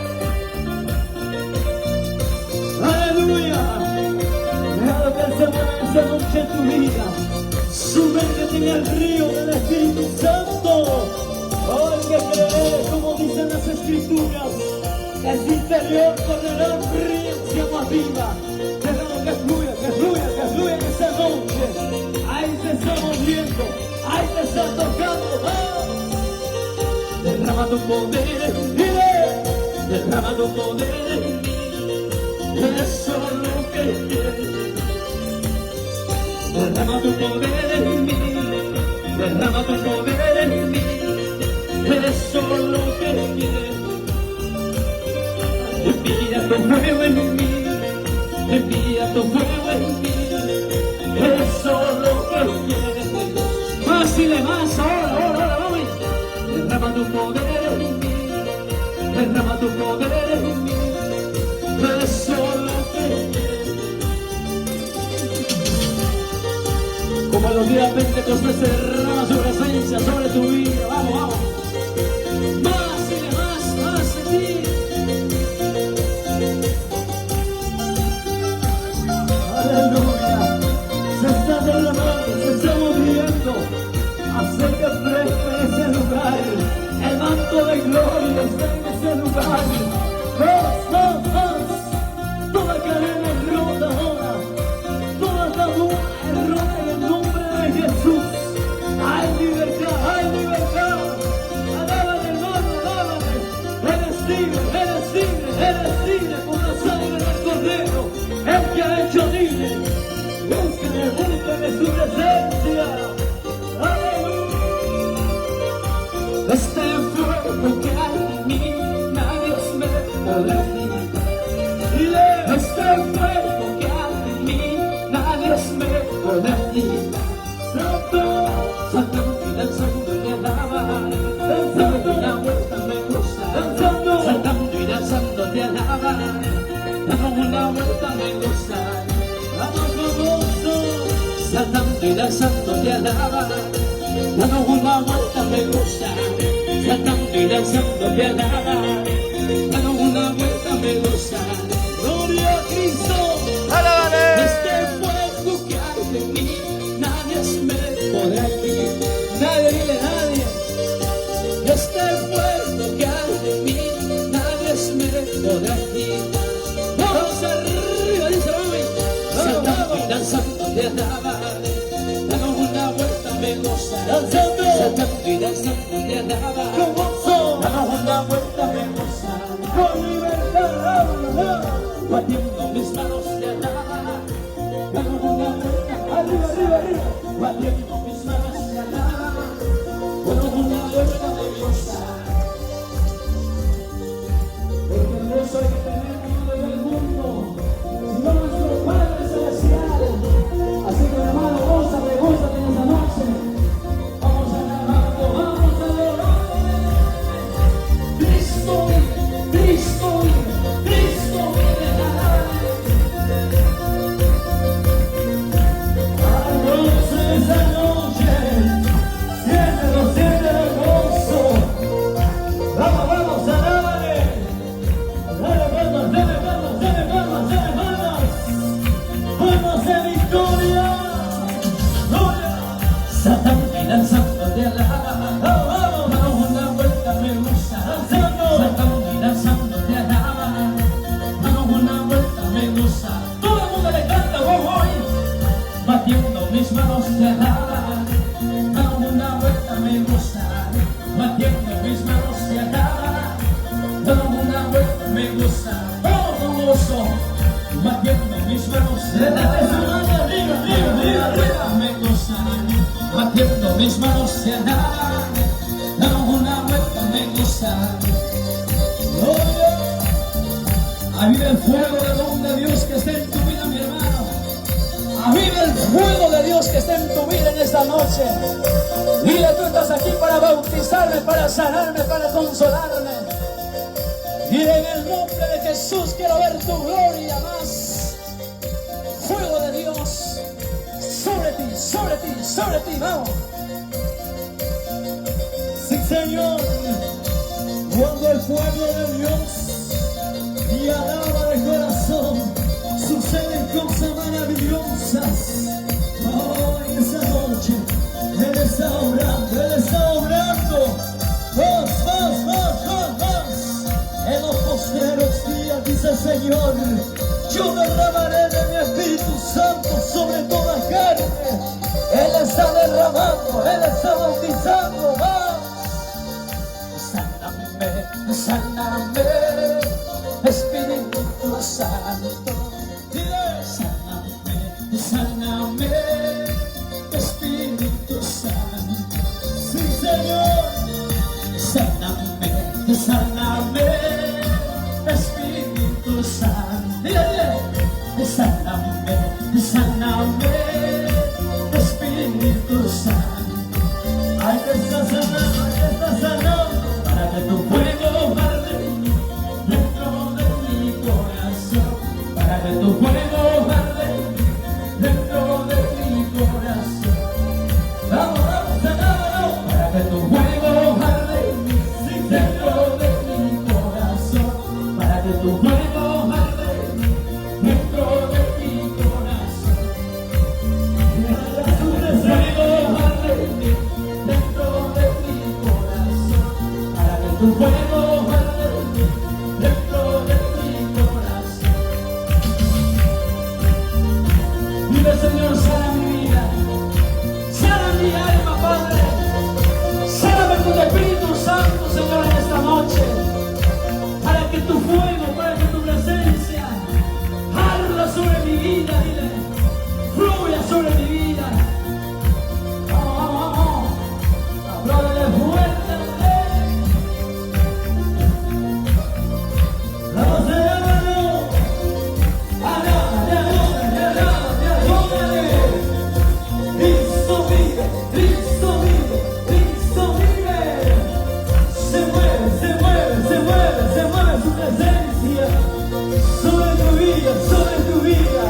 [SPEAKER 2] Aleluya. Déjalo que se mueva esa noche en tu vida. Sumérgete en el río del Espíritu Santo. Oh, el que cree, como dicen las Escrituras, en su interior correrán ríos de agua viva. Déjalo que fluya, que fluya, que fluya en esa noche. Ahí te está moviendo, ahí te está tocando. ¡Oh! Derrama tu poder en mí, derrama tu poder en mí. Eso es lo que quiero. Derrama tu poder en mí, derrama tu poder en mí. Eso es lo que quiero. Envía tu fuego en mí, envía tu fuego en mí. Eso es lo que quiero. Más y más, ahora, vamos. Derrama tu poder en mí, derrama tu poder en mí. Eso es lo que quiero. Como los días Pentecostés se derrama su presencia sobre tu vida. Vamos, vamos. Más y más en ti. Aleluya. Se está derramando, se está moviendo. Aceite fresco en ese lugar. El manto de gloria está en ese lugar. Toda cadena es rota ahora. Toda tabúa es rota en el nombre de Jesús. Hay libertad, hay libertad. Alábale, hermano, alábale. Eres libre por la sangre del Cordero. El que ha hecho libre. Búscame su presencia. Aleluya. Este fuego que hay en mí, nadie me podrá quitar. Este fuego que hay en mí, nadie me podrá quitar. Santo, santo, y danzando me alaban. Dando una vuelta me gusta. Saltando y danzando te alaban. Dando una vuelta me gusta. Vamos gozoso. Saltando y danzando te alaban. Dando una vuelta me gusta. Saltando y danzando te alaban. Dando una vuelta me gusta. Gloria a Cristo.
[SPEAKER 3] ¡Alábale!
[SPEAKER 2] Este fuego que hay en mí, nadie me podrá quitar. Nadie, dile nadie. Este fuego que hay en mí, nadie me podrá quitar. Vamos arriba, dice mami. Saltando y danzando te alaban. Dando una vuelta me goza. Saltando y danzando te alaban. Dando una vuelta me goza. Con libertad, batiendo mis manos te alaban. Dando una vuelta, arriba. Batiendo mis manos te alaban. Dando una vuelta me goza. Porque el gozo hay que tener en el mundo, sino nuestro Padre Celestial. Así que hermano, gózate en esta noche. Vamos a alabarlo, vamos a adorar. Cristo viene a dar. Ay, goce esa noche. gozo, batiendo mis manos. Levante su mano arriba, arriba, arriba. Me gozaré, batiendo mis manos se harán. Da una vuelta, me gozaré. Aviva el fuego de don de Dios que esté en tu vida, mi hermano. Aviva el fuego de Dios que esté en tu vida en esta noche. Dile, tú estás aquí para bautizarme, para sanarme, para consolarme. Dile, en el nombre de Jesús quiero ver tu gloria más. Fuego de Dios sobre ti, sobre ti, sobre ti, vamos. Sí, Señor, cuando el pueblo de Dios y alaba de corazón, suceden cosas maravillosas. Oh, en esa noche, Él está obrando, Él está obrando. Más. En los postreros días, dice el Señor, yo derramaré de mi Espíritu Santo sobre toda carne. Él está derramando, Él está bautizando. Sáname, sáname, Espíritu Santo. Dile, sáname, sáname, Espíritu Santo. Sí, Señor. Sáname, sáname, Espíritu Santo. Dile, sáname, sáname, Espíritu Santo. Ay, que está sanando, ay, que está sanando, para que tu fuego arde dentro de mi corazón, para que tu fuego arde dentro de mi corazón. Vamos, vamos, sanámonos, para que tu fuego arde dentro de mi corazón, para que tu fuego arde dentro de mi corazón. Para que tu fuego arde dentro de mi corazón, para que tu fuego arde dentro de mi corazón. Dile, Señor, sana mi vida, sana mi alma, Padre. Sáname con tu Espíritu Santo, Señor, en esta noche, para que tu fuego, para que tu presencia arda sobre mi vida, dile, fluya sobre mi vida. Vamos, vamos, vamos, apláudele fuerte. Vamos, hermano, Cristo vive, Cristo vive, Cristo vive. Se mueve, se mueve, se mueve, se mueve su presencia sobre tu vida, sobre tu vida.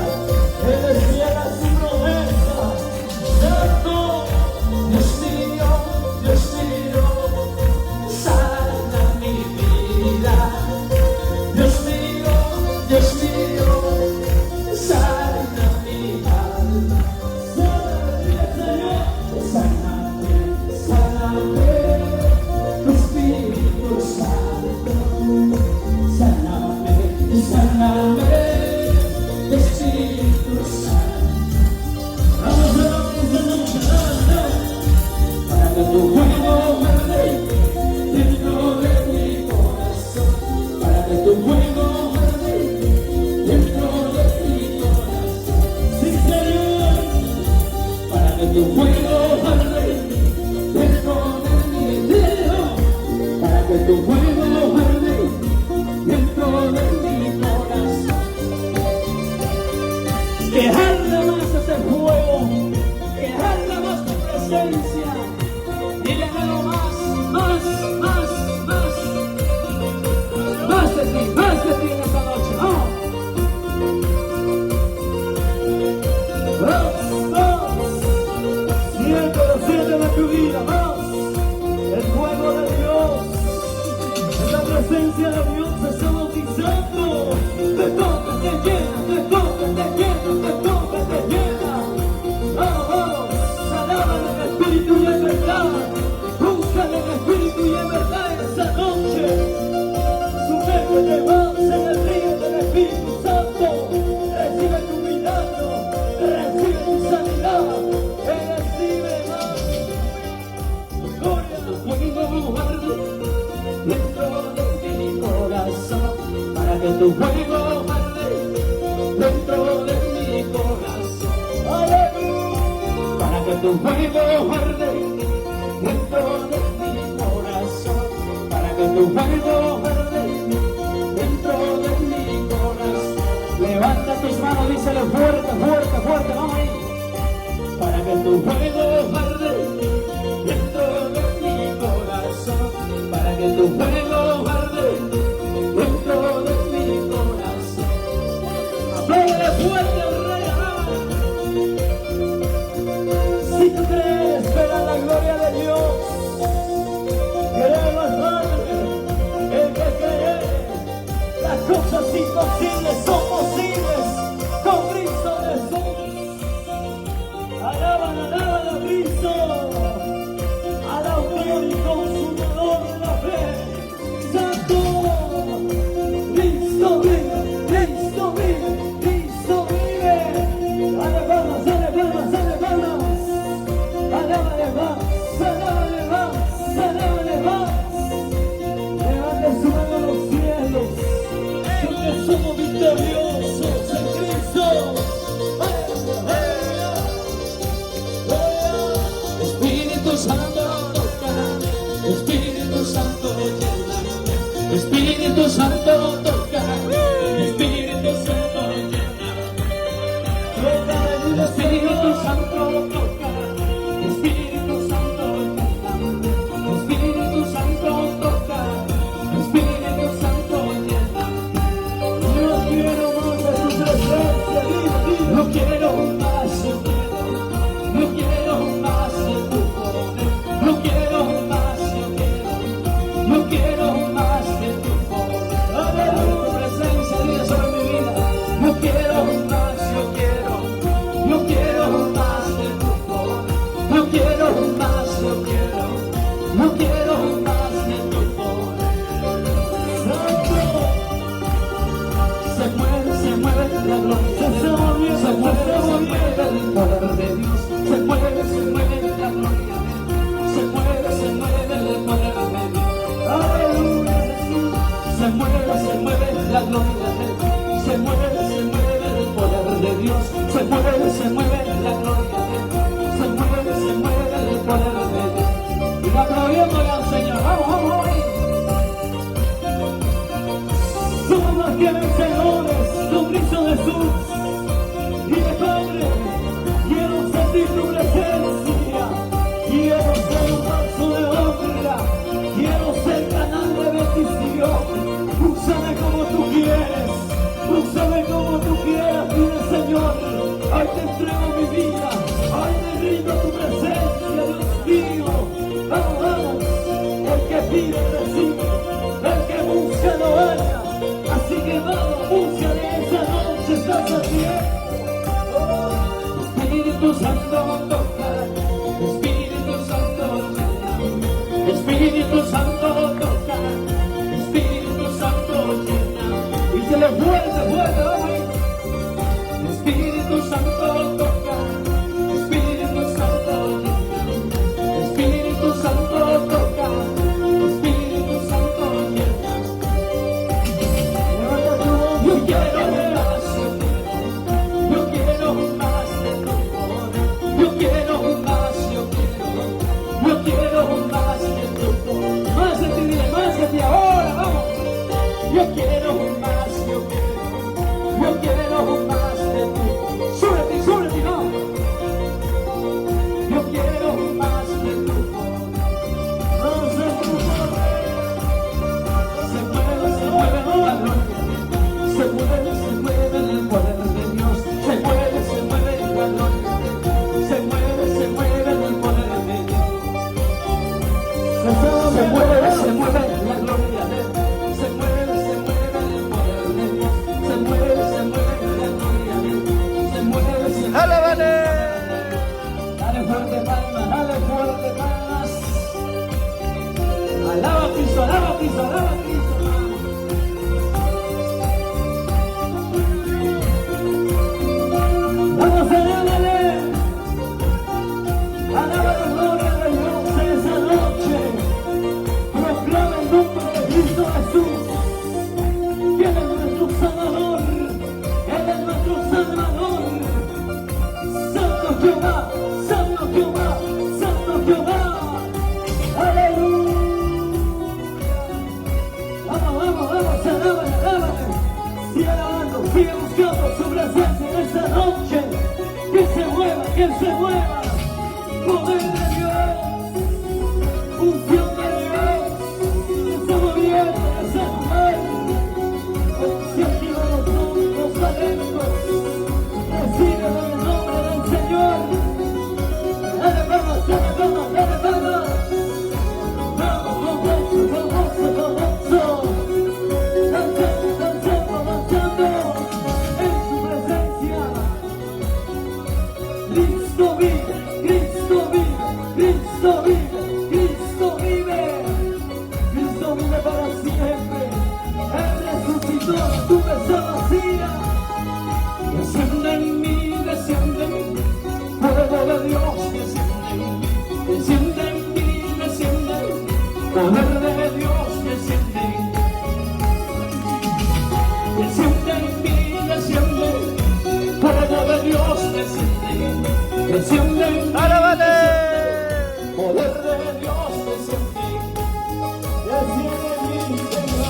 [SPEAKER 2] Él es fiel a su promesa. Santo, Dios mío, sana mi vida. Dios mío, sana mi alma. Sáname, sáname, Espíritu Santo. Sáname, sáname, Espíritu Santo. Vamos a para que tu fuego arde dentro de mi corazón, para que tu fuego arde dentro de mi corazón. Sí, Señor, para que tu fuego arde dentro de mi corazón, para que tu fuego arde dentro de mi corazón. tu fuego arde dentro de mi corazón, para que tu fuego arde dentro de mi corazón. Levanta tus manos, díselo fuerte, fuerte, fuerte, vamos ahí. Para que tu fuego arde dentro de mi corazón, para que tu fuego arde dentro de mi corazón. Apláudele fuerte al Rey, alaba. Si tú crees, verás la gloria de Dios. Queremos, Padre, el que cree, las cosas imposibles son posibles con Cristo Jesús. Alaban, alaban a Cristo, al autor y consumador de la fe. Santo, Cristo vive, Cristo vive, Cristo vive. Dale palmas, dale palmas, dale palmas. Alábale más, alábale más, alábale más. Levante su mano a los cielos, porque somos victoriosos en Cristo. Espíritu Santo toca, Espíritu Santo llena, Espíritu Santo toca, Espíritu Santo llena, Espíritu Santo toca, Espíritu Santo llena, Espíritu Santo toca, Espíritu Santo llena. Yo quiero más de tu presencia, no quiero más, no quiero más de tu poder, no quiero más, no quiero más de tu poder. Aleluya, tu presencia, Dios, sobre mi vida. No quiero más, no quiero más de tu poder, no quiero más, no quiero más de tu poder. Santo, se mueve la gloria, se mueve el poder de Dios, se mueve la gloria, se mueve el poder de Dios. Aleluya, Jesús, se mueve la gloria de Dios, se mueve el poder de Dios, se mueve la gloria de Dios, se mueve el poder de Dios. Y va aplaudiéndole al Señor, vamos, vamos, vamos. Somos más que vencedores con Cristo Jesús. Dile, Padre, quiero sentir tu presencia, quiero ser un vaso de honra, quiero ser canal de bendición. Úsame como tú quieres, úsame como tú quieras, dile, Señor, hoy te entrego mi vida, hoy me rindo tu presencia, Dios mío. Vamos, vamos, el que pide recibe, el que busca no halla, así que vamos, búscale esa noche, estás a tiempo. Espíritu Santo toca, Espíritu Santo llena, Espíritu Santo toca, Espíritu Santo llena. Y se le fuerte, fuerte, vamos ahí. Espíritu Santo toca, Espíritu Santo llena, Espíritu Santo toca, Espíritu Santo llena. Yo quiero más, yo quiero más de tu poder, yo quiero más, yo quiero más de tu poder. Más de ti, dile, más de ti ahora, vamos. Yo quiero más, yo quiero más de ti. Súbete, súbete, no. Yo quiero más de tu poder. Más de tu poder. Se mueve la gloria. Se mueve el poder de Dios. Se mueve la gloria. Se mueve el poder de Dios. Se mueve la gloria de Dios. Se mueve el poder de Dios. Se mueve la gloria de Dios. Se mueve.
[SPEAKER 3] ¡Alábale!
[SPEAKER 2] Dale fuerte palmas, dale fuerte palmas. Alaba a Cristo, alaba a Cristo, alaba a Cristo, hermano. sigue buscando su presencia en esta noche. Que se mueva, que se mueva. Poder de Dios, unción de Dios, está moviendo ese lugar. Se activan los talentos. Recibe en el nombre del Señor. Dale palmas, dale palmas, dale palmas. Vamos, con gozo, con gozo, con gozo. Danzando, danzando, danzando en su presencia. Cristo vive, Cristo vive, Cristo vive, Cristo vive. Cristo vive para siempre. Él resucitó la tumba está vacía. Desciende en mí, desciende en mí. Fuego de Dios, desciende en mí. Desciende en mí, desciende en mí. Poder de Dios, desciende en mí. Desciende en mí, desciende en mí. Fuego de Dios, desciende en mí. Desciende en mí. Poder de Dios, desciende en mí. Desciende en mí, Señor.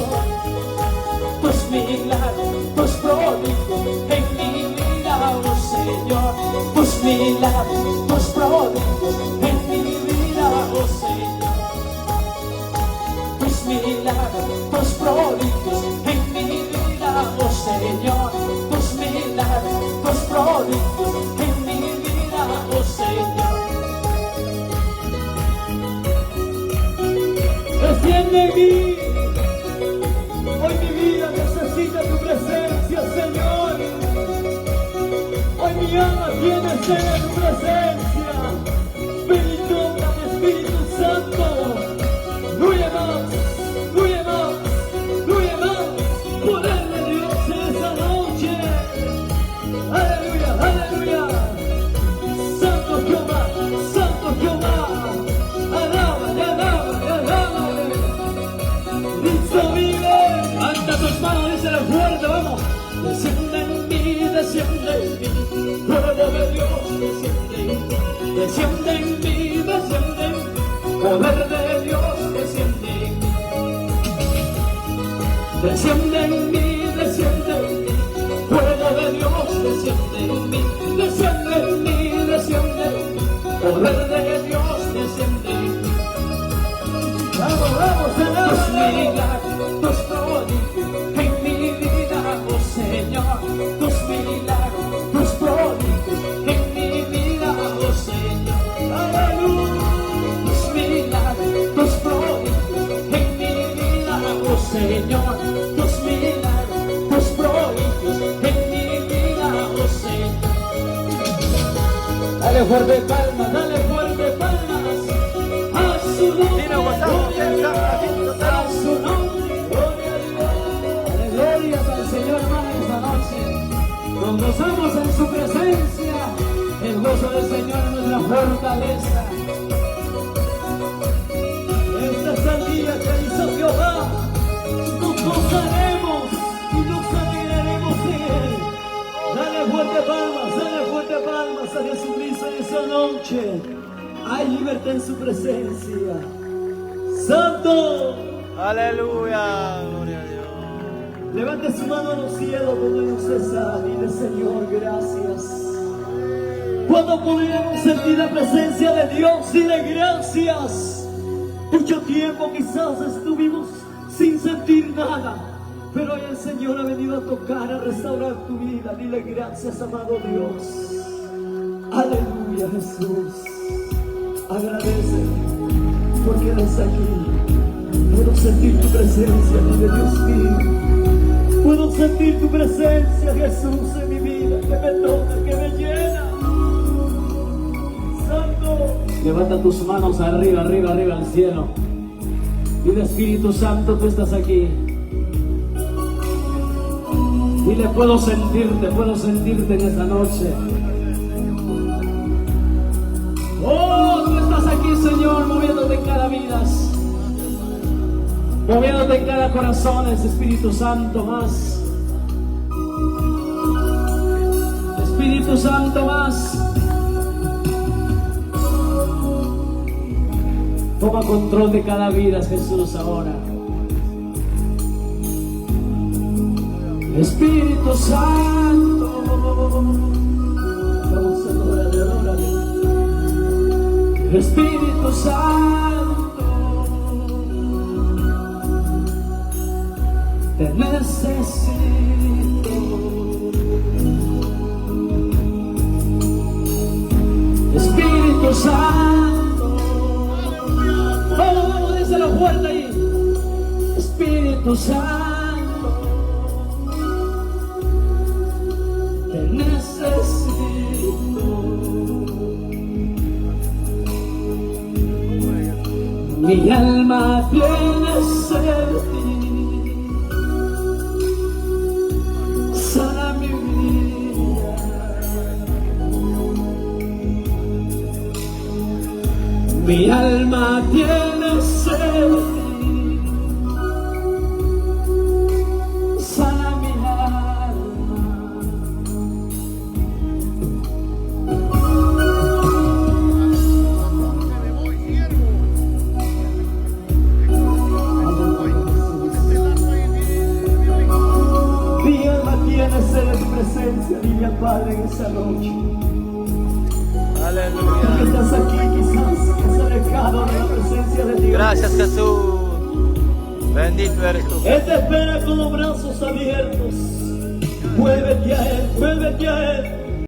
[SPEAKER 2] Tus milagros, tus prodigios en mi vida, oh Señor. Tus milagros, tus prodigios en mi vida, oh Señor. Tus milagros, tus prodigios en mi vida, oh Señor. Tus milagros, tus prodigios en mi vida, oh Señor. Desciende en mí. Hoy mi vida necesita tu presencia, Señor. Hoy mi alma tiene sed de tu presencia. Espíritu, Espíritu Santo. Fluye más, fluye más, fluye más. Poder de Dios en esa noche. Aleluya, aleluya. Santo Jehová, Santo Jehová. Alábale, alábale, alábale. Cristo vive. Levanta tus manos, díselo fuerte, vamos. Desciende en mí, desciende en mí. Fuego de Dios, desciende en mí. Desciende en mí, desciende en mí. Poder de Dios, desciende en mí. Desciende en mí, desciende en mí. Fuego de Dios, desciende en mí. Desciende en mí, desciende en mí. Poder de Dios, desciende en mí. Vamos, vamos, alábale. Tus milagros, tus prodigios en mi vida, oh Señor. Tus milagros, tus prodigios en mi vida, oh Señor. Aleluya. Tus milagros, tus prodigios en mi vida, oh Señor. Tus milagros, tus prodigios en mi vida, oh Señor. Dale fuerte palmas, dale fuerte palmas. A su nombre, a su nombre, gloria a Dios. Dale glorias al Señor, hermano, esta noche. Nos gozamos en su presencia. El gozo del Señor es nuestra fortaleza. Este es el día que hizo Jehová. Nos gozaremos y nos alegraremos en él. Dale fuerte palmas a Jesucristo en esta noche. Hay libertad en su presencia. Santo.
[SPEAKER 3] Aleluya, gloria a Dios.
[SPEAKER 2] Levante su mano a los cielos donde usted está. Dile, Señor, gracias. Cuando podríamos sentir la presencia de Dios, dile gracias. Mucho tiempo quizás estuvimos sin sentir nada, pero hoy el Señor ha venido a tocar, a restaurar tu vida. Dile gracias, amado Dios. Aleluya, Jesús. Agradece porque eres aquí. Puedo sentir tu presencia, dile, Dios mío. Puedo sentir tu presencia, Jesús, en mi vida, que me toca, que me llena. Santo. Levanta tus manos arriba, arriba, arriba al cielo. Dile, Espíritu Santo, tú estás aquí. Dile, puedo sentirte en esta noche. Oh, tú estás aquí, Señor, moviéndote en cada vida, moviéndote en cada corazón, Espíritu Santo, más. Espíritu Santo, más. Toma control de cada vida, Jesús, ahora. Espíritu Santo. Vamos a adorarle. Espíritu Santo, te necesito. Espíritu Santo, vamos desde la puerta ahí. Espíritu Santo, te necesito. Mi alma tiene sed de ti, sana mi vida. Mi alma tiene sed de ti, sana mi alma. Mi alma tiene sed de tu presencia, dile al Padre en esa noche.
[SPEAKER 3] Aleluya.
[SPEAKER 2] Tú que estás aquí quizás que has alejado de la presencia de Dios.
[SPEAKER 3] Gracias, Jesús. Bendito eres tú.
[SPEAKER 2] Él te espera con los brazos abiertos. Muévete a Él,